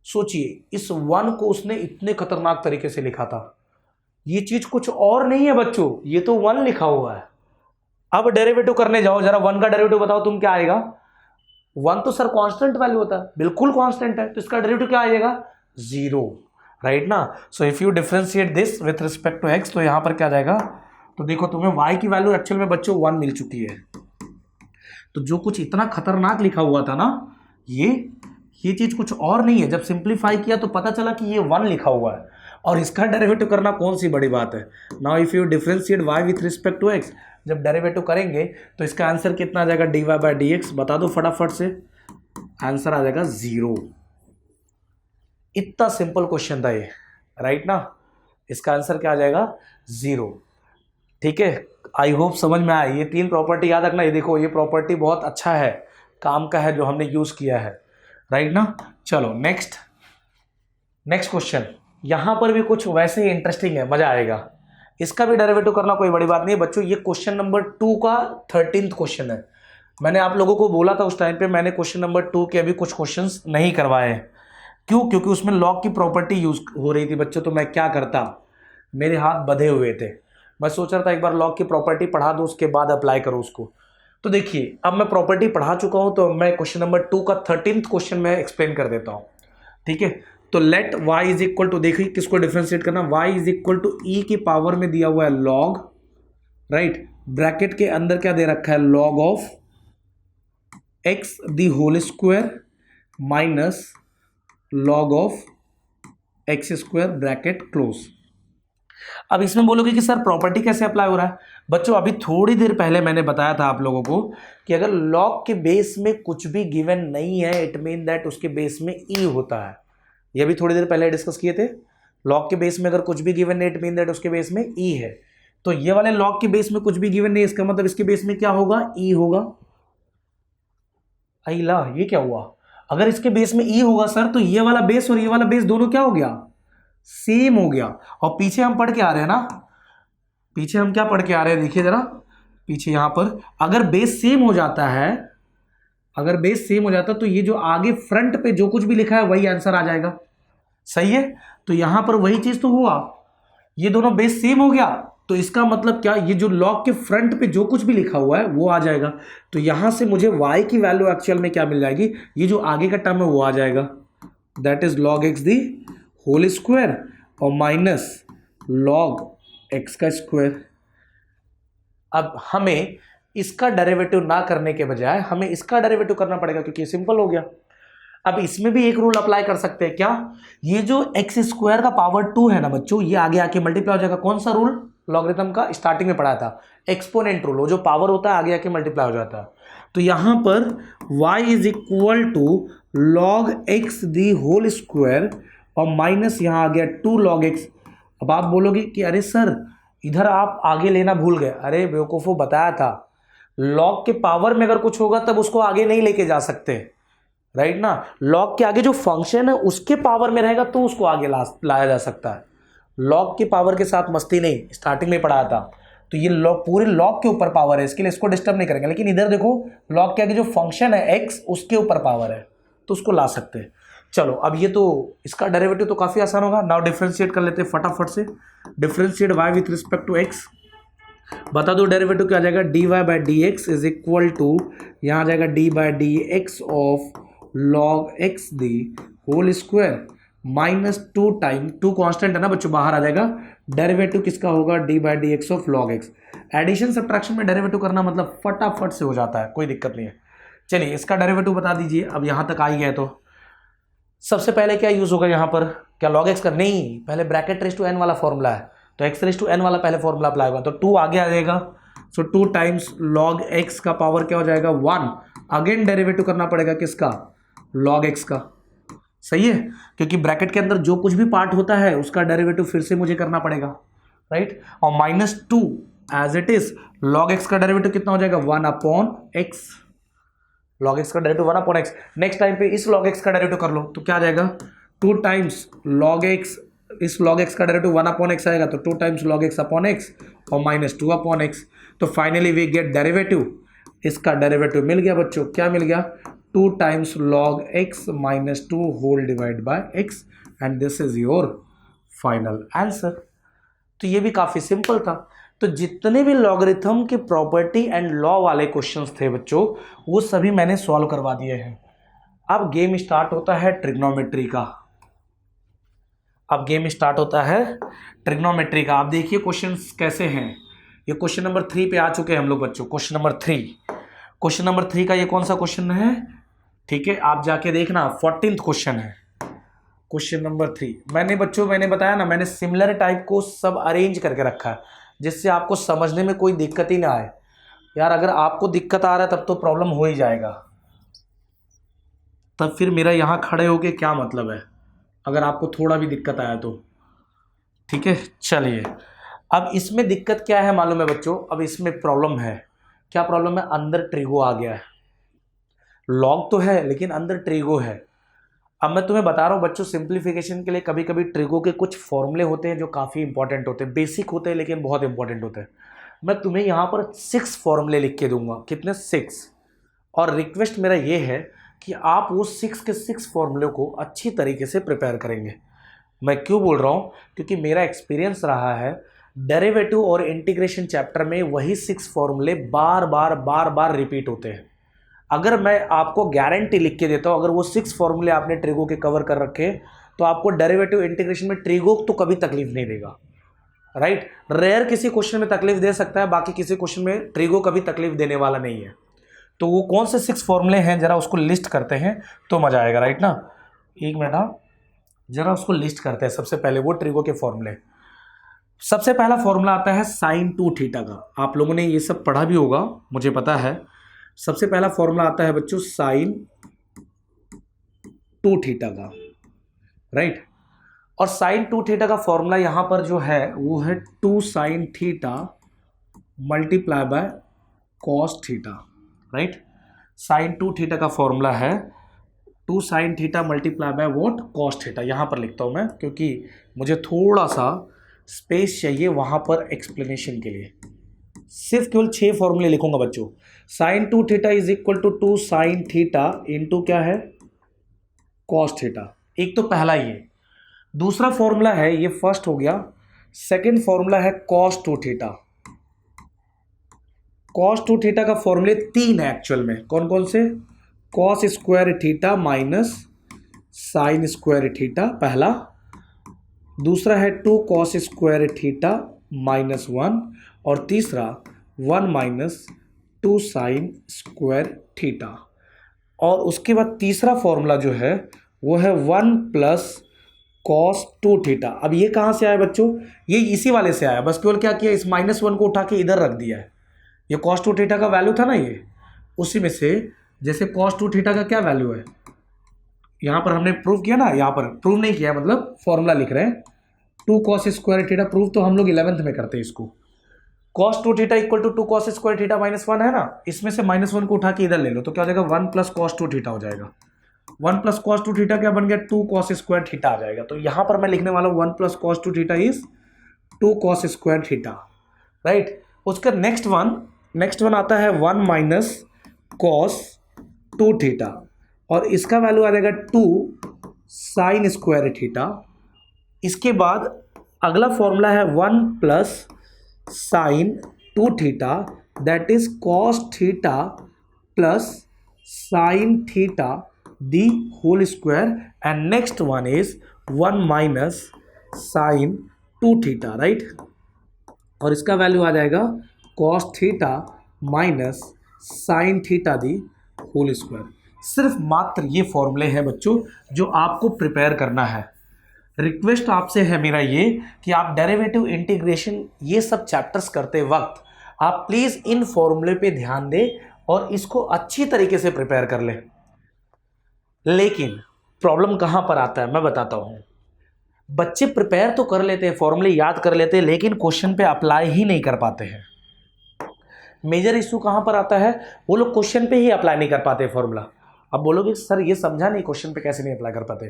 सोचिए इस 1 को उसने इतने खतरनाक तरीके से लिखा था। ये चीज कुछ और नहीं है बच्चों, ये तो 1 लिखा हुआ है। अब डेरिवेटिव करने जाओ, जरा 1 का डेरिवेटिव बताओ तुम क्या आएगा। 1 तो सर कांस्टेंट वैल्यू होता है, बिल्कुल कांस्टेंट है, तो इसका डेरिवेटिव क्या आएगा 0, राइट ना। So if you differentiate this with respect to x तो यहां पर क्या जाएगा, तो देखो तुम्हें y की वैल्यू एक्चुअल में बच्चों 1 मिल चुकी है। तो जो कुछ इतना खतरनाक लिखा हुआ था ना, ये चीज कुछ और नहीं है। जब सिंप्लीफाई किया तो पता चला कि ये 1 लिखा हुआ है और इसका डेरिवेटिव करना कौन सी बड़ी बात है। Now if you differentiate y with respect to x, जब डेरिवेटिव करेंगे तो इसका आंसर कितना आ जाएगा, dy बाई dx। बता दो फटाफट से, आंसर आ जाएगा 0। इतना सिंपल क्वेश्चन था ये, राइट ना। इसका आंसर क्या आ जाएगा 0, ठीक है। आई होप समझ में आए। ये 3 प्रॉपर्टी याद रखना। ये देखो ये प्रॉपर्टी बहुत अच्छा है, काम का है, जो हमने यूज किया है, राइट ना। चलो नेक्स्ट क्वेश्चन, यहां पर भी कुछ वैसे ही इंटरेस्टिंग है, मजा आएगा। इसका भी डेरिवेटिव करना कोई बड़ी बात नहीं है बच्चों। ये क्वेश्चन नंबर 2 का 13th क्वेश्चन है। मैंने आप लोगों को बोला था उस टाइम पे, मैंने क्वेश्चन नंबर 2 के अभी कुछ क्वेश्चंस नहीं करवाए हैं। क्यों? क्योंकि उसमें लॉग की प्रॉपर्टी यूज हो रही थी बच्चों, तो मैं क्या करता, मेरे हाथ बंधे हुए थे। मैं सोच रहा था एक बार लॉग की प्रॉपर्टी पढ़ा दो, उसके बाद अप्लाई करो उसको। तो देखिए अब मैं प्रॉपर्टी पढ़ा चुका हूं, तो मैं क्वेश्चन नंबर 2 का 13th क्वेश्चन में एक्सप्लेन कर देता हूं, ठीक है। तो let y is equal to, देखिए किसको डिफरेंशिएट करना, y is equal to e की पावर में दिया हुआ है log, राइट, ब्रैकेट के अंदर क्या दे रखा है log of x the whole square minus log of x square bracket close. अब इसमें बोलोगे कि सर प्रॉपर्टी कैसे अप्लाई हो रहा है। बच्चों अभी थोड़ी देर पहले मैंने बताया था आप लोगों को कि अगर लॉग के बेस में कुछ भी गिवन नहीं है इट मीन दैट उसके बेस में ई होता है। ये भी थोड़ी देर पहले डिस्कस किए थे। लॉग के बेस में अगर कुछ भी गिवन नहीं इट मीन दैट उसके बेस में ई है। तो ये वाले लॉग के बेस में कुछ भी गिवन नहीं, इसका मतलब इसके बेस में क्या होगा, ई होगा। अला ये क्या हुआ, अगर इसके बेस में ई होगा सर तो ये वाला बेस और ये वाला बेस दोनों क्या हो गया, सेम हो गया। और पीछे हम पढ़ के आ रहे हैं ना, पीछे हम क्या पढ़ के आ रहे हैं देखिए जरा, पीछे यहां पर अगर बेस सेम हो जाता है, अगर बेस सेम हो जाता तो ये जो आगे फ्रंट पे जो कुछ भी लिखा है वही आंसर आ जाएगा। सही है, तो यहां पर वही चीज तो हुआ, ये दोनों बेस सेम हो गया तो इसका मतलब क्या, ये जो लॉग के फ्रंट पे जो कुछ भी लिखा हुआ है वो आ जाएगा। तो यहां से मुझे y की वैल्यू एक्चुअल में क्या मिल जाएगी, ये जो आगे का टर्म है वो आ जाएगा, that is log x the whole square और माइनस log x का स्क्वायर। अब हमें इसका डेरिवेटिव ना करने के बजाय हमें इसका डेरिवेटिव करना पड़ेगा क्योंकि सिंपल हो गया। अब इसमें भी एक रूल अप्लाई कर सकते हैं क्या, ये जो एक्स स्क्वायर का पावर 2 है ना बच्चों, ये आगे आके मल्टीप्लाई हो जाएगा। कौन सा रूल, लॉगरिथम का स्टार्टिंग में पढ़ा था, एक्सपोनेंट रूल। वो जो पावर होता है आगे आके मल्टीप्लाई हो जाता है। तो यहां पर y is equal to log x the whole square और माइनस यहां आ गया 2 log x। अब आप बोलोगे कि अरे सर इधर आप आगे लेना भूल गए। अरे बेवकूफो, बताया था लॉग के पावर में अगर कुछ होगा तब उसको आगे नहीं लेके जा सकते, राइट ना। लॉग के आगे जो फंक्शन है उसके पावर में रहेगा तो उसको आगे लाया जा सकता है। लॉग के पावर के साथ मस्ती नहीं, स्टार्टिंग में पढ़ाया था। तो ये लॉग पूरे लॉग के ऊपर पावर है, इसके लिए इसको डिस्टर्ब नहीं करेंगे। लेकिन इधर देखो लॉग के आगे जो फंक्शन है एक्स उसके ऊपर पावर है तो उसको ला सकते हैं। चलो अब ये तो इसका डेरिवेटिव तो काफी आसान होगा। नाउ डिफरेंशिएट कर लेते हैं फटाफट से। Differentiate y with respect to x, बता दो डेरिवेटिव क्या आ जाएगा, dy by d x is equal to, यहाँ आ जाएगा d by d x of log x the whole square minus 2 time, 2 constant है ना बच्चों, बाहर आ जाएगा। डेरिवेटिव किसका होगा, d by d x of log x। Addition subtraction में डेरिवेटिव करना मतलब फटाफट से हो जाता है, कोई दिक्कत नहीं है। चलिए इसका डेरिवेटिव बता दीजिए। अब यहां तक आ ही गए तो सबसे पहले क्या यूज होगा यहाँ पर, क्या log x का, नहीं, पहले ब्रैकेट रेज टू n वाला फॉर्मूला है तो x रेज टू n वाला पहले फॉर्मूला अप्लाई होगा। तो 2 आगे आ जाएगा, सो 2 टाइम्स log x का पावर क्या हो जाएगा 1। अगेन डेरिवेटिव करना पड़ेगा किसका, log x का। सही है, क्योंकि ब्रैकेट के अंदर जो कुछ भी पार्ट होता है उसका डेरिवेटिव फिर से मुझे करना पड़ेगा, राइट। और minus 2 as it is, log x का डेरिवेटिव कितना हो जाएगा 1 अपॉन x, log x का derivative 1 upon x। Next time पे इस log x का डेरिवेटिव कर लो तो क्या आ जाएगा 2 टाइम्स log x, इस log x का डेरिवेटिव 1 अपॉन x आएगा तो 2 times log x upon x और माइनस 2 अपॉन x। तो फाइनली वी गेट डेरिवेटिव, इसका डेरिवेटिव मिल गया बच्चों, क्या मिल गया 2 times log x minus 2 whole divide by x and this is your final answer. तो ये भी काफी सिंपल था। तो जितने भी लॉगरिथम के प्रॉपर्टी एंड लॉ वाले क्वेश्चंस थे बच्चों वो सभी मैंने सॉल्व करवा दिए हैं। अब गेम स्टार्ट होता है ट्रिग्नोमेट्री का, अब गेम स्टार्ट होता है ट्रिग्नोमेट्री का। आप देखिए क्वेश्चंस कैसे हैं। ये क्वेश्चन नंबर 3 पे आ चुके हैं हम लोग बच्चों। क्वेश्चन नंबर 3, क्वेश्चन नंबर 3 का ये कौन सा क्वेश्चन है, ठीक है, आप जाके देखना 14th क्वेश्चन है, क्वेश्चन नंबर 3। मैंने बताया ना, मैंने सिमिलर टाइप को सब अरेंज करके रखा है जिससे आपको समझने में कोई दिक्कत ही ना आए। यार अगर आपको दिक्कत आ रहा है तब तो प्रॉब्लम हो ही जाएगा, तब फिर मेरा यहाँ खड़े होके क्या मतलब है अगर आपको थोड़ा भी दिक्कत आया तो, ठीक है। चलिए अब इसमें दिक्कत क्या है मालूम है बच्चों, अब इसमें प्रॉब्लम है, क्या प्रॉब्लम है, अंदर ट्रिगो आ गया है। लॉग तो है लेकिन अंदर ट्रिगो है। अब मैं तुम्हें बता रहा हूँ बच्चों, सिंप्लीफिकेशन के लिए कभी कभी ट्रिगो के कुछ फॉर्मूले होते हैं जो काफ़ी इंपॉर्टेंट होते हैं, बेसिक होते हैं लेकिन बहुत इंपॉर्टेंट होते हैं। मैं तुम्हें यहाँ पर 6 फॉर्मूले लिख के दूंगा, कितने 6, और रिक्वेस्ट मेरा ये है कि आप वो 6 के 6 फॉर्मूले को अच्छी तरीके से प्रिपेयर करेंगे। मैं क्यों बोल रहा हूँ, क्योंकि मेरा एक्सपीरियंस रहा है डेरिवेटिव और इंटीग्रेशन चैप्टर में वही 6 फॉर्मूले बार बार रिपीट होते हैं। अगर मैं आपको गारंटी लिख के देता हूँ, अगर वो 6 फॉर्मूले आपने ट्रिगो के कवर कर रखे तो आपको डेरिवेटिव इंटीग्रेशन में ट्रिगो तो कभी तकलीफ नहीं देगा, राइट। रेयर किसी क्वेश्चन में तकलीफ दे सकता है, बाकी किसी क्वेश्चन में ट्रिगो कभी तकलीफ देने वाला नहीं है। तो वो कौन से 6 फॉर्मूले हैं जरा उसको लिस्ट करते हैं तो मजा आएगा, राइट ना। एक मिनट, हाँ जरा उसको लिस्ट करते हैं। सबसे पहले वो ट्रिगो के फॉर्मूले, सबसे पहला फॉर्मूला आता है साइन 2 थीटा का, आप लोगों ने ये सब पढ़ा भी होगा, मुझे पता है। सबसे पहला फॉर्मूला आता है बच्चों साइन 2 थीटा का, राइट। और साइन 2 थीटा का फॉर्मूला यहां पर जो है वो है 2 sine theta multiply by cos theta, right. Sine 2 theta का फॉर्मूला है 2 sine theta multiply by what, cos theta. यहां पर लिखता हूं मैं क्योंकि मुझे थोड़ा सा स्पेस चाहिए वहां पर एक्सप्लेनेशन के लिए। सिर्फ केवल 6 फॉर्मूले लिखूंगा बच्चों। Sine 2 theta is equal to 2 sine theta into क्या है, कॉस थीटा। एक तो पहला ये, दूसरा फॉर्मूला है ये, फर्स्ट हो गया। सेकंड फॉर्मूला है कॉस 2 थीटा। कॉस 2 थीटा का फॉर्मूले 3 है एक्चुअल में, कौन कौन से, cos square theta minus sine square theta पहला, दूसरा है 2 कॉस स्क्वायर थीटा माइनस 1, और तीसरा 1 माइनस 2 साइन स्क्वायर थीटा। और उसके बाद तीसरा फॉर्मूला जो है वो है 1 प्लस कॉस 2 थीटा। अब ये कहाँ से आया बच्चों, ये इसी वाले से आया, बस केवल क्या किया, इस -1 को उठा के इधर रख दिया है। ये कॉस 2 थीटा का वैल्यू था ना, ये उसी में से, जैसे कॉस 2 थीटा का क्या वैल्यू है, यहाँ पर हमने प्रूव किया ना, यहाँ पर प्रूव नहीं किया, मतलब फॉर्मूला लिख रहे हैं 2 कॉस स्क्वायर थीटा। प्रूव तो हम लोग 11th में करते हैं इसको। Cos 2 theta equal to 2 cos square theta minus 1 है ना, इसमें से -1 को उठा के इधर ले लो तो क्या हो जाएगा, 1 प्लस कॉस 2 थीटा हो जाएगा। 1 प्लस कॉस 2 थीटा क्या बन गया, 2 कॉस स्क्वायर थीटा आ जाएगा। तो यहां पर मैं लिखने वाला हूं 1 plus cos 2 theta is 2 cos square theta, right. उसका नेक्स्ट वन आता है 1 माइनस कॉस 2 थीटा, और इसका वैल्यू आ जाएगा 2 साइन स्क्वायर थीटा। इसके बाद अगला फॉर्मूला है 1 plus sine 2 theta, that is cos theta plus sine theta the whole square, and next one is 1 minus sine 2 theta, right. और इसका वैल्यू आ जाएगा cos theta minus sine theta the whole square. सिर्फ मात्र ये फॉर्मूले हैं बच्चों जो आपको प्रिपेयर करना है। रिक्वेस्ट आपसे है मेरा ये कि आप डेरिवेटिव इंटीग्रेशन ये सब चैप्टर्स करते वक्त आप प्लीज इन फॉर्मूले पे ध्यान दें और इसको अच्छी तरीके से प्रिपेयर कर लें। लेकिन प्रॉब्लम कहां पर आता है मैं बताता हूं। बच्चे प्रिपेयर तो कर लेते हैं, फॉर्मूले याद कर लेते हैं, लेकिन क्वेश्चन पे अप्लाई ही नहीं कर पाते हैं। मेजर इशू कहां पर आता है, वो लोग क्वेश्चन पे ही अप्लाई नहीं कर पाते फॉर्मूला। अब बोलोगे सर ये समझा नहीं, क्वेश्चन पे कैसे नहीं अप्लाई कर पाते,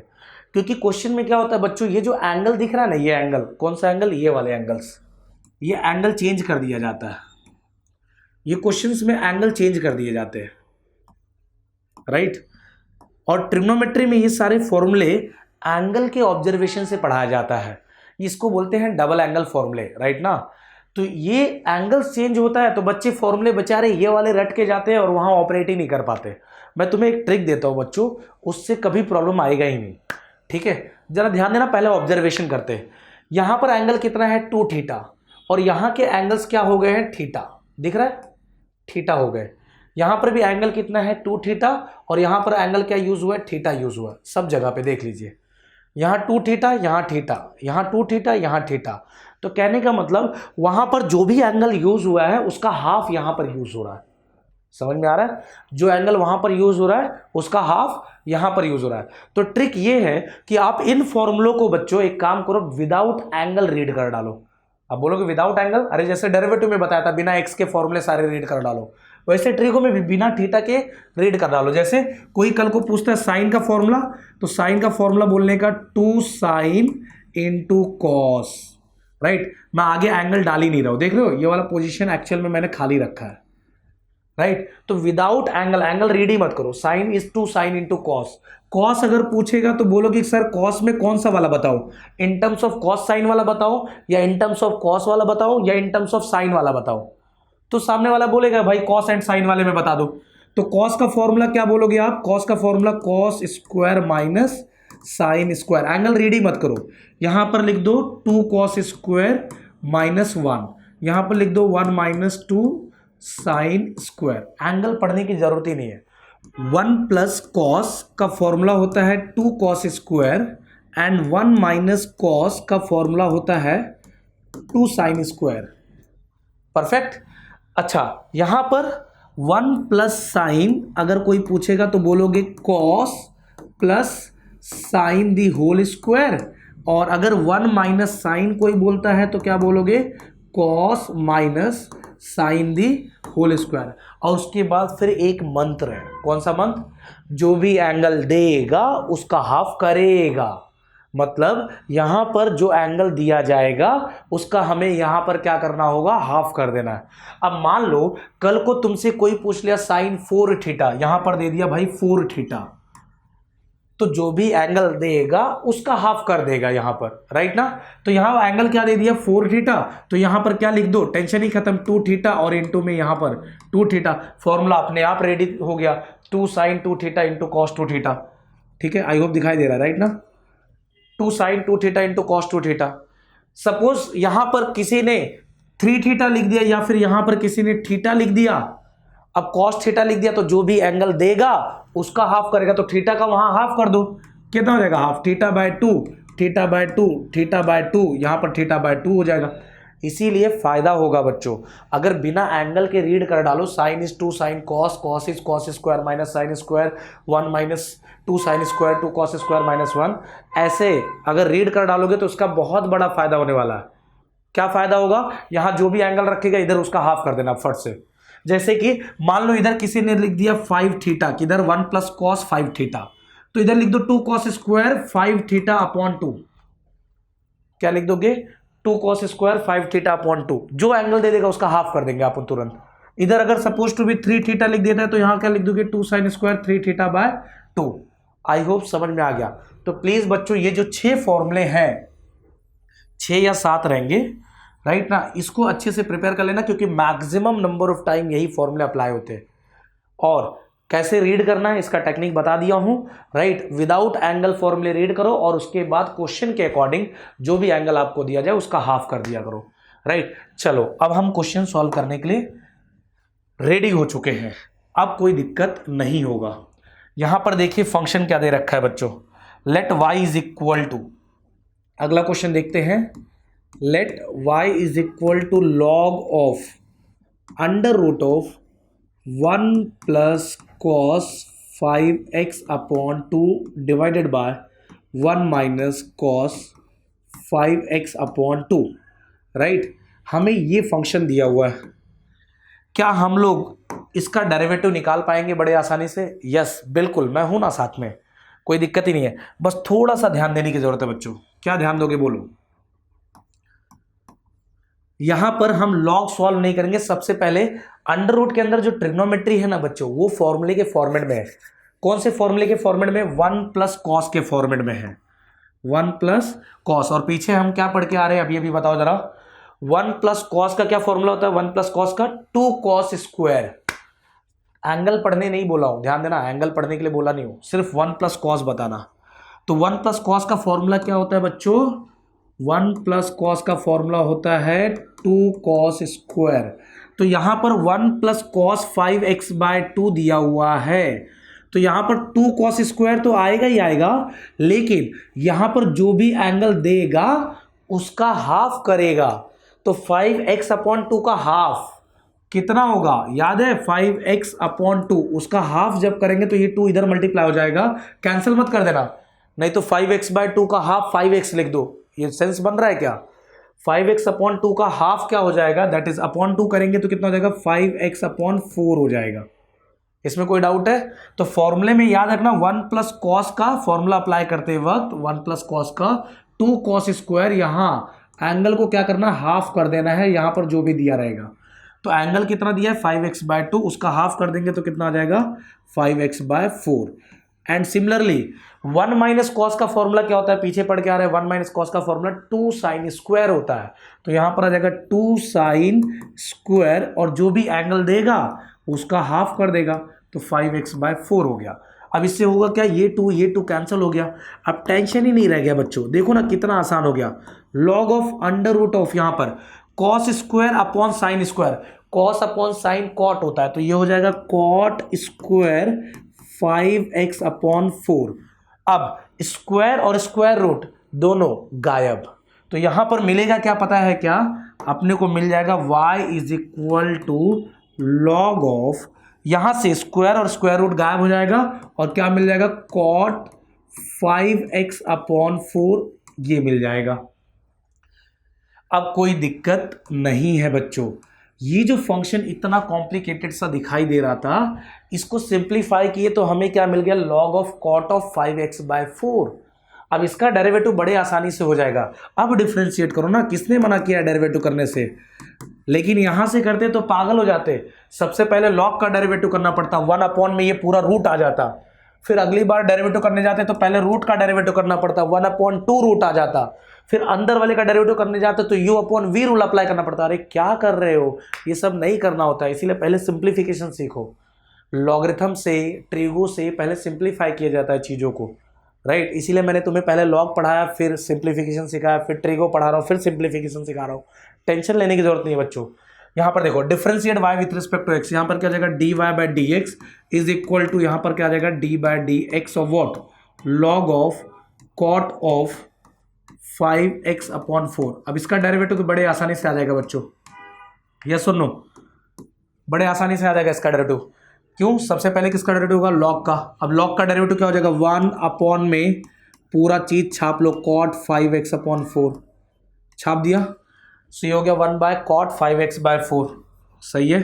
क्योंकि क्वेश्चन में क्या होता है बच्चों, ये जो एंगल दिख रहा है ना, ये एंगल, कौन सा एंगल, ये वाले एंगल्स, ये एंगल चेंज कर दिया जाता है। ये क्वेश्चंस में एंगल चेंज कर दिए जाते हैं, राइट। और ट्रिग्नोमेट्री में ये सारे फॉर्मूले एंगल के ऑब्जर्वेशन से पढ़ाया जाता है, इसको बोलते हैं डबल एंगल फॉर्मूले, राइट ना। तो ये एंगल चेंज होता है तो बच्चे फॉर्मूले बेचारे ये वाले रट के जाते हैं और वहां ऑपरेट ही नहीं कर पाते। मैं तुम्हें एक ट्रिक देता हूं बच्चों, उससे कभी प्रॉब्लम आएगा ही नहीं, ठीक है। जरा ध्यान देना, पहले ऑब्जर्वेशन करते हैं। यहां पर एंगल कितना है 2 थीटा, और यहां के एंगल्स क्या हो गए हैं, थीटा, दिख रहा है, थीटा हो गए। यहां पर भी एंगल कितना है 2 थीटा, और यहां पर एंगल क्या यूज हुआ है, थीटा यूज हुआ है। सब जगह पे देख लीजिए, यहां 2 थीटा, यहां थीटा, यहां 2 थीटा, यहां थीटा। तो कहने का मतलब वहां पर जो भी एंगल यूज हुआ है उसका हाफ यहां पर यूज हो रहा है। समझ में आ रहा है, जो एंगल वहां पर यूज हो रहा है उसका हाफ यहां पर यूज हो रहा है। तो ट्रिक ये है कि आप इन फॉर्मूलों को बच्चों एक काम करो, विदाउट एंगल रीड कर डालो। अब बोलोगे विदाउट एंगल, अरे जैसे डेरिवेटिव में बताया था बिना एक्स के फॉर्मूले सारे रीड कर डालो, वैसे ट्रिकों में भी बिना थीटा के रीड कर डालो। जैसे कोई कल को पूछता है साइन का फॉर्मूला, तो साइन का फॉर्मूला बोलने का 2 साइन इंटू कॉस, राइट। मैं आगे एंगल डाल ही नहीं रहा हूं, देख रहे हो ये वाला पोजीशन एक्चुअल में मैंने खाली रखा है, राइट। तो विदाउट एंगल रीड ही मत करो। Sine is 2 sine into cos. Cos अगर पूछेगा तो बोलोगे सर कॉस में कौन सा वाला बताओ, in terms of cos sine वाला बताओ, या इन टर्म्स ऑफ कॉस वाला बताओ, या इन टर्म्स ऑफ साइन वाला बताओ। तो सामने वाला बोलेगा भाई कॉस एंड साइन वाले में बता दो। तो कॉस का फॉर्मूला क्या बोलोगे आप, कॉस का formula cos square minus sine square. Angle read ही मत करो, यहां पर लिख दो 2 कॉस स्क्वायर माइनस 1, यहां पर लिख दो 1 माइनस 2 साइन स्क्वायर। एंगल पढ़ने की जरूरत ही नहीं है। 1 प्लस कॉस का फॉर्मूला होता है 2 cos square, and 1 minus cos का फॉर्मूला होता है 2 साइन स्क्वायर। परफेक्ट। अच्छा, यहां पर 1 प्लस साइन अगर कोई पूछेगा तो बोलोगे cos plus sine the whole square, और अगर 1 माइनस साइन कोई बोलता है तो क्या बोलोगे, cos minus sine the whole square. और उसके बाद फिर एक मंत्र है, कौन सा मंत्र, जो भी एंगल देगा उसका हाफ करेगा। मतलब यहां पर जो एंगल दिया जाएगा उसका हमें यहां पर क्या करना होगा, हाफ कर देना है। अब मान लो कल को तुमसे कोई पूछ लिया साइन 4 थीटा, यहां पर दे दिया भाई 4 थीटा, तो जो भी एंगल देगा उसका हाफ कर देगा यहां पर, राइट ना। तो यहां एंगल क्या दे दिया 4 थीटा, तो यहां पर क्या लिख दो, टेंशन ही खत्म, 2 थीटा और इनटू में यहां पर 2 थीटा, फॉर्मूला अपने आप रेडी हो गया, 2 sine 2 theta into cos 2 theta. ठीक है, आई होप दिखाई दे रहा है, राइट ना। 2 sine 2 theta into cos 2 theta. Suppose यहां पर किसी ने 3 थीटा लिख दिया या फिर यहां पर किसी ने थीटा लिख दिया, अब कॉस थीटा लिख दिया, तो जो भी एंगल देगा उसका हाफ करेगा, तो थीटा का वहां हाफ कर दो, कितना हो जाएगा half, theta by 2, theta by 2, theta by 2, यहां पर थीटा बाय 2 हो जाएगा। इसीलिए फायदा होगा बच्चों, अगर बिना एंगल के रीड कर डालो, sine is 2 sine cos, cos is cos square minus sine square, 1 minus 2 sine square 2 cos square minus 1, ऐसे अगर रीड कर डालोगे तो उसका बहुत बड़ा फायदा होने वाला है। क्या फायदा होगा, यहां जो भी एंगल रखेगा इधर उसका हाफ कर देना फट से। जैसे कि मान लो इधर किसी ने लिख दिया 5 थीटा, किधर 1 प्लस कॉस 5 थीटा, तो इधर लिख दो 2 कॉस स्क्वायर 5 थीटा अपॉन 2। क्या लिख दोगे, 2 कॉस स्क्वायर 5 थीटा अपॉन 2, जो एंगल दे देगा उसका हाफ कर देंगे आप तुरंत। इधर अगर सपोज टू भी 3 थीटा लिख देता है तो यहां क्या लिख दोगे, 2 sine square 3 theta by 2। I hope समझ में आ गया। तो प्लीज बच्चों ये जो 6 फॉर्मूले हैं, 6 या 7 रहेंगे, राइट ना, इसको अच्छे से प्रिपेयर कर लेना, क्योंकि मैक्सिमम नंबर ऑफ टाइम यही फॉर्मूले अप्लाई होते हैं। और कैसे रीड करना है इसका टेक्निक बता दिया हूं, राइट। विदाउट एंगल फॉर्मूले रीड करो और उसके बाद क्वेश्चन के अकॉर्डिंग जो भी एंगल आपको दिया जाए उसका हाफ कर दिया करो, राइट। चलो अब हम क्वेश्चन सॉल्व करने के लिए रेडी हो चुके हैं, अब कोई दिक्कत नहीं होगा। यहां पर देखिए फंक्शन क्या दे रखा है बच्चों, let y is equal to, अगला क्वेश्चन देखते हैं, let y is equal to log of under root of 1 plus cos 5x upon 2 divided by 1 minus cos 5x upon 2, right. हमें ये फंक्शन दिया हुआ है, क्या हम लोग इसका डेरिवेटिव निकाल पाएंगे बड़े आसानी से? यस बिल्कुल, मैं हूं ना साथ में, कोई दिक्कत ही नहीं है, बस थोड़ा सा ध्यान देने की जरूरत है बच्चों। क्या ध्यान दोगे बोलो। यहां पर हम लॉग सॉल्व नहीं करेंगे, सबसे पहले अंडर रूट के अंदर जो ट्रिग्नोमेट्री है ना बच्चों, वो फॉर्मूले के फॉर्मेट में है। कौन से फॉर्मूले के फॉर्मेट में? 1 प्लस कॉस के फॉर्मेट में है, 1 प्लस कॉस। और पीछे हम क्या पढ़ के आ रहे हैं अभी बताओ जरा, 1 प्लस कॉस का क्या फॉर्मूला होता है? 1 प्लस कॉस का 2 कॉस स्क्वायर। एंगल पढ़ने नहीं बोला हूं, ध्यान देना, एंगल पढ़ने के लिए बोला नहीं हूं, सिर्फ 1 प्लस कॉस बताना। तो 1 प्लस कॉस का फॉर्मूला क्या होता है बच्चों? 1 प्लस कॉस का फॉर्मूला होता है 2 कॉस स्क्वायर। तो यहां पर 1 प्लस कॉस 5x बाय 2 दिया हुआ है, तो यहां पर 2 कॉस स्क्वायर तो आएगा ही आएगा, लेकिन यहां पर जो भी एंगल देगा उसका हाफ करेगा। तो 5x अपॉन 2 का हाफ कितना होगा? याद है 5x अपॉन 2, उसका हाफ जब करेंगे तो ये 2 इधर मल्टीप्लाई हो जाएगा, कैंसिल मत कर देना, नहीं तो 5x बाय 2 का हाफ 5x लिख दो। ये सेंस बन रहा है क्या? 5x अपॉन 2 का हाफ क्या हो जाएगा? दैट इज अपॉन 2 करेंगे तो कितना हो जाएगा? 5x अपॉन 4 हो जाएगा। इसमें कोई डाउट है? तो फॉर्मूले में याद रखना 1 प्लस कॉस का फॉर्मूला अप्लाई करते वक्त 1 प्लस कॉस का 2 कॉस स्क्वायर, यहां एंगल को क्या करना? हाफ कर देना है, यहां पर जो भी दिया रहेगा। तो एंगल कितना दिया है? 5x बाय 2, उसका हाफ कर देंगे तो कितना आ जाएगा? 5x by 4। And similarly 1 minus cos का फॉर्मूला क्या होता है? पीछे पढ़ के आ रहा है, 1 माइनस कॉस का फॉर्मूला 2 साइन स्क्वायर होता है। तो यहां पर आ जाएगा 2 साइन स्क्वायर, और जो भी एंगल देगा उसका हाफ कर देगा, तो 5x बाय 4 हो गया। अब इससे होगा क्या? ये 2 कैंसिल हो गया, अब टेंशन ही नहीं रह गया बच्चों। देखो ना कितना आसान हो गया। Log of under root of, यहां पर cos square upon sine square, cos upon sine cot होता है, तो ये हो जाएगा कॉट स्क्वायर 5x अपॉन 4। अब स्क्वायर और स्क्वायर रूट दोनों गायब, तो यहां पर मिलेगा क्या पता है क्या, अपने को मिल जाएगा y is equal to log of, यहां से स्क्वायर और स्क्वायर रूट गायब हो जाएगा और क्या मिल जाएगा, cot 5x/4 ये मिल जाएगा। अब कोई दिक्कत नहीं है बच्चों, ये जो फंक्शन इतना कॉम्प्लिकेटेड सा दिखाई दे रहा था, इसको सिंप्लीफाई किए तो हमें क्या मिल गया, log of cot of 5x/4। अब इसका डेरिवेटिव बड़े आसानी से हो जाएगा। अब डिफरेंशिएट करो ना, किसने मना किया डेरिवेटिव करने से, लेकिन यहां से करते तो पागल हो जाते। सबसे पहले log का डेरिवेटिव करना पड़ता, 1 में ये पूरा रूट आ जाता, फिर अगली बार डेरिवेटिव करने जाते तो पहले रूट का डेरिवेटिव करना पड़ता, 1/2 रूट आ जाता, फिर अंदर वाले का डेरिवेटिव करने जाते तो u/v रूल अप्लाई करना पड़ता। अरे क्या कर रहे हो, ये सब नहीं करना होता है, इसीलिए पहले सिंप्लीफिकेशन सीखो। लॉगरिथम से, ट्रिगो से पहले सिंप्लीफाई किया जाता है चीज़ों को, राइट। इसीलिए मैंने तुम्हें पहले लॉग पढ़ाया, फिर सिंप्लीफिकेशन सिखाया, फिर ट्रिगो पढ़ा रहा हूँ, फिर सिंप्लीफिकेशन सिखा रहा हूँ। टेंशन लेने की जरूरत नहीं है बच्चों। यहाँ पर देखो differentiate y with respect to x, यहाँ पर क्या जाएगा dy/dx इज इक्वल टू, यहाँ पर क्या जाएगा d/dx of what, log of cot of 5x/4। अब इसका डेरिवेटिव तो बड़े आसानी से आ जाएगा बच्चों, यस और नो, बड़े आसानी से आ जाएगा इसका डेरिवेटिव। क्यों, सबसे पहले किसका डेरिवेटिव होगा, log का। अब log का डेरिवेटिव क्या हो जाएगा, 1 में पूरा चीज छाप लो, cot 5x/4 छाप दिया, सो ये हो गया 1/cot 5x/4, सही है।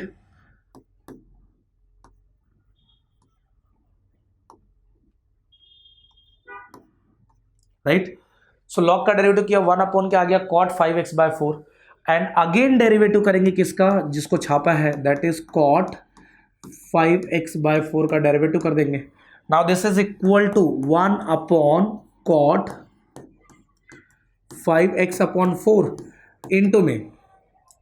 राइट, सो log का डेरिवेटिव किया, 1 क्या आ गया, cot 5x/4, and again derivative करेंगे किसका, जिसको छापा है, दैट इज cot 5x/4 का डेरिवेटिव कर देंगे। Now this is equal to 1/cot 5x/4 into में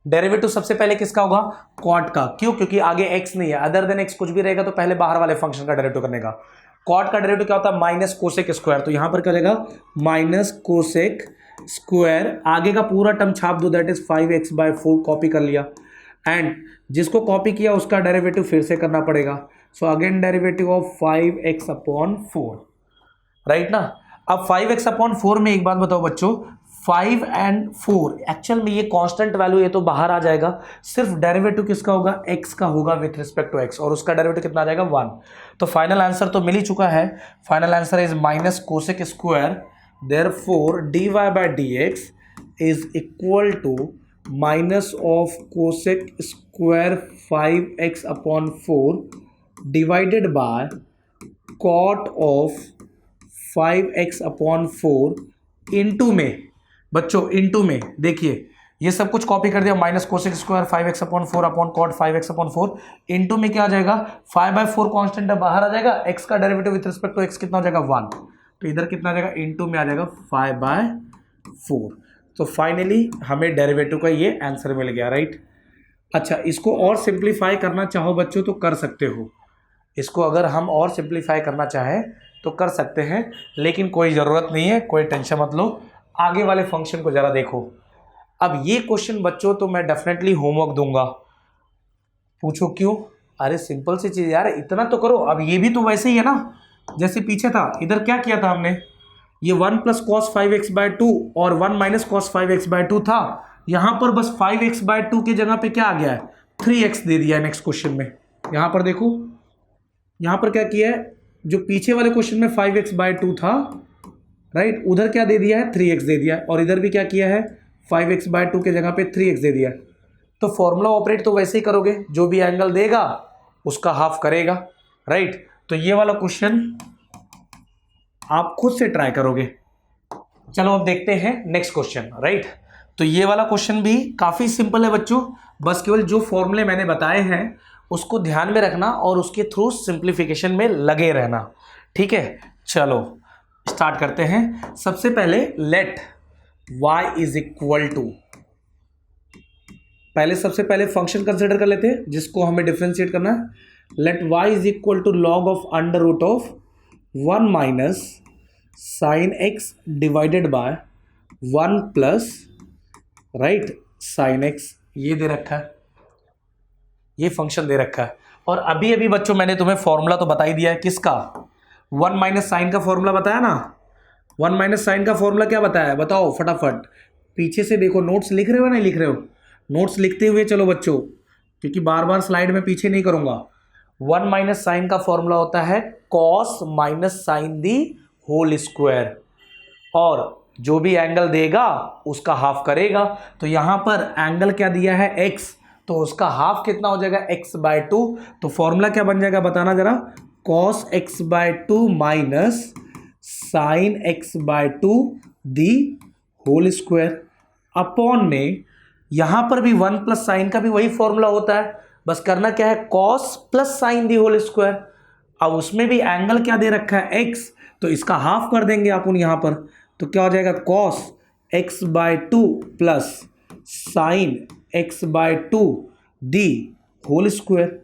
डेरिवेटिव सबसे पहले किसका होगा, cot का। क्यों, क्योंकि आगे x नहीं है, अदर देन x कुछ भी रहेगा तो पहले बाहर वाले फंक्शन का डेरिवेटिव करने का। cot का डेरिवेटिव क्या होता है, माइनस कोसेक स्क्वायर, तो यहां पर क्या जाएगा माइनस कोसेक स्क्वायर, आगे का पूरा टर्म छाप दो, दैट इज 5x/4 कॉपी कर लिया, एंड जिसको कॉपी किया उसका डेरिवेटिव फिर से करना पड़ेगा, so again derivative of 5x/4, right ना। अब 5x/4 में एक बात बताओ बच्चों, 5 and 4 एक्चुअल में ये कांस्टेंट वैल्यू, ये तो बाहर आ जाएगा, सिर्फ डेरिवेटिव किसका होगा, x का होगा विथ रिस्पेक्ट टू x, और उसका डेरिवेटिव कितना आ जाएगा 1। तो फाइनल आंसर तो मिल ही चुका है, final answer is minus cosec square, therefore dy/dx is equal to minus of cosec square 5x/4 divided by cot of 5x/4 into में, बच्चों इनटू में देखिए ये सब कुछ कॉपी कर दिया, minus cosec square 5x/4 upon cot 5x/4 into में क्या आ जाएगा, 5/4 कांस्टेंट बाहर आ जाएगा, x का derivative with respect to x कितना हो जाएगा 1, तो इधर कितना आ जाएगा इनटू में आ जाएगा 5/4। तो फाइनली हमें डेरिवेटिव का ये आंसर मिल गया, राइट। अच्छा, इसको और सिंप्लीफाई करना चाहो बच्चों तो कर सकते हो, इसको अगर हम और सिंप्लीफाई करना चाहें तो कर सकते हैं, लेकिन कोई ज़रूरत नहीं है, कोई टेंशन मत लो, आगे वाले फंक्शन को ज़रा देखो। अब ये क्वेश्चन बच्चों तो मैं डेफिनेटली होमवर्क दूंगा, पूछो क्यों, अरे सिंपल सी चीज़ यार, इतना तो करो। अब ये भी तो वैसे ही है ना जैसे पीछे था, इधर क्या किया था हमने, ये 1 + cos 5x/2 और 1 - cos 5x/2 था, यहाँ पर बस 5x/2 की जगह पे क्या आ गया है, 3x दे दिया है नेक्स्ट क्वेश्चन में। यहाँ पर देखो, यहाँ पर क्या किया है, जो पीछे वाले क्वेश्चन में 5x/2 था, राइट, उधर क्या दे दिया है 3x दे दिया है, और इधर भी क्या किया है 5x/2 के जगह पे 3x दे दिया है। तो फॉर्मूला ऑपरेट तो वैसे ही करोगे, जो भी एंगल देगा उसका हाफ करेगा, राइट। तो ये वाला क्वेश्चन आप खुद से ट्राई करोगे। चलो अब देखते हैं नेक्स्ट क्वेश्चन, राइट। तो ये वाला क्वेश्चन भी काफ़ी सिंपल है बच्चों, बस केवल जो फॉर्मूले मैंने बताए हैं उसको ध्यान में रखना और उसके थ्रू सिंप्लीफिकेशन में लगे रहना, ठीक है। चलो स्टार्ट करते हैं। सबसे पहले let y is equal to, सबसे पहले फंक्शन कंसिडर कर लेते हैं जिसको हमें डिफरेंशिएट करना है। Let y is equal to log of under root of 1 - sin x divided by 1 plus, right, sin x, ये दे रखा है, ये फंक्शन दे रखा है। और अभी अभी बच्चों मैंने तुम्हें फॉर्मूला तो बता ही दिया है, किसका, 1 - sin का फॉर्मूला बताया ना। 1 - sin का फॉर्मूला क्या बताया है, बताओ फटाफट। पीछे से देखो, नोट्स लिख रहे हो नहीं लिख रहे हो? नोट्स लिखते हुए चलो बच्चों, क्योंकि बार बार स्लाइड में पीछे नहीं करूंगा। 1 माइनस साइन का फॉर्मूला होता है cos minus sine the whole square, और जो भी एंगल देगा उसका हाफ करेगा। तो यहां पर एंगल क्या दिया है x, तो उसका हाफ कितना हो जाएगा x/2। तो फॉर्मूला क्या बन जाएगा बताना जरा, cos x/2 minus sine x/2 the whole square upon में यहां पर भी 1 प्लस साइन का भी वही फॉर्मूला होता है, बस करना क्या है cos plus sine the whole square. अब उसमें भी एंगल क्या दे रखा है x, तो इसका हाफ कर देंगे अपन यहां पर, तो क्या हो जाएगा cos x/2 plus sine x/2 the whole square.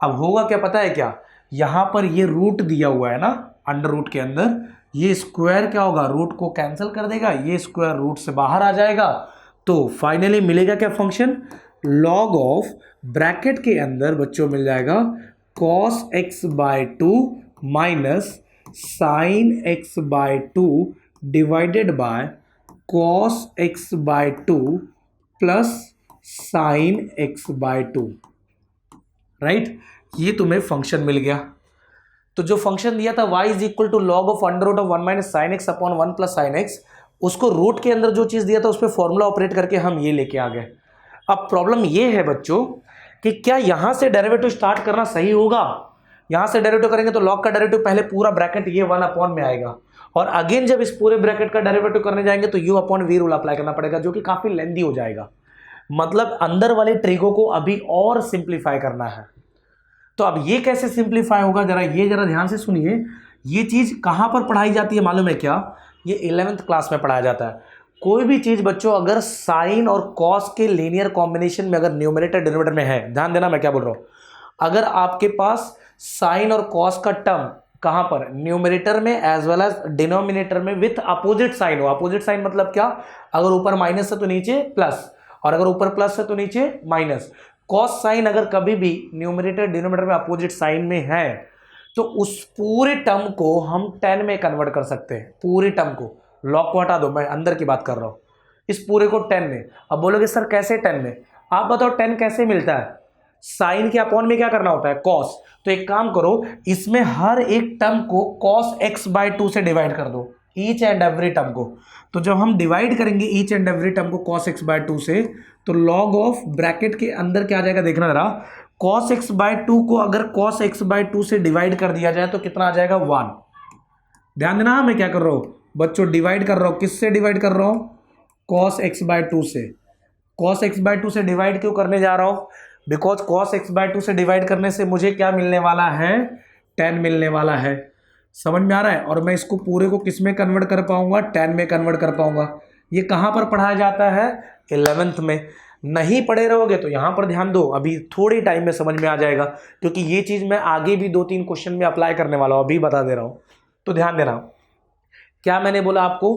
अब होगा क्या पता है क्या, यहां पर ये रूट दिया हुआ है ना, अंडर रूट के अंदर ये स्क्वायर क्या होगा, रूट को कैंसिल कर देगा, ये स्क्वायर रूट से बाहर आ जाएगा। तो फाइनली मिलेगा क्या फंक्शन, लॉग ऑफ ब्रैकेट के अंदर बच्चों मिल जाएगा cos x/2 minus sine x/2 divided by cos x/2 plus sine x/2, right. ये तुम्हें फंक्शन मिल गया। तो जो फंक्शन दिया था y is equal to log of under root of 1 minus sine x upon 1 plus sine x, उसको root के अंदर जो चीज दिया था उस पर फॉर्मूला ऑपरेट करके हम ये लेके आ गए। अब प्रॉब्लम ये है बच्चों कि क्या यहां से डेरिवेटिव स्टार्ट करना सही होगा, यहां से डेरिवेटिव करेंगे तो लॉग का डेरिवेटिव पहले पूरा ब्रैकेट ये 1 अपॉन में आएगा, और अगेन जब इस पूरे ब्रैकेट का डेरिवेटिव करने जाएंगे तो u upon v rule apply करना पड़ेगा, जो कि काफी लेंथी हो जाएगा। मतलब अंदर वाले ट्रिको को अभी और सिंप्लीफाई करना है। तो अब ये कैसे सिंप्लीफाई होगा, जरा ध्यान से सुनिए। ये चीज कहां पर पढ़ाई जाती है मालूम है क्या, ये 11th क्लास में पढ़ाया जाता है। कोई भी चीज बच्चों अगर साइन और कॉस के लीनियर कॉम्बिनेशन में अगर न्यूमरेटर डिनोमिनेटर में है, ध्यान देना मैं क्या बोल रहा हूं, अगर आपके पास साइन और कॉस का टर्म कहां पर, न्यूमरेटर में एज वेल एज डिनोमिनेटर में विथ अपोजिट साइन हो। अपोजिट साइन मतलब क्या, अगर ऊपर माइनस है तो नीचे प्लस, और अगर ऊपर प्लस है तो नीचे माइनस। कॉस साइन अगर कभी भी न्यूमरेटर डिनोमिनेटर में अपोजिट साइन में है तो उस पूरे टर्म को हम 10 में कन्वर्ट कर सकते हैं। पूरे टर्म को, लॉग को हटा दो, मैं अंदर की बात कर रहा हूं, इस पूरे को 10 में। अब बोलोगे सर कैसे 10 में, आप बताओ 10 कैसे मिलता है। साइन के अपॉन में क्या करना होता है, कॉस। तो एक काम करो, इसमें हर एक टर्म को cos x/2 से डिवाइड कर दो, ईच एंड एवरी टर्म को। तो जब हम डिवाइड करेंगे ईच एंड एवरी टर्म को cos x/2 से, तो लॉग ऑफ ब्रैकेट के अंदर क्या आ जाएगा देखना जरा, cos x/2 को अगर cos x/2 से डिवाइड कर दिया जाए तो कितना आ जाएगा 1। ध्यान देना मैं क्या कर रहा हूं बच्चों, डिवाइड कर रहा हूं, किससे डिवाइड कर रहा हूं, cos x/2 से। cos x/2 से डिवाइड क्यों करने जा रहा हूं, बिकॉज cos x/2 से डिवाइड करने से मुझे क्या मिलने वाला है, 10 मिलने वाला है। समझ में आ रहा है। और मैं इसको पूरे को किस में कन्वर्ट कर पाऊंगा, 10 में कन्वर्ट कर पाऊंगा। ये कहां पर पढ़ाया जाता है, 11th में। नहीं पढ़े रहोगे तो यहां पर ध्यान दो, अभी थोड़ी टाइम में समझ में आ जाएगा, क्योंकि ये चीज मैं आगे भी 2-3 क्वेश्चन में अप्लाई करने वाला हूं, अभी बता दे रहा हूं। तो ध्यान देना, क्या मैंने बोला आपको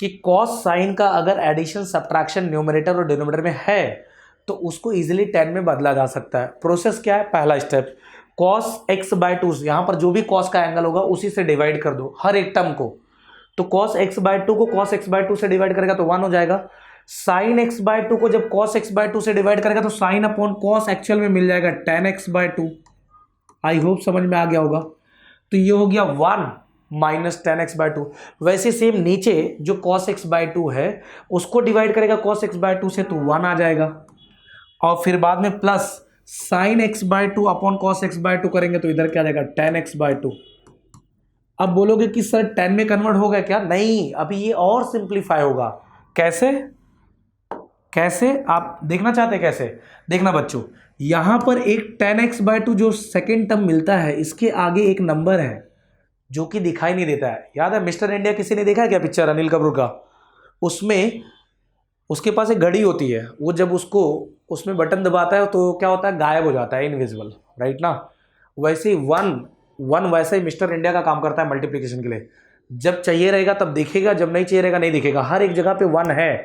कि कॉस साइन का अगर एडिशन सब्ट्रैक्शन न्यूमरेटर और डिनोमिनेटर में है तो उसको इजीली 10 में बदला जा सकता है। प्रोसेस क्या है, पहला स्टेप, cos x/2, यहां पर जो भी cos का एंगल होगा उसी से डिवाइड कर दो हर एक टर्म को। तो cos x/2 को cos x/2 से डिवाइड करेगा तो 1 हो जाएगा। sin x/2 को जब cos x/2 से डिवाइड करेगा तो sin अपॉन cos एक्चुअल में मिल जाएगा tan x/2। आई होप समझ में आ गया होगा। तो ये हो गया 1 माइनस tan x/2। वैसे सेम नीचे जो cos x/2 है उसको डिवाइड करेगा cos x/2 से तो 1 आ जाएगा, और फिर बाद में plus sin x/2 upon cos x/2 करेंगे तो इधर क्या आ जाएगा tan x/2। अब बोलोगे कि सर 10 में कन्वर्ट हो गया क्या, नहीं, अभी ये और सिंप्लीफाई होगा। कैसे कैसे आप देखना चाहते हैं, कैसे देखना बच्चों, यहां पर एक tan x/2 जो सेकेंड टर्म मिलता है, इसके आगे एक नंबर है जो कि दिखाई नहीं देता है। याद है मिस्टर इंडिया किसी ने देखा है क्या पिक्चर, अनिल कपूर का, उसमें उसके पास एक घड़ी होती है, वो जब उसको उसमें बटन दबाता है तो क्या होता है, गायब हो जाता है, इनविजिबल, राइट ना। वैसे ही वन वैसे ही मिस्टर इंडिया का काम करता है मल्टीप्लिकेशन के लिए। जब चाहिए रहेगा तब दिखेगा, जब नहीं चाहिए रहेगा नहीं दिखेगा। हर एक जगह पे 1 है,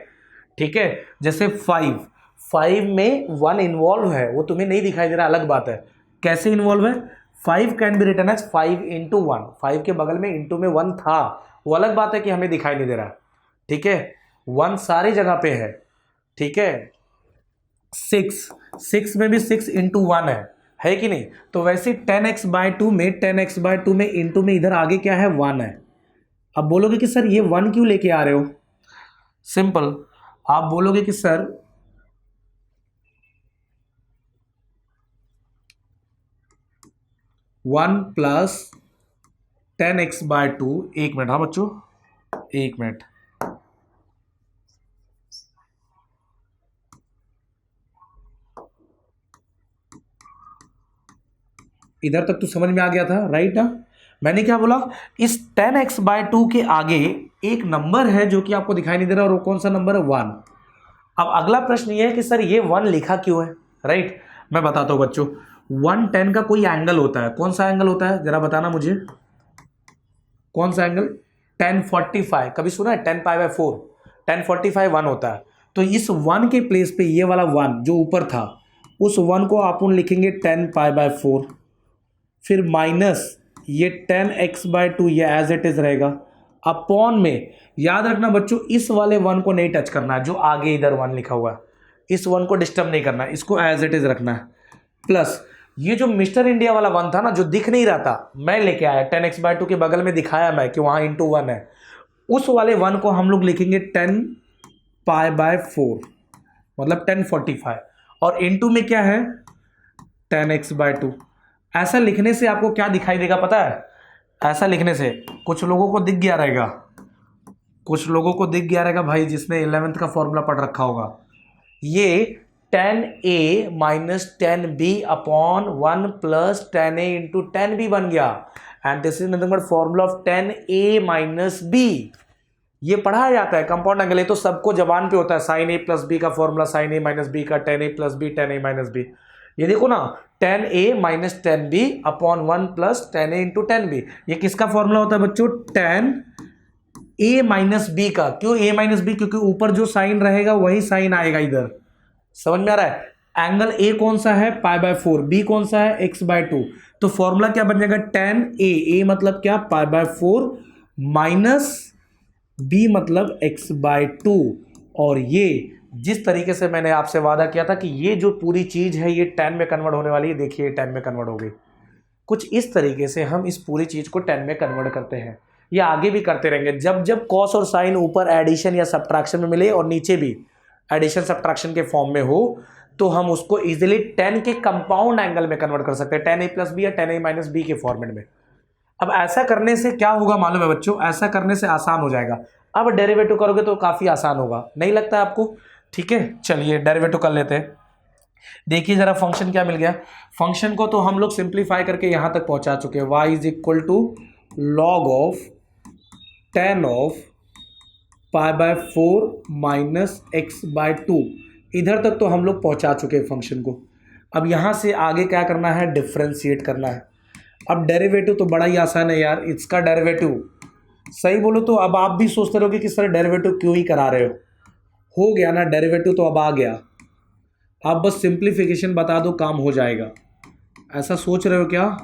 ठीक है। जैसे 5 में 1 इन्वॉल्व है, वो तुम्हें नहीं दिखाई दे रहा, अलग बात है। कैसे इन्वॉल्व है, 5 can be written as 5 into 1, 5 के बगल में इंटू में 1 था, वो अलग बात है कि हमें दिखाई नहीं दे रहा, ठीक है। 1 सारी जगह पे है, ठीक है। 6 में भी 6 इंटू 1 है कि नहीं। तो वैसे 10x/2 में 10x/2 में इंटू में इधर आगे क्या है 1 है। अब बोलोगे कि सर ये 1 क्यों लेके आ रहे हो, सिंपल, आप बोलोगे कि सर 1 प्लस 10x/2, 1 मिनट, हाँ बच्चों 1 मिनट, इधर तक तो समझ में आ गया था, राइट ना। मैंने क्या बोला, इस 10x/2 के आगे एक नंबर है जो कि आपको दिखाई नहीं दे रहा, और वो कौन सा नंबर है, 1। अब अगला प्रश्न ये है कि सर ये 1 लिखा क्यों है, राइट। मैं बताता हूं बच्चों, 110 का कोई एंगल होता है, कौन सा एंगल होता है जरा बताना मुझे, कौन सा एंगल, 1045, कभी सुना है 10π/4, 1045 1 होता है। तो इस 1 के प्लेस पे ये वाला 1 जो ऊपर था, उस 1 को आप लिखेंगे 10π/4, फिर माइनस ये 10x/2, ये एज इट इज रहेगा, अपॉन में, याद रखना बच्चों इस वाले 1 को नहीं टच करना है, जो आगे इधर 1 लिखा हुआ है, इस 1 को डिस्टर्ब नहीं करना है, इसको एज इट इज रखना है, प्लस ये जो मिस्टर इंडिया वाला 1 था ना, जो दिख नहीं रहा था, मैं लेके आया 10x/2 के बगल में दिखाया मैं कि वहां इंटू 1 है, उस वाले 1 को हम लोग लिखेंगे 10π/4, मतलब 1045, और इंटू में क्या है 10x/2। ऐसा लिखने से आपको क्या दिखाई देगा पता है, ऐसा लिखने से कुछ लोगों को दिख गया रहेगा, कुछ लोगों को दिख गया रहेगा भाई जिसने 11th का फॉर्मूला पढ़ रखा होगा, ये 10a minus 10b upon 1 plus 10a into 10b बन गया, and this is nothing but formula of 10a minus b। ये पढ़ाया जाता है कंपाउंड एंगल, ये तो सबको जबान पे होता है, साइन a प्लस b का formula, sine a minus b का 10a plus b 10a minus b। ये देखो ना 10a minus 10b upon 1 plus 10a into 10b, ये किसका फॉर्मूला होता है बच्चों, 10a माइनस b का। क्यों a माइनस b, क्योंकि ऊपर जो साइन रहेगा वही साइन आएगा इधर, समझ में आ रहा है। एंगल a कौन सा है π/4, b कौन सा है x/2, तो फॉर्मूला क्या बन जाएगा 10a, a मतलब क्या π/4 माइनस b मतलब x/2। और ये जिस तरीके से मैंने आपसे वादा किया था कि ये जो पूरी चीज है ये 10 में कन्वर्ट होने वाली है, देखिए 10 में कन्वर्ट हो गई। कुछ इस तरीके से हम इस पूरी चीज को 10 में कन्वर्ट करते हैं, या आगे भी करते रहेंगे। जब जब कॉस और साइन ऊपर एडिशन या सब्ट्रैक्शन में मिले और नीचे भी एडिशन सब्ट्रैक्शन के फॉर्म में हो, तो हम उसको इजीली 10 के कंपाउंड एंगल में कन्वर्ट कर सकते हैं, 10a प्लस बी या 10a माइनस बी के फॉर्मेट में। अब ऐसा करने से क्या होगा मालूम है बच्चों, ऐसा करने से आसान हो जाएगा। अब डेरिवेटिव करोगे तो काफी आसान होगा, नहीं लगता है आपको, ठीक है। चलिए डेरिवेटिव कर लेते हैं। देखिए जरा फंक्शन क्या मिल गया, फंक्शन को तो हम लोग सिंप्लीफाई करके यहां तक पहुंचा चुके हैं, y is equal to log of 10 of π/4 minus x/2, इधर तक तो हम लोग पहुंचा चुके हैं फंक्शन को। अब यहां से आगे क्या करना है, डिफ्रेंशिएट करना है। अब डेरिवेटिव तो बड़ा ही आसान है यार, इसका डेरिवेटिव सही बोलो तो अब आप भी सोचते रहोगे कि सर डेरिवेटिव क्यों ही करा रहे हो गया ना डेरिवेटिव तो अब आ गया, आप बस सिंप्लीफिकेशन बता दो काम हो जाएगा। ऐसा सोच रहे हो क्या,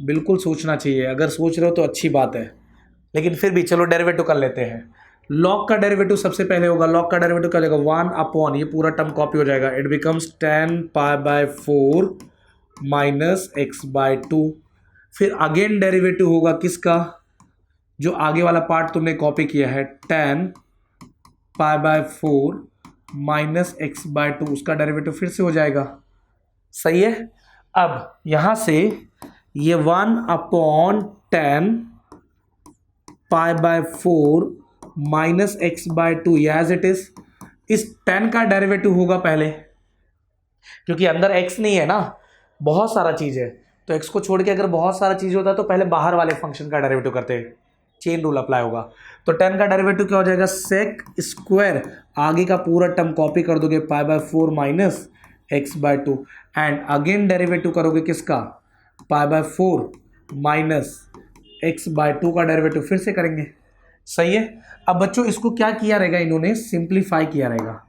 बिल्कुल सोचना चाहिए, अगर सोच रहे हो तो अच्छी बात है, लेकिन फिर भी चलो डेरिवेटिव कर लेते हैं। लॉग का डेरिवेटिव सबसे पहले होगा, लॉग का डेरिवेटिव क्या हो जाएगा 1 अपॉन, ये पूरा टर्म कॉपी हो जाएगा, इट बिकम्स 10π/4 माइनस x/2। फिर अगेन डेरिवेटिव होगा किसका, जो आगे वाला पार्ट तुमने कॉपी किया है, 10π/4 माइनस x/2, उसका डेरिवेटिव फिर से हो जाएगा, सही है। अब यहां से ये 1 upon 10π/4 minus x/2 as it is, इस 10 का डेरिवेटिव होगा पहले, क्योंकि अंदर x नहीं है ना, बहुत सारा चीज है, तो x को छोड़ के अगर बहुत सारा चीज होता है तो पहले बाहर वाले फंक्शन का डेरिवेटिव करते हैं, चेन रूल अप्लाई होगा। तो 10 का डेरिवेटिव क्या हो जाएगा, सेक स्क्वायर, आगे का पूरा टर्म कॉपी कर दोगे π/4 minus x/2, and again derivative करोगे किसका, π/4 माइनस x/2 का डेरिवेटिव फिर से करेंगे, सही है। अब बच्चों इसको क्या किया रहेगा, इन्होंने सिंप्लीफाई किया रहेगा,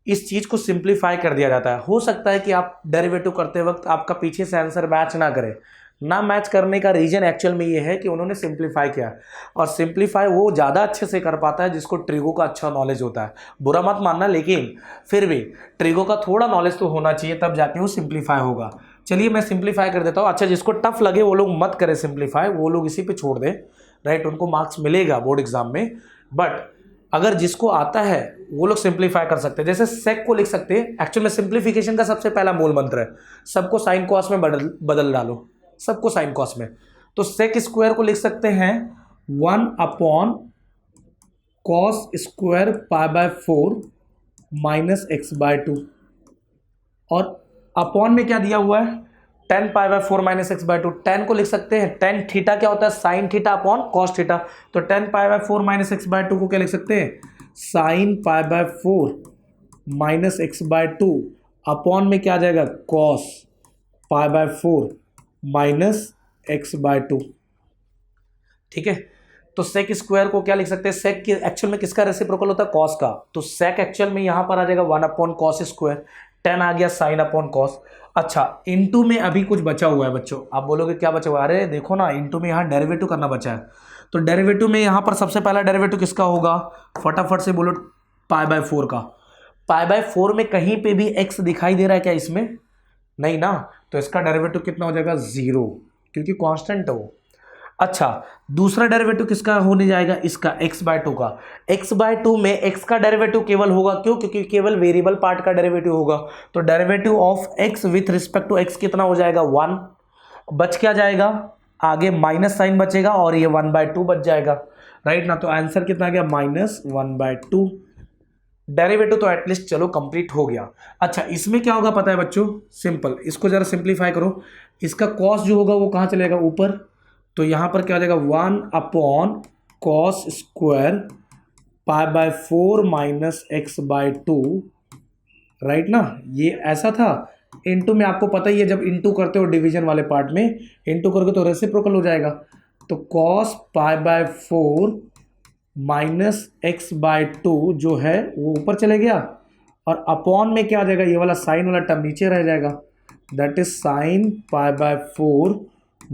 इस चीज को सिंप्लीफाई कर दिया जाता है। हो सकता है कि आप डेरिवेटिव करते वक्त आपका पीछे से आंसर मैच ना करे, ना मैच करने का रीजन एक्चुअल में ये है कि उन्होंने सिंप्लीफाई किया, और सिंप्लीफाई वो ज़्यादा अच्छे से कर पाता है जिसको ट्रिगो का अच्छा नॉलेज होता है। बुरा मत मानना, लेकिन फिर भी ट्रिगो का थोड़ा नॉलेज तो होना चाहिए, तब जाके वो सिंप्लीफाई होगा। चलिए मैं सिंप्लीफाई कर देता हूँ। अच्छा, जिसको टफ लगे वो लोग मत करें सिंप्लीफाई, वो लोग इसी पे छोड़ दें, राइट। उनको मार्क्स मिलेगा बोर्ड एग्जाम में, बट अगर जिसको आता है वो लोग सिंप्लीफाई कर सकते हैं। जैसे सेक को लिख सकते हैं, एक्चुअल में सिंप्लीफिकेशन का सबसे पहला मूल मंत्र है सबको साइन कॉस में बदल डालो, सबको साइन कॉस में। तो सेक स्क्वायर को लिख सकते हैं 1/cos स्क्वायर π/4 माइनस x/2, और अपॉन में क्या दिया हुआ है 10 π/4 माइनस x/2। 10 को लिख सकते हैं, 10 थीटा क्या होता है sine theta upon cos theta, तो 10 π/4 माइनस x/2 को क्या लिख सकते हैं साइन π/4 माइनस x/2 अपॉन में क्या आ जाएगा कॉस π/4 माइनस x/2। ठीक है, तो सेक स्क्वायर को क्या लिख सकते हैं, सेक की एक्चुअल में किसका रेसिप्रोकल होता है कॉस का, तो सेक एक्चुअल में यहां पर आ जाएगा 1/cos स्क्वायर, 10 आ गया साइन अपॉन कॉस। अच्छा, इनटू में अभी कुछ बचा हुआ है बच्चों, आप बोलोगे क्या बचा हुआ है, अरे देखो ना इनटू में यहाँ डेरिवेटिव करना बचा है, तो डेरिवेटिव में यहाँ पर सबसे पहला डेरिवेटिव किसका होगा, फटाफट से बोलो π/4 का। π/4 में कहीं पे भी x दिखाई दे रहा है क्या इसमें, नहीं ना, तो इसका डेरिवेटिव कितना हो जाएगा 0, क्योंकि कांस्टेंट है वो। अच्छा, दूसरा डेरिवेटिव किसका होने जाएगा, इसका x/2 का। x/2 में x का डेरिवेटिव केवल होगा, क्यों, क्योंकि केवल वेरिएबल पार्ट का डेरिवेटिव होगा, तो derivative of x with respect to x कितना हो जाएगा 1, बच क्या जाएगा आगे माइनस साइन बचेगा और ये 1/2 बच जाएगा, राइट ना। तो आंसर कितना आ गया -1/2। डेरिवेटिव तो एटलीस्ट चलो कंप्लीट हो गया। अच्छा, इसमें क्या होगा पता है बच्चों, सिंपल, इसको जरा सिंप्लीफाई करो, इसका कॉस जो होगा वो कहाँ चलेगा ऊपर, तो यहां पर क्या हो जाएगा 1/cos square π/4 minus x/2, right ना, ये ऐसा था। इनटू में आपको पता ही है जब इनटू करते हो डिवीजन वाले पार्ट में इनटू करके तो रेसिप्रोकल हो जाएगा, तो cos π/4 माइनस x/2 जो है वो ऊपर चले गया, और अपॉन में क्या आ जाएगा, ये वाला साइन वाला टर्म नीचे रह जाएगा, that is sign π/4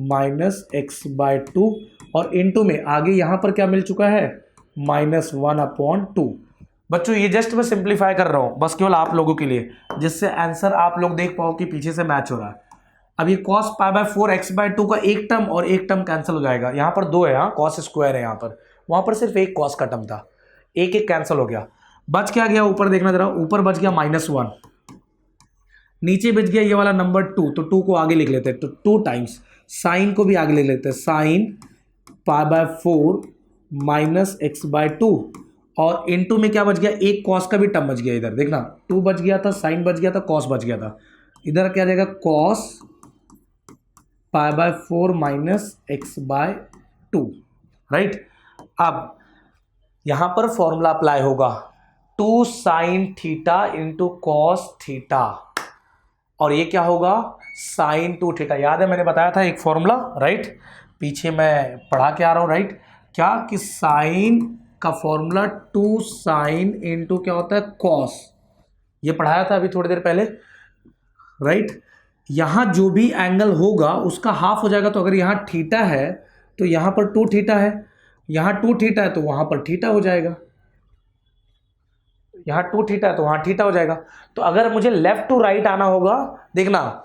minus x/2, और इनटू में आगे यहां पर क्या मिल चुका है -1/2। बच्चों ये जस्ट मैं सिंप्लीफाई कर रहा हूं बस केवल आप लोगों के लिए, जिससे आंसर आप लोग देख पाओ कि पीछे से मैच हो रहा है। अब ये cos π/4 x/2 का एक टर्म और एक टर्म कैंसिल हो जाएगा, यहां पर दो है, हाँ cos स्क्वायर है यहां पर, वहां पर सिर्फ एक cos का टर्म था, एक एक कैंसिल हो गया, बच क्या गया ऊपर देखना जरा, ऊपर बच गया -1, नीचे बच गया ये वाला नंबर 2, तो 2 को आगे लिख लेते हैं, तो 2 टाइम्स साइन को भी आगे लिख लेते हैं, साइन π/4 माइनस x/2, और इनटू में क्या बच गया, एक कॉस का भी टर्म बच गया, इधर देखना 2 बच गया था, साइन बच गया था, कॉस बच गया था, इधर क्या जाएगा कॉस π/4 माइनस x/2, राइट। अब यहां पर फॉर्मूला अप्लाई होगा 2 sine theta into cos theta, और ये क्या होगा साइन 2 थीटा, याद है मैंने बताया था एक फॉर्मूला, राइट, पीछे मैं पढ़ा के आ रहा हूं, राइट, क्या कि साइन का फॉर्मूला 2 साइन इंटू क्या होता है कॉस, ये पढ़ाया था अभी थोड़ी देर पहले, राइट। यहां जो भी एंगल होगा उसका हाफ हो जाएगा, तो अगर यहां थीटा है तो यहां पर 2 थीटा है, यहां 2 थीटा है तो वहां पर थीटा हो जाएगा, यहाँ 2 थीटा है तो वहाँ थीटा हो जाएगा। तो अगर मुझे लेफ्ट टू राइट आना होगा, देखना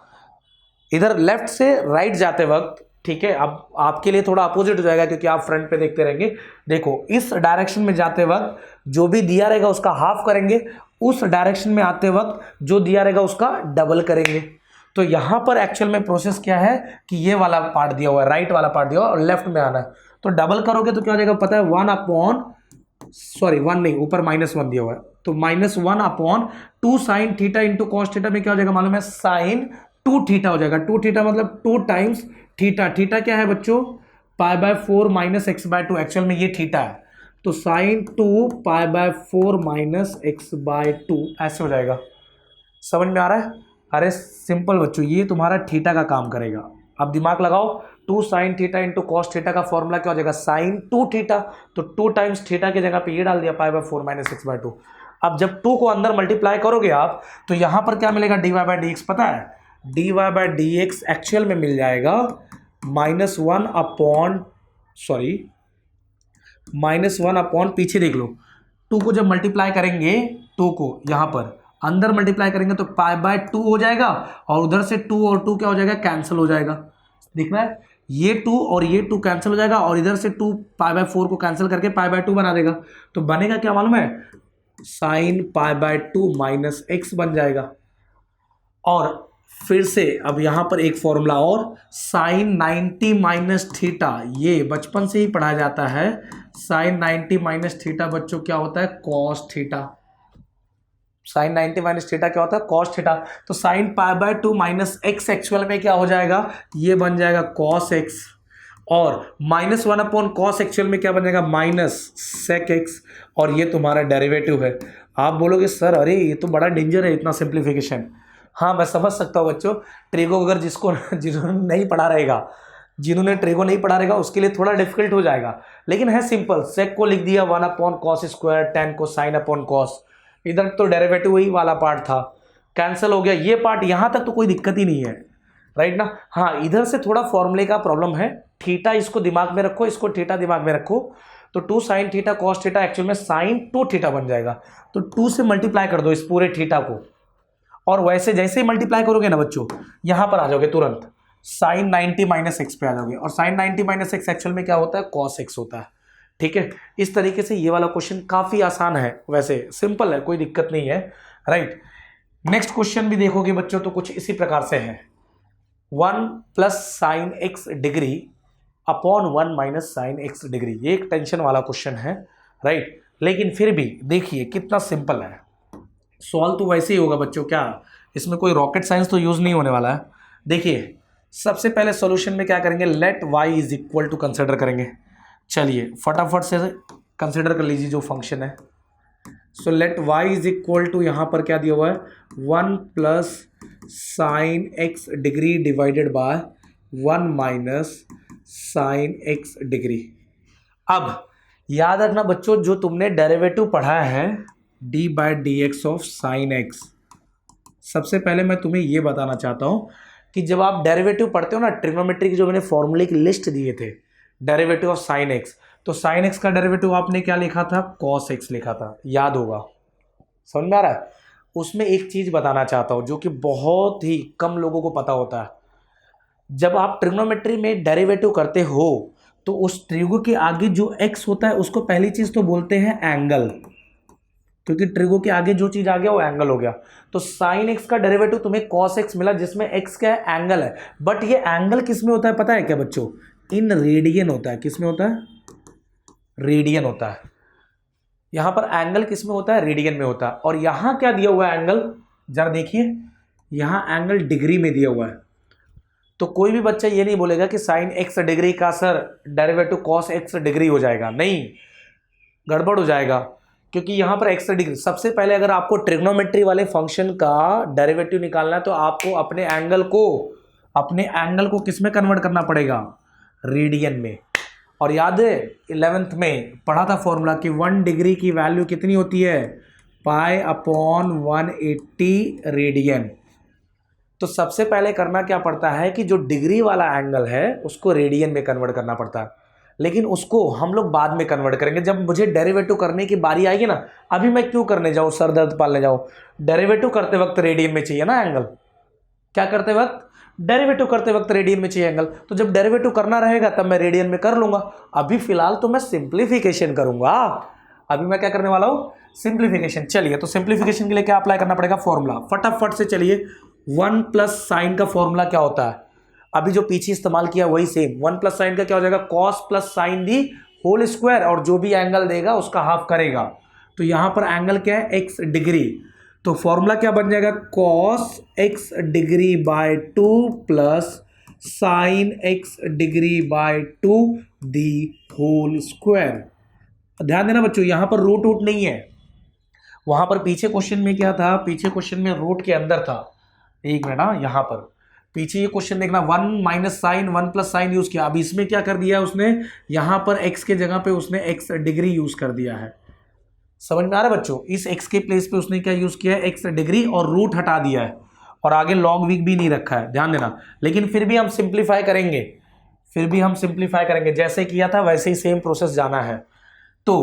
इधर लेफ्ट से राइट जाते वक्त, ठीक है, अब आपके लिए थोड़ा अपोजिट हो जाएगा क्योंकि आप फ्रंट पे देखते रहेंगे, देखो इस डायरेक्शन में जाते वक्त जो भी दिया रहेगा उसका हाफ करेंगे, उस डायरेक्शन में आते वक्त जो दिया रहेगा उसका डबल करेंगे। तो यहाँ पर एक्चुअल में प्रोसेस क्या है कि ये वाला पार्ट दिया हुआ है, राइट वाला पार्ट दिया हुआ है और लेफ्ट में आना है, तो डबल करोगे तो क्या हो जाएगा पता है 1 नहीं, ऊपर -1 दिया हुआ है, तो -1/2 sign theta into cos theta में क्या हो जाएगा मालूम है, साइन 2 थीटा हो जाएगा। 2 थीटा मतलब 2 टाइम्स थीटा, थीटा क्या है बच्चों π/4 माइनस x/2, एक्चुअल में ये थीटा है, तो साइन 2 π/4 माइनस x/2 ऐसे हो जाएगा। समझ में आ रहा है? अरे सिंपल बच्चों, ये तुम्हारा थीटा का काम करेगा। अब दिमाग लगाओ, 2 sine theta into cos theta का फॉर्मूला क्या हो जाएगा, साइन 2 थीटा, तो 2 टाइम्स थीटा की जगह पे ये डाल दिया π/4 माइनस x/2। अब जब 2 को अंदर मल्टीप्लाई करोगे आप तो यहां पर क्या मिलेगा dy/dx, पता है dy/dx एक्चुअल में मिल जाएगा -1 पीछे देख लो, 2 को जब मल्टीप्लाई करेंगे, 2 को यहाँ पर अंदर मल्टीप्लाई करेंगे तो π/2 हो जाएगा, और उधर से 2 और 2 क्या हो जाएगा, कैंसिल हो जाएगा। दिख रहा है, ये 2 और ये 2 कैंसिल हो जाएगा, और इधर से 2 π/4 को कैंसिल करके π/2 बना देगा। तो बनेगा क्या मालूम है, sin π/2 माइनस x बन जाएगा। और फिर से अब यहां पर एक फॉर्मूला और, sin 90 माइनस थीटा, ये बचपन से ही पढ़ाया जाता है। sin 90 माइनस थीटा बच्चों क्या होता है, cos theta. sin 90 minus theta क्या होता है, cos थीटा। तो sin π/2 माइनस x एक्चुअल में क्या हो जाएगा, ये बन जाएगा cos x, और -1 cos एक्चुअल में क्या बन जाएगा, माइनस sec x, और ये तुम्हारा डेरिवेटिव है। आप बोलोगे सर अरे ये तो बड़ा डेंजर है इतना सिंप्लीफिकेशन। हाँ मैं समझ सकता हूँ बच्चों, ट्रिगो अगर जिन्होंने नहीं पढ़ा रहेगा, जिन्होंने ट्रिगो नहीं पढ़ा रहेगा उसके लिए थोड़ा डिफिकल्ट हो जाएगा, लेकिन है सिंपल। सेक को लिख दिया 1/cos स्क्वायर, tan को sin/cos, इधर तो डेरिवेटिव वही वाला पार्ट था, कैंसिल हो गया ये पार्ट, यहाँ तक तो कोई दिक्कत ही नहीं है, राइट ना। हाँ इधर से थोड़ा फॉर्मूले का प्रॉब्लम है, थीटा इसको दिमाग में रखो, इसको थीटा दिमाग में रखो, तो 2 sin theta cos theta actual में sin 2 थीटा बन जाएगा। तो 2 से मल्टीप्लाई कर दो इस पूरे थीटा को, और वैसे जैसे ही मल्टीप्लाई करोगे ना बच्चों, यहां पर आ जाओगे तुरंत sin 90 माइनस एक्स पे आ जाओगे, और sin 90 माइनस एक्स एक्चुअल में क्या होता है, cos x होता है। ठीक है, इस तरीके से ये वाला क्वेश्चन काफी आसान है, वैसे सिंपल है, कोई दिक्कत नहीं है, राइट। नेक्स्ट क्वेश्चन भी देखोगे बच्चों तो कुछ इसी प्रकार से है, 1 plus sine x degree upon 1 minus sine x degree. ये एक टेंशन वाला क्वेश्चन है, राइट, लेकिन फिर भी देखिए कितना सिंपल है। सॉल्व तो वैसे ही होगा बच्चों, क्या इसमें कोई रॉकेट साइंस तो यूज नहीं होने वाला है। देखिए सबसे पहले सॉल्यूशन में क्या करेंगे, let y is equal to consider करेंगे। चलिए फटाफट से कंसिडर कर लीजिए जो फंक्शन है। So let y is equal to, यहाँ पर क्या दिया हुआ है, 1 plus sine x degree divided by 1 minus sine x degree. अब याद रखना बच्चों, जो तुमने डेरिवेटिव पढ़ा है d/dx ऑफ साइन एक्स, सबसे पहले मैं तुम्हें ये बताना चाहता हूँ कि जब आप डेरिवेटिव पढ़ते हो ना, ट्रिग्नोमेट्री की जो मैंने फॉर्मूले की लिस्ट दिए थे, डेरिवेटिव ऑफ साइन एक्स, तो साइन एक्स का डेरिवेटिव आपने क्या लिखा था, cos x लिखा था, याद होगा, समझ में आ रहा है। उसमें एक चीज बताना चाहता हूं जो कि बहुत ही कम लोगों को पता होता है, जब आप ट्रिग्नोमेट्री में डेरिवेटिव करते हो तो उस ट्रिगो के आगे जो x होता है उसको पहली चीज तो बोलते हैं एंगल, क्योंकि ट्रिगो के आगे जो चीज आ गया वो एंगल हो गया। तो साइन एक्स का डेरिवेटिव तुम्हें cos x मिला, जिसमें x क्या है, एंगल है। बट ये एंगल किस में होता है पता है क्या बच्चों, इन रेडियन होता है। किस में होता है, रेडियन होता है। यहां पर एंगल किस में होता है, रेडियन में होता है। और यहां क्या दिया हुआ है एंगल, जरा देखिए, यहां एंगल डिग्री में दिया हुआ है। तो कोई भी बच्चा ये नहीं बोलेगा कि साइन एक्स डिग्री का sir derivative cos x degree हो जाएगा, नहीं, गड़बड़ हो जाएगा, क्योंकि यहां पर एक्स डिग्री। सबसे पहले अगर आपको ट्रिग्नोमेट्री वाले फंक्शन का डेरिवेटिव निकालना है तो आपको अपने एंगल को किस में कन्वर्ट करना पड़ेगा, रेडियन में। और याद है 11th में पढ़ा था फॉर्मूला कि 1 डिग्री की वैल्यू कितनी होती है, π/180 रेडियन। तो सबसे पहले करना क्या पड़ता है कि जो डिग्री वाला एंगल है उसको रेडियन में कन्वर्ट करना पड़ता है, लेकिन उसको हम लोग बाद में कन्वर्ट करेंगे जब मुझे डेरिवेटिव करने की बारी आएगी ना। अभी मैं क्यों करने जाऊँ, सर दर्द पालने जाऊँ, डेरिवेटिव करते वक्त रेडियन में चाहिए ना एंगल, क्या करते वक्त, डेरिवेटिव करते वक्त रेडियन में चाहिए एंगल। तो जब डेरिवेटिव करना रहेगा तब मैं रेडियन में कर लूंगा। अभी फिलहाल तो मैं सिंप्लीफिकेशन करूंगा, अभी मैं क्या करने वाला हूं, सिंप्लीफिकेशन। चलिए तो सिंप्लीफिकेशन के लिए क्या अप्लाई करना पड़ेगा, फॉर्मूला, फटाफट से चलिए। 1 प्लस साइन का फॉर्मूला क्या होता है, अभी जो पीछे इस्तेमाल किया वही सेम। 1 प्लस साइन का क्या हो जाएगा, cos plus sine the whole square, और जो भी एंगल देगा उसका हाफ करेगा। तो यहां पर एंगल क्या है, एक्स डिग्री, तो फॉर्मूला क्या बन जाएगा, cos x degree by 2 plus sine x degree by 2 the whole square. ध्यान देना बच्चों, यहां पर रूट वूट नहीं है, वहां पर पीछे क्वेश्चन में क्या था, पीछे क्वेश्चन में रूट के अंदर था। एक मिनट, ना यहां पर पीछे ये क्वेश्चन देखना, 1 minus sine 1 plus sine use किया। अब इसमें क्या कर दिया उसने, यहां पर x के जगह पे उसने x डिग्री यूज कर दिया है। समझ में आ रहा है बच्चों, इस x के प्लेस पे उसने क्या यूज किया है, x डिग्री, और रूट हटा दिया है, और आगे लॉग वीक भी नहीं रखा है, ध्यान देना। लेकिन फिर भी हम सिंप्लीफाई करेंगे, फिर भी हम सिंप्लीफाई करेंगे, जैसे किया था वैसे ही सेम प्रोसेस जाना है। तो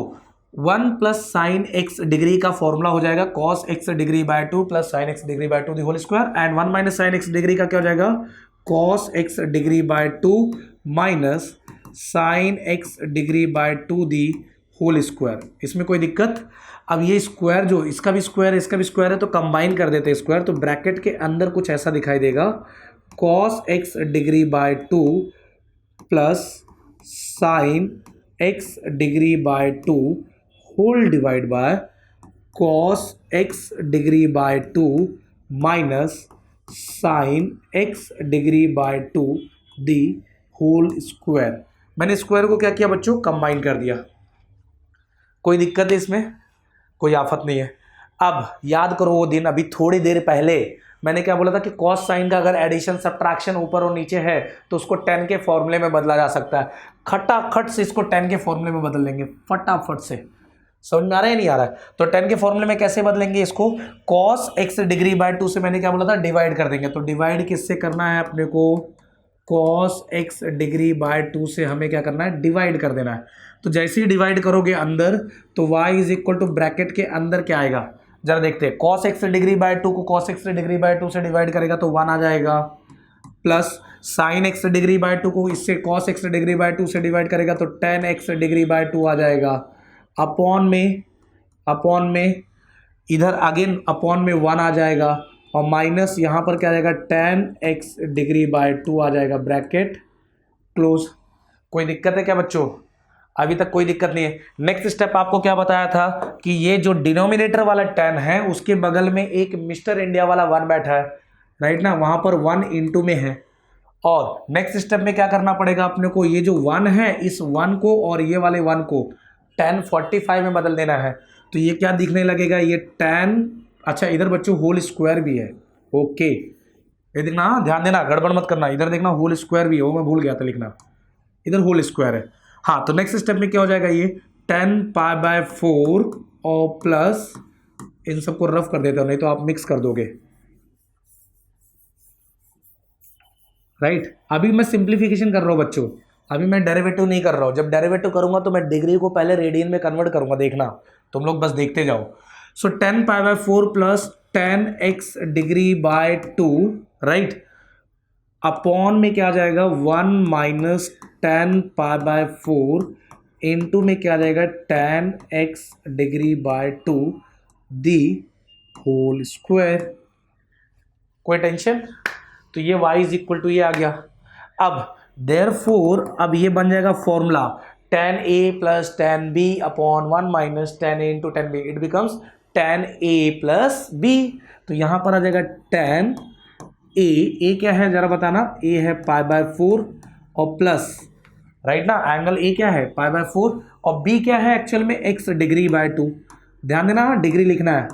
1 प्लस साइन एक्स डिग्री का फॉर्मूला हो जाएगा cos x degree by 2 plus sine x degree by 2 the whole square, and 1 minus sine x degree का क्या हो जाएगा cos x degree by 2 minus sine x degree by 2 the whole square. इसमें कोई दिक्कत? अब ये स्क्वायर जो इसका भी स्क्वायर है इसका भी स्क्वायर है तो कंबाइन कर देते हैं स्क्वायर, तो ब्रैकेट के अंदर कुछ ऐसा दिखाई देगा cos x degree by 2 plus sine x degree by 2 whole divide by cos x degree by 2 minus sine x degree by 2 the whole square. मैंने स्क्वायर को क्या किया बच्चों, कंबाइन कर दिया। कोई दिक्कत है इसमें? कोई आफत नहीं है। अब याद करो वो दिन, अभी थोड़ी देर पहले मैंने क्या बोला था कि कॉस साइन का अगर एडिशन सब्ट्रैक्शन ऊपर और नीचे है तो उसको 10 के फॉर्मूले में बदला जा सकता है। खटाखट से इसको 10 के फॉर्मूले में बदल लेंगे फटाफट से। समझ में आ रहा है नहीं आ रहा है? तो 10 के फॉर्मूले में कैसे बदलेंगे इसको, cos x डिग्री बाय 2 से मैंने क्या बोला था डिवाइड कर देंगे। तो डिवाइड किससे करना है अपने को, cos x डिग्री बाय 2 से हमें क्या करना है डिवाइड कर देना है। तो जैसे ही डिवाइड करोगे अंदर तो y is equal to bracket के अंदर क्या आएगा जरा देखते हैं। cos x डिग्री बाय 2 को cos x डिग्री बाय 2 से डिवाइड करेगा तो 1 आ जाएगा, plus sine x degree by 2 को इससे cos x डिग्री बाय 2 से डिवाइड करेगा तो tan x डिग्री बाय 2 आ जाएगा, अपॉन में इधर अगेन अपॉन में 1 आ जाएगा, और माइनस यहाँ पर क्या आ जाएगा tan x डिग्री बाय 2 आ जाएगा, ब्रैकेट क्लोज। कोई दिक्कत है क्या बच्चों? अभी तक कोई दिक्कत नहीं है। नेक्स्ट स्टेप आपको क्या बताया था कि ये जो डिनोमिनेटर वाला 10 है उसके बगल में एक मिस्टर इंडिया वाला 1 बैठा है, राइट ना, वहां पर 1 इंटू में है। और नेक्स्ट स्टेप में क्या करना पड़ेगा अपने को, ये जो 1 है इस 1 को और ये वाले 1 को tan 45 में बदल देना है। तो ये क्या दिखने लगेगा, ये tan, अच्छा इधर बच्चों होल स्क्वायर भी है, ओके ये देखना, ध्यान देना, गड़बड़ मत करना, इधर देखना होल स्क्वायर भी है, वो मैं भूल गया था लिखना, इधर होल स्क्वायर है। हाँ, तो नेक्स्ट स्टेप में क्या हो जाएगा, ये 10 पाई बाय 4 और प्लस इन सबको रफ कर देता हूं नहीं तो आप मिक्स कर दोगे, राइट। अभी मैं सिंप्लीफिकेशन कर रहा हूं बच्चों, अभी मैं डेरिवेटिव नहीं कर रहा हूं। जब डेरिवेटिव करूंगा तो मैं डिग्री को पहले रेडियन में कन्वर्ट करूंगा, देखना तुम लोग बस देखते जाओ। सो 10 पाई by 4 plus 10x degree by 2, right, upon में क्या आ जाएगा 1 माइनस 10 पाई बाय 4 इंटू में क्या आ जाएगा tan x degree by 2 the whole square. कोई टेंशन? तो ये y इज इक्वल टू ये आ गया। अब देयरफॉर अब ये बन जाएगा formula tan a plus tan b upon 1 minus tan a into tan b, it becomes tan a plus b। तो यहां पर आ जाएगा tan ए क्या है जरा बताना, ए है पाई बाय 4 और प्लस, राइट ना, एंगल ए क्या है पाई बाय 4 और बी क्या है एक्चुअल में x डिग्री बाय 2, ध्यान देना डिग्री लिखना है,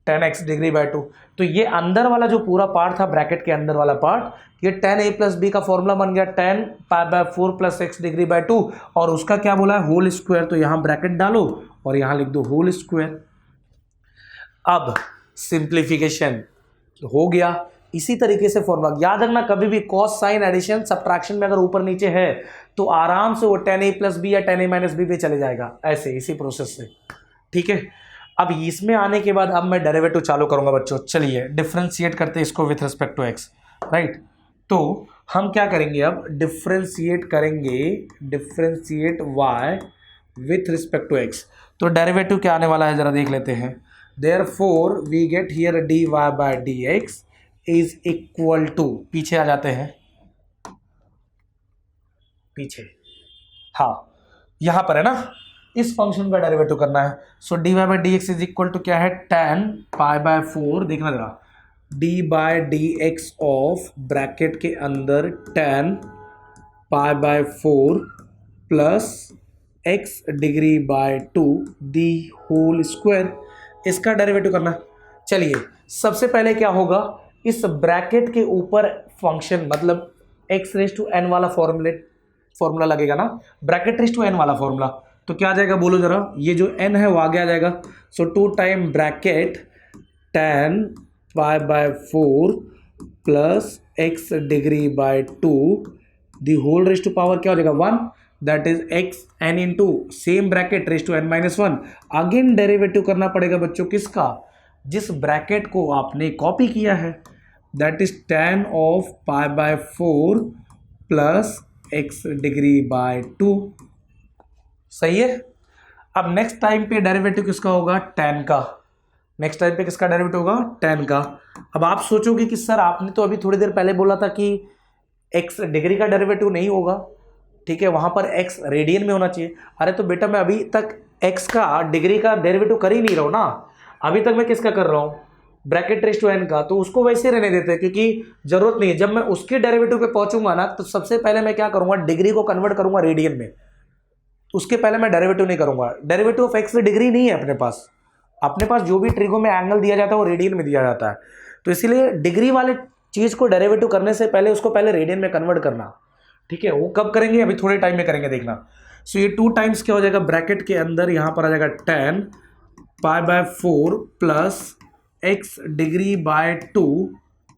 tan x डिग्री बाय 2। तो ये अंदर वाला जो पूरा पार्ट था ब्रैकेट के अंदर वाला पार्ट, ये tan a प्लस बी का फॉर्मूला बन गया tan pi by 4 plus x degree by 2, और उसका क्या बोला है होल स्क्वायर, तो यहां ब्रैकेट डालो और यहां लिख दो होल स्क्वायर। अब सिंप्लीफिकेशन हो गया। इसी तरीके से फॉर्मूला याद रखना, कभी भी कॉस साइन एडिशन सब्ट्रैक्शन में अगर ऊपर नीचे है तो आराम से वो tan a प्लस बी या tan a माइनस बी पे चले जाएगा, ऐसे इसी प्रोसेस से, ठीक है। अब इसमें आने के बाद अब मैं डेरिवेटिव चालू करूंगा बच्चों। चलिए डिफ्रेंशिएट करते हैं इसको with respect to x, right. तो हम क्या करेंगे अब, डिफ्रेंशिएट करेंगे, differentiate y with respect to x। तो डेरिवेटिव क्या आने वाला है जरा देख लेते हैं। Therefore we get here dy by dx is equal to, पीछे आ जाते हैं, पीछे, हाँ यहां पर है ना, इस फंक्शन का डेरिवेटिव करना है। So dy by dx is equal to क्या है tan पाई बाय 4, देखना जरा, d by dx of bracket के अंदर tan pi by 4 plus x degree by 2 the whole square, इसका डेरिवेटिव करना। चलिए सबसे पहले क्या होगा, इस ब्रैकेट के ऊपर फंक्शन मतलब x रेज टू n वाला फॉर्मूला लगेगा ना, ब्रैकेट रेज टू n वाला फॉर्मूला, तो क्या आ जाएगा बोलो जरा, ये जो n है वो आगे आ जाएगा। So 2 time bracket tan pi by 4 plus x degree by 2 the whole raise to power क्या हो जाएगा 1, that is x n into same bracket raise to n minus 1। Again derivative करना पड़ेगा बच्चों किसका, जिस ब्रैकेट को आपने कॉपी किया है, that is tan of pi by 4 plus x degree by 2। सही है। अब नेक्स्ट टाइम पे डेरिवेटिव किसका होगा, tan का। नेक्स्ट टाइम पे किसका डेरिवेटिव होगा, tan का। अब आप सोचोगे कि सर आपने तो अभी थोड़ी देर पहले बोला था कि x डिग्री का डेरिवेटिव नहीं होगा, ठीक है, वहां पर x रेडियन में होना चाहिए। अरे तो बेटा मैं अभी तक x का डिग्री का डेरिवेटिव कर ही नहीं रहा हूं ना, अभी तक मैं किसका कर रहा हूं, ब्रैकेट रेज टू n का, तो उसको वैसे रहने देते हैं क्योंकि जरूरत नहीं है। जब मैं उसके डेरिवेटिव पे पहुंचूंगा ना, तो सबसे पहले मैं क्या करूंगा, डिग्री को कन्वर्ट करूंगा रेडियन में, उसके पहले मैं डेरिवेटिव नहीं करूंगा। डेरिवेटिव ऑफ x डिग्री नहीं है अपने पास, अपने पास जो भी ट्रिगो में एंगल दिया जाता है वो रेडियन में दिया जाता है, तो इसीलिए डिग्री वाले चीज को डेरिवेटिव करने से पहले उसको पहले रेडियन में कन्वर्ट करना, ठीक है। वो कब करेंगे, अभी थोड़े टाइम में करेंगे, देखना। सो ये 2 टाइम्स क्या हो जाएगा, ब्रैकेट के अंदर यहां पर आ जाएगा tan pi by 4 plus x degree by 2,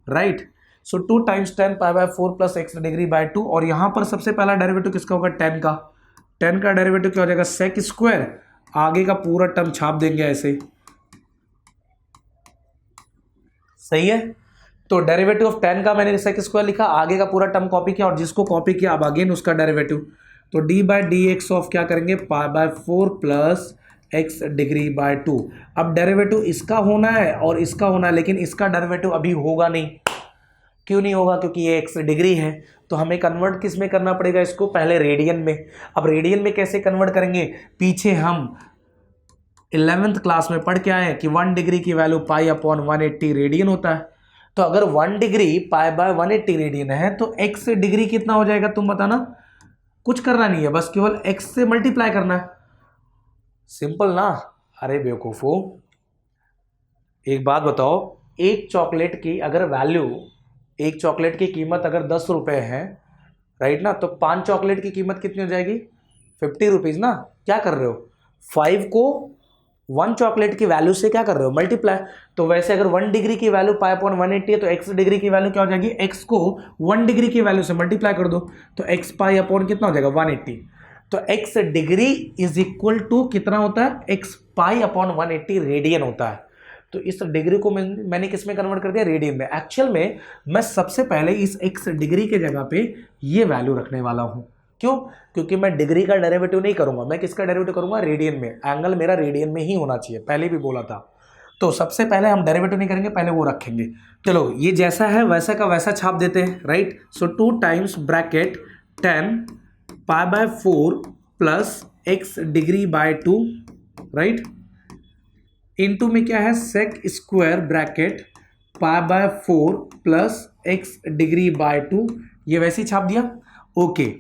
right. So 2 times tan pi by 4 plus x degree by 2, और यहां पर सबसे पहला डेरिवेटिव किसका होगा, tan का। tan का डेरिवेटिव क्या हो जाएगा, सेक स्क्वायर, आगे का पूरा टर्म छाप देंगे ऐसे, सही है। तो डेरिवेटिव ऑफ tan का मैंने सेक स्क्वायर लिखा, आगे का पूरा टर्म कॉपी किया, और जिसको कॉपी किया अब अगेन उसका डेरिवेटिव, तो d by d x of क्या करेंगे, pi by 4 plus x degree by 2। अब डेरिवेटिव इसका होना है और इसका होना है, लेकिन इसका डेरिवेटिव अभी होगा नहीं। क्यों नहीं होगा, क्योंकि ये एक्स डिग्री है, तो हमें कन्वर्ट किस में करना पड़ेगा, इसको पहले रेडियन में। अब रेडियन में कैसे कन्वर्ट करेंगे, पीछे हम 11th क्लास में पढ़ के आए हैं कि 1 डिग्री की वैल्यू पाई अपॉन 180 रेडियन होता है। तो अगर 1 डिग्री पाई बाय 180 रेडियन है, तो x डिग्री कितना हो जाएगा, तुम बताना। कुछ करना नहीं है, बस केवल x से मल्टीप्लाई करना है, सिंपल ना। अरे बेवकूफो, एक बात बताओ, एक चॉकलेट की अगर वैल्यू, एक चॉकलेट की कीमत अगर 10 रुपए है, राइट ना, तो 5 चॉकलेट की कीमत कितनी हो जाएगी, 50 रुपीज ना। क्या कर रहे हो, 5 को 1 चॉकलेट की वैल्यू से क्या कर रहे हो, मल्टीप्लाई। तो वैसे अगर 1 डिग्री की वैल्यू पाई अपॉन 180 है, तो x डिग्री की वैल्यू क्या हो जाएगी, x को 1 डिग्री की वैल्यू से मल्टीप्लाई कर दो, तो x पाई अपॉन कितना हो जाएगा, 180। तो x degree is equal to कितना होता है, x पाई अपॉन 180 रेडियन होता है। तो इस डिग्री को मैंने किस में कन्वर्ट कर दिया, रेडियन में। एक्चुअल में मैं सबसे पहले इस x डिग्री के जगह पे ये वैल्यू रखने वाला हूं। क्यों, क्योंकि मैं डिग्री का डेरिवेटिव नहीं करूंगा, मैं किसका डेरिवेटिव करूंगा, रेडियन में। एंगल मेरा रेडियन में ही होना चाहिए, पहले भी बोला था। तो सबसे पहले हम डेरिवेटिव नहीं करेंगे, पहले वो रखेंगे। चलो ये जैसा है वैसा का वैसा छाप देते हैं, right. So 2 times bracket tan pi by 4 plus x degree by 2, right, into में क्या है, sec square bracket pi by 4 plus x degree by 2, ये वैसे ही छाप दिया, ओके।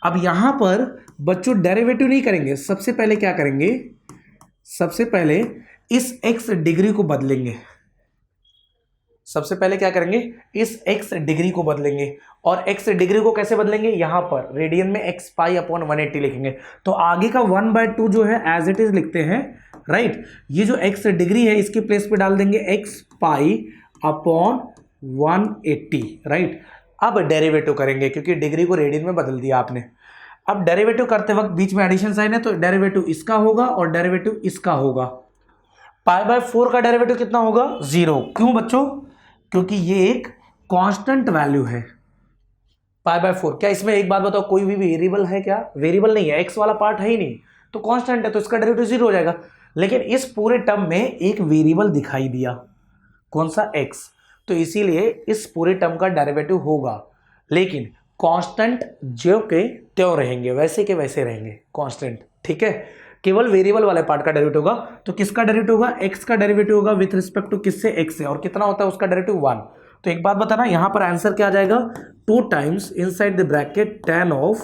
अब यहां पर बच्चों डेरिवेटिव नहीं करेंगे, सबसे पहले क्या करेंगे, सबसे पहले इस x डिग्री को बदलेंगे। सबसे पहले क्या करेंगे, इस x डिग्री को बदलेंगे। और x डिग्री को कैसे बदलेंगे, यहां पर रेडियन में x पाई अपॉन 180 लिखेंगे। तो आगे का 1/2 जो है एज इट इज लिखते हैं, राइट। ये जो x डिग्री है इसके प्लेस पे डाल देंगे x पाई अपॉन 180, राइट। अब डेरिवेटिव करेंगे क्योंकि डिग्री को रेडियन में बदल दिया आपने। अब डेरिवेटिव करते वक्त बीच में एडिशन साइन है, तो डेरिवेटिव इसका होगा और डेरिवेटिव इसका होगा। पाई बाय 4 का डेरिवेटिव कितना होगा, 0। क्यों बच्चों, क्योंकि ये एक कांस्टेंट वैल्यू है पाई बाय 4। क्या इसमें एक बात बताओ, कोई भी वेरिएबल है क्या, वेरिएबल नहीं है, एक्स वाला पार्ट है ही नहीं, तो कांस्टेंट है, तो इसका डेरिवेटिव 0 हो जाएगा। लेकिन इस पूरे टर्म में एक वेरिएबल दिखाई दिया, कौन सा, एक्स, तो इसीलिए इस पूरे टर्म का डेरिवेटिव होगा। लेकिन कांस्टेंट जो के त्यों रहेंगे, वैसे के वैसे रहेंगे कांस्टेंट, ठीक है। केवल वेरिएबल वाले पार्ट का डेरिवेटिव होगा। तो किसका डेरिवेटिव होगा, एक्स का डेरिवेटिव होगा विथ रिस्पेक्ट टू किससे, एक्स से, और कितना होता है उसका डेरिवेटिव 1। तो एक बात बताना, यहां पर आंसर क्या आ जाएगा, 2 times inside the bracket tan of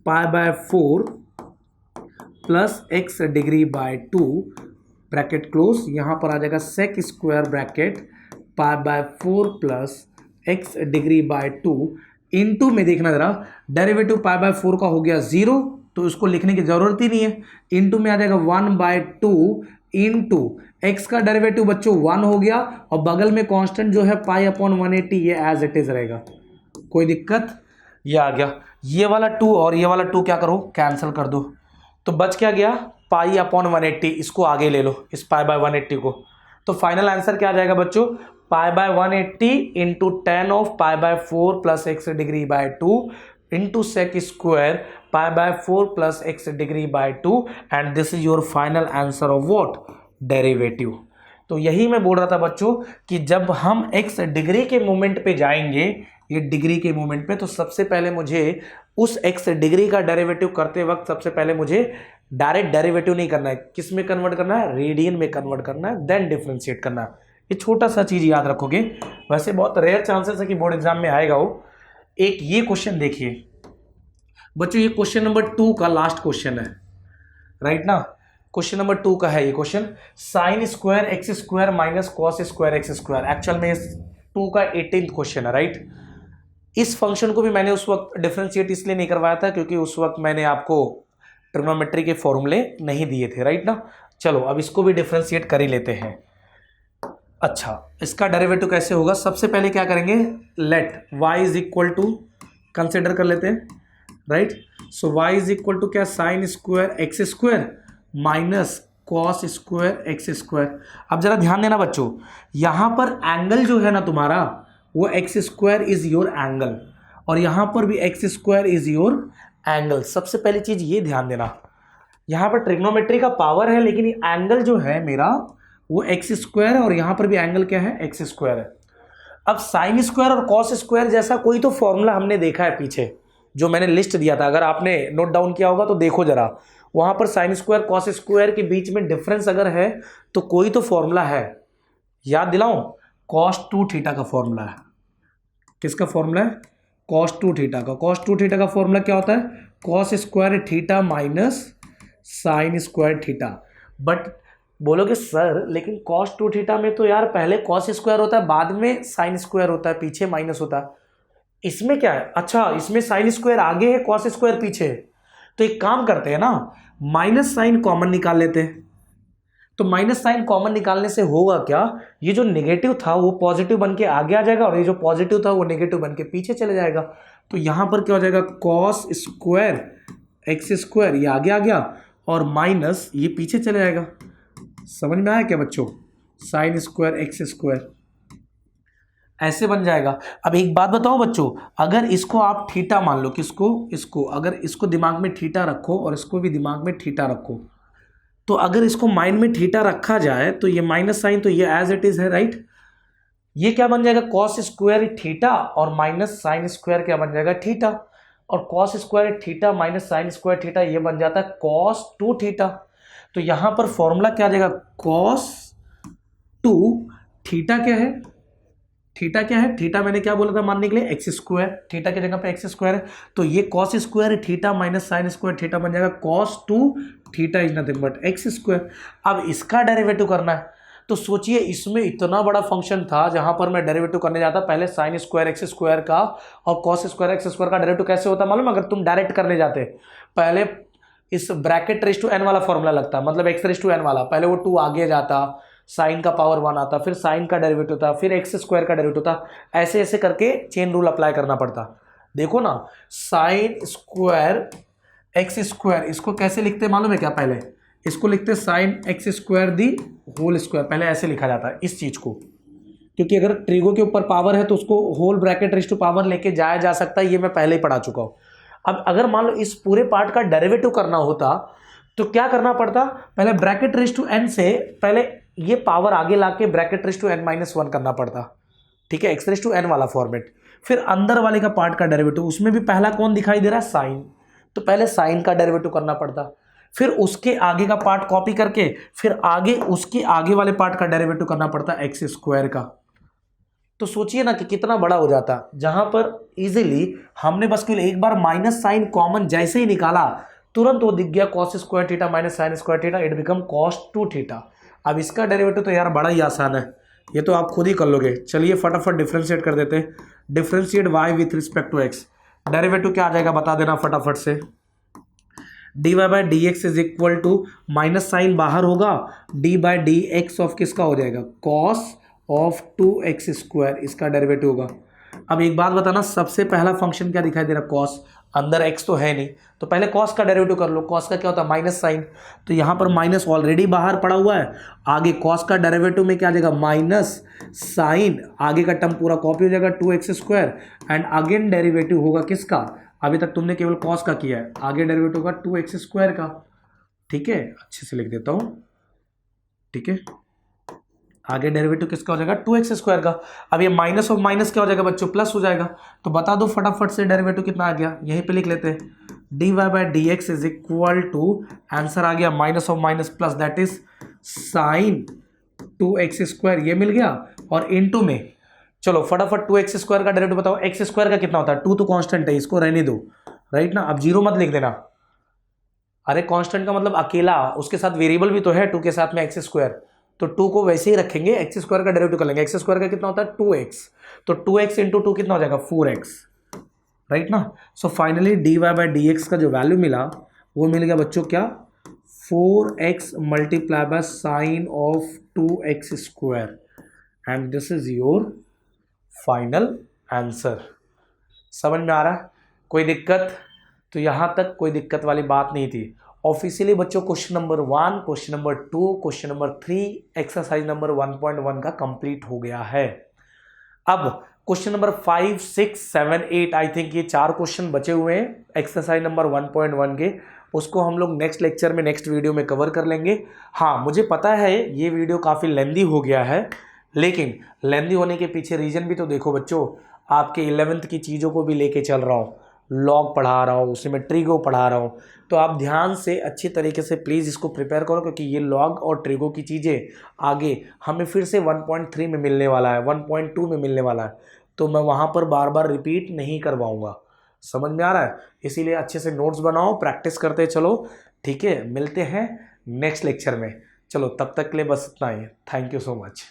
pi by 4 plus x degree by 2 bracket close, यहां पर आ जाएगा sec square bracket pi by 4 plus x degree by 2 into में, देखना जरा, डेरिवेटिव पाई बाय 4 का हो गया 0, तो इसको लिखने की जरूरत ही नहीं है। इनटू में आ जाएगा 1/2 इनटू एक्स का डेरिवेटिव बच्चों 1 हो गया, और बगल में कांस्टेंट जो है पाई अपॉन 180, ये एज इट इज रहेगा, कोई दिक्कत, ये आ गया। ये वाला 2 और ये वाला 2 क्या करो, कैंसिल कर दो, तो बच क्या गया पाई अपॉन 180, इसको आगे ले लो इस पाई बाय 180 को, तो फाइनल आंसर क्या आ जाएगा बच्चों, pi by 180 into 10 of pi by 4 plus x degree by 2 into sec square pi by 4 plus x degree by 2 and this is your final answer of what, derivative. तो यही मैं बोल रहा था बच्चों कि जब हम एक्स डिग्री के मोमेंट पे जाएंगे, ये डिग्री के मोमेंट पे, तो सबसे पहले मुझे उस एक्स डिग्री का डेरिवेटिव करते वक्त सबसे पहले मुझे डायरेक्ट डेरिवेटिव नहीं करना है, किस में कन्वर्ट करना है, रेडियन में कन्वर्ट करना है, देन डिफरेंशिएट करना है। ये छोटा सा चीज याद रखोगे, वैसे बहुत रेयर चांसेस है कि बोर्ड एग्जाम में आएगा वो। एक ये क्वेश्चन देखिए बच्चों, ये क्वेश्चन नंबर 2 का लास्ट क्वेश्चन है, राइट ना, क्वेश्चन नंबर 2 का है ये question, sign square x square minus cos square x square, actual में 2 का 18th क्वेश्चन है, राइट। इस फंक्शन को भी मैंने उस वक्त डिफरेंशिएट इसलिए नहीं करवाया था क्योंकि उस वक्त मैंने आपको ट्रिग्नोमेट्री के फॉर्मूले नहीं दिए थे, राइट ना। चलो अब इसको भी डिफरेंशिएट कर ही लेते हैं। अच्छा, इसका डेरिवेटिव कैसे होगा, सबसे पहले क्या करेंगे, let y is equal to consider कर लेते हैं, right. So y is equal to क्या, sine square x square minus cos square x square. अब जरा ध्यान देना बच्चों, यहां पर एंगल जो है ना तुम्हारा, वो x square is your angle, और यहां पर भी x square is your angle. सबसे पहली चीज ये ध्यान देना, यहां पर ट्रिग्नोमेट्री का पावर है, लेकिन एंगल जो है मेरा वो एक्स स्क्वायर है, और यहां पर भी एंगल क्या है, एक्स स्क्वायर है। अब साइन स्क्वायर और कॉस स्क्वायर जैसा कोई तो फॉर्मूला हमने देखा है पीछे, जो मैंने लिस्ट दिया था, अगर आपने नोट डाउन किया होगा तो देखो जरा, वहां पर साइन स्क्वायर कॉस स्क्वायर के बीच में डिफरेंस अगर है तो कोई तो फॉर्मूला है, याद दिलाऊं, कॉस 2 थीटा का फॉर्मूला है। किसका फॉर्मूला है, कॉस 2 थीटा का। कॉस 2 थीटा का फॉर्मूला क्या होता है, cos square theta minus sine square theta. But बोलोगे सर लेकिन कॉस 2 थीटा में तो यार पहले कॉस स्क्वायर होता है, बाद में साइन स्क्वायर होता है, पीछे माइनस होता है। इसमें क्या है, अच्छा इसमें साइन स्क्वायर आगे है, कॉस स्क्वायर पीछे है। तो एक काम करते हैं ना, माइनस साइन कॉमन निकाल लेते हैं। तो माइनस साइन कॉमन निकालने से होगा क्या, ये जो नेगेटिव था वो पॉजिटिव बन के आगे आ जाएगा, और ये जो पॉजिटिव था वो नेगेटिव बन के पीछे चले जाएगा। तो यहां पर क्या हो जाएगा, कॉस स्क्वायर एक्स स्क्वायर ये आगे आ गया, और माइनस ये पीछे चले जाएगा। समझ में आया क्या बच्चों, साइन स्क्वायर एक्स स्क्वायर ऐसे बन जाएगा। अब एक बात बताओ बच्चों, अगर इसको आप थीटा मान लो, किसको, इसको, अगर इसको दिमाग में थीटा रखो और इसको भी दिमाग में थीटा रखो, तो अगर इसको माइंड में थीटा रखा जाए तो ये माइनस साइन तो ये एज इट इज है, राइट। ये क्या बन जाएगा, कॉस स्क्वायर थीटा, और माइनस साइन स्क्वायर क्या बन जाएगा, थीटा, और cos square theta minus sine square theta ये बन जाता है कॉस 2 थीटा। तो यहां पर फॉर्मूला क्या आ जाएगा, कॉस 2 थीटा क्या है, थीटा क्या है, थीटा मैंने क्या बोला था मानने के लिए, एक्स स्क्वायर, थीटा की जगह पे एक्स स्क्वायर है, तो ये cos square theta minus sine square theta बन जाएगा cos 2 theta is nothing but x square. अब इसका डेरिवेटिव करना है, तो सोचिए इसमें इतना बड़ा फंक्शन था जहां पर मैं डेरिवेटिव करने जाता, पहले साइन स्क्वायर एक्स स्क्वायर का और कॉस स्क्वायर एक्स स्क्वायर का डेरिवेटिव कैसे होता मालूम, अगर तुम डायरेक्ट करने जाते, पहले इस ब्रैकेट रेज टू एन वाला फॉर्मूला लगता, मतलब एक्स रेज टू एन वाला, पहले वो 2 आगे जाता, साइन का पावर 1 आता, फिर साइन का डेरिवेटिव था, फिर एक्स स्क्वायर का डेरिवेटिव था, ऐसे ऐसे करके चेन रूल अप्लाई करना पड़ता। देखो ना, साइन स्क्वायर एक्स स्क्वायर इसको कैसे लिखते मालूम है क्या, पहले इसको लिखते sine x square the whole square, पहले ऐसे लिखा जाता है इस चीज को, क्योंकि अगर ट्रिगो के ऊपर पावर है तो उसको whole bracket raise to power लेके जाया जा सकता है, ये मैं पहले ही पढ़ा चुका हूं। अब अगर मान लो इस पूरे पार्ट का डेरिवेटिव करना होता तो क्या करना पड़ता, पहले ब्रैकेट रेज टू एन से पहले ये पावर आगे लाके bracket raise to n minus 1 करना पड़ता, ठीक है, एक्स रेज टू एन वाला फॉर्मेट। फिर अंदर वाले का पार्ट का डेरिवेटिव, उसमें भी पहला कौन दिखाई दे रहा है, साइन, तो पहले साइन का डेरिवेटिव करना पड़ता, फिर उसके आगे का पार्ट कॉपी करके फिर आगे उसके आगे वाले पार्ट का डेरिवेटिव करना पड़ता एक्स स्क्वायर का। तो सोचिए ना कि कितना बड़ा हो जाता, जहां पर इजीली हमने बस केवल एक बार माइनस साइन कॉमन जैसे ही निकाला तुरंत वो दिख गया cos square theta minus sine square theta, it become cos 2 theta. अब इसका डेरिवेटिव तो यार बड़ा ही आसान है, ये तो आप खुद ही कर लोगे। चलिए फटाफट डिफरेंशिएट कर देते हैं, differentiate y with respect to x, derivative क्या आ जाएगा बता देना फटाफट से, dy by d x is equal to minus sine बाहर होगा, d by d x of किसका हो जाएगा, कॉस ऑफ 2x स्क्वायर, इसका डेरिवेटिव होगा। अब एक बात बताना, सबसे पहला फंक्शन क्या दिखाई दे रहा, कॉस, अंदर x तो है नहीं, तो पहले cos का डेरिवेटिव कर लो। cos का क्या होता है माइनस साइन, तो यहाँ पर माइनस ऑलरेडी बाहर पड़ा हुआ है, आगे cos का डेरिवेटिव में क्या आ जाएगा माइनस साइन, आगे का टर्म पूरा कॉपी हो जाएगा 2x², एंड अगेन डेरिवेटिव होगा किसका, अभी तक तुमने केवल cos का किया है, आगे डेरिवेटिव होगा 2x² का। ठीक है, अच्छे से लिख देता हूं। ठीक है, आगे डेरिवेटिव किसका हो जाएगा 2x² का। अब ये माइनस ऑफ माइनस क्या हो जाएगा बच्चों, प्लस हो जाएगा। तो बता दो फटाफट से डेरिवेटिव कितना आ गया, यहीं पे लिख लेते हैं, dy/dx is equal to, answer आ गया minus of minus plus, that is sine 2x², ये मिल गया। और इनटू में चलो फटाफट 2x² का डेरिवेटिव बताओ, x² का कितना होता है, 2 तो कांस्टेंट है, इसको रहने दो, राइट ना। अब 0 मत लिख देना, अरे कांस्टेंट का मतलब अकेला, उसके साथ वेरिएबल भी तो है 2 के साथ में x², तो 2 को वैसे ही रखेंगे, x² का डेरिवेटिव कर लेंगे। x² का कितना होता है 2x, तो 2x इंटू 2 कितना हो जाएगा 4x, राइट ना। सो फाइनली dy/dx का जो वैल्यू मिला वो मिल गया बच्चों क्या, 4x multiply by sine of 2x², and this is your final answer. समझ में आ रहा है, कोई दिक्कत? तो यहां तक कोई दिक्कत वाली बात नहीं थी। ऑफिशियली बच्चों question number 1, question number 2, question number 3, exercise number 1.1 का कंप्लीट हो गया है। अब क्वेश्चन नंबर 5, 6, 7, 8 आई थिंक ये 4 क्वेश्चन बचे हुए हैं एक्सरसाइज नंबर 1.1 के, उसको हम लोग नेक्स्ट लेक्चर में, नेक्स्ट वीडियो में कवर कर लेंगे। हाँ, मुझे पता है ये वीडियो काफ़ी लेंदी हो गया है, लेकिन लेंदी होने के पीछे रीज़न भी तो देखो बच्चों, आपके 11th की चीज़ों को भी लेके चल रहा हूँ, लॉग पढ़ा रहा हूँ, उसी में ट्रिगो पढ़ा रहा हूँ, तो आप ध्यान से अच्छी तरीके से प्लीज़ इसको प्रिपेयर करो, क्योंकि ये लॉग और ट्रिगो की चीज़ें आगे हमें फिर से 1.3 में मिलने वाला है, 1.2 में मिलने वाला है, तो मैं वहाँ पर बार बार रिपीट नहीं करवाऊँगा। समझ में आ रहा है? इसीलिए अच्छे से नोट्स बनाओ, प्रैक्टिस करते चलो। ठीक है, मिलते हैं नेक्स्ट लेक्चर में। चलो तब तक के लिए बस इतना ही, थैंक यू सो मच।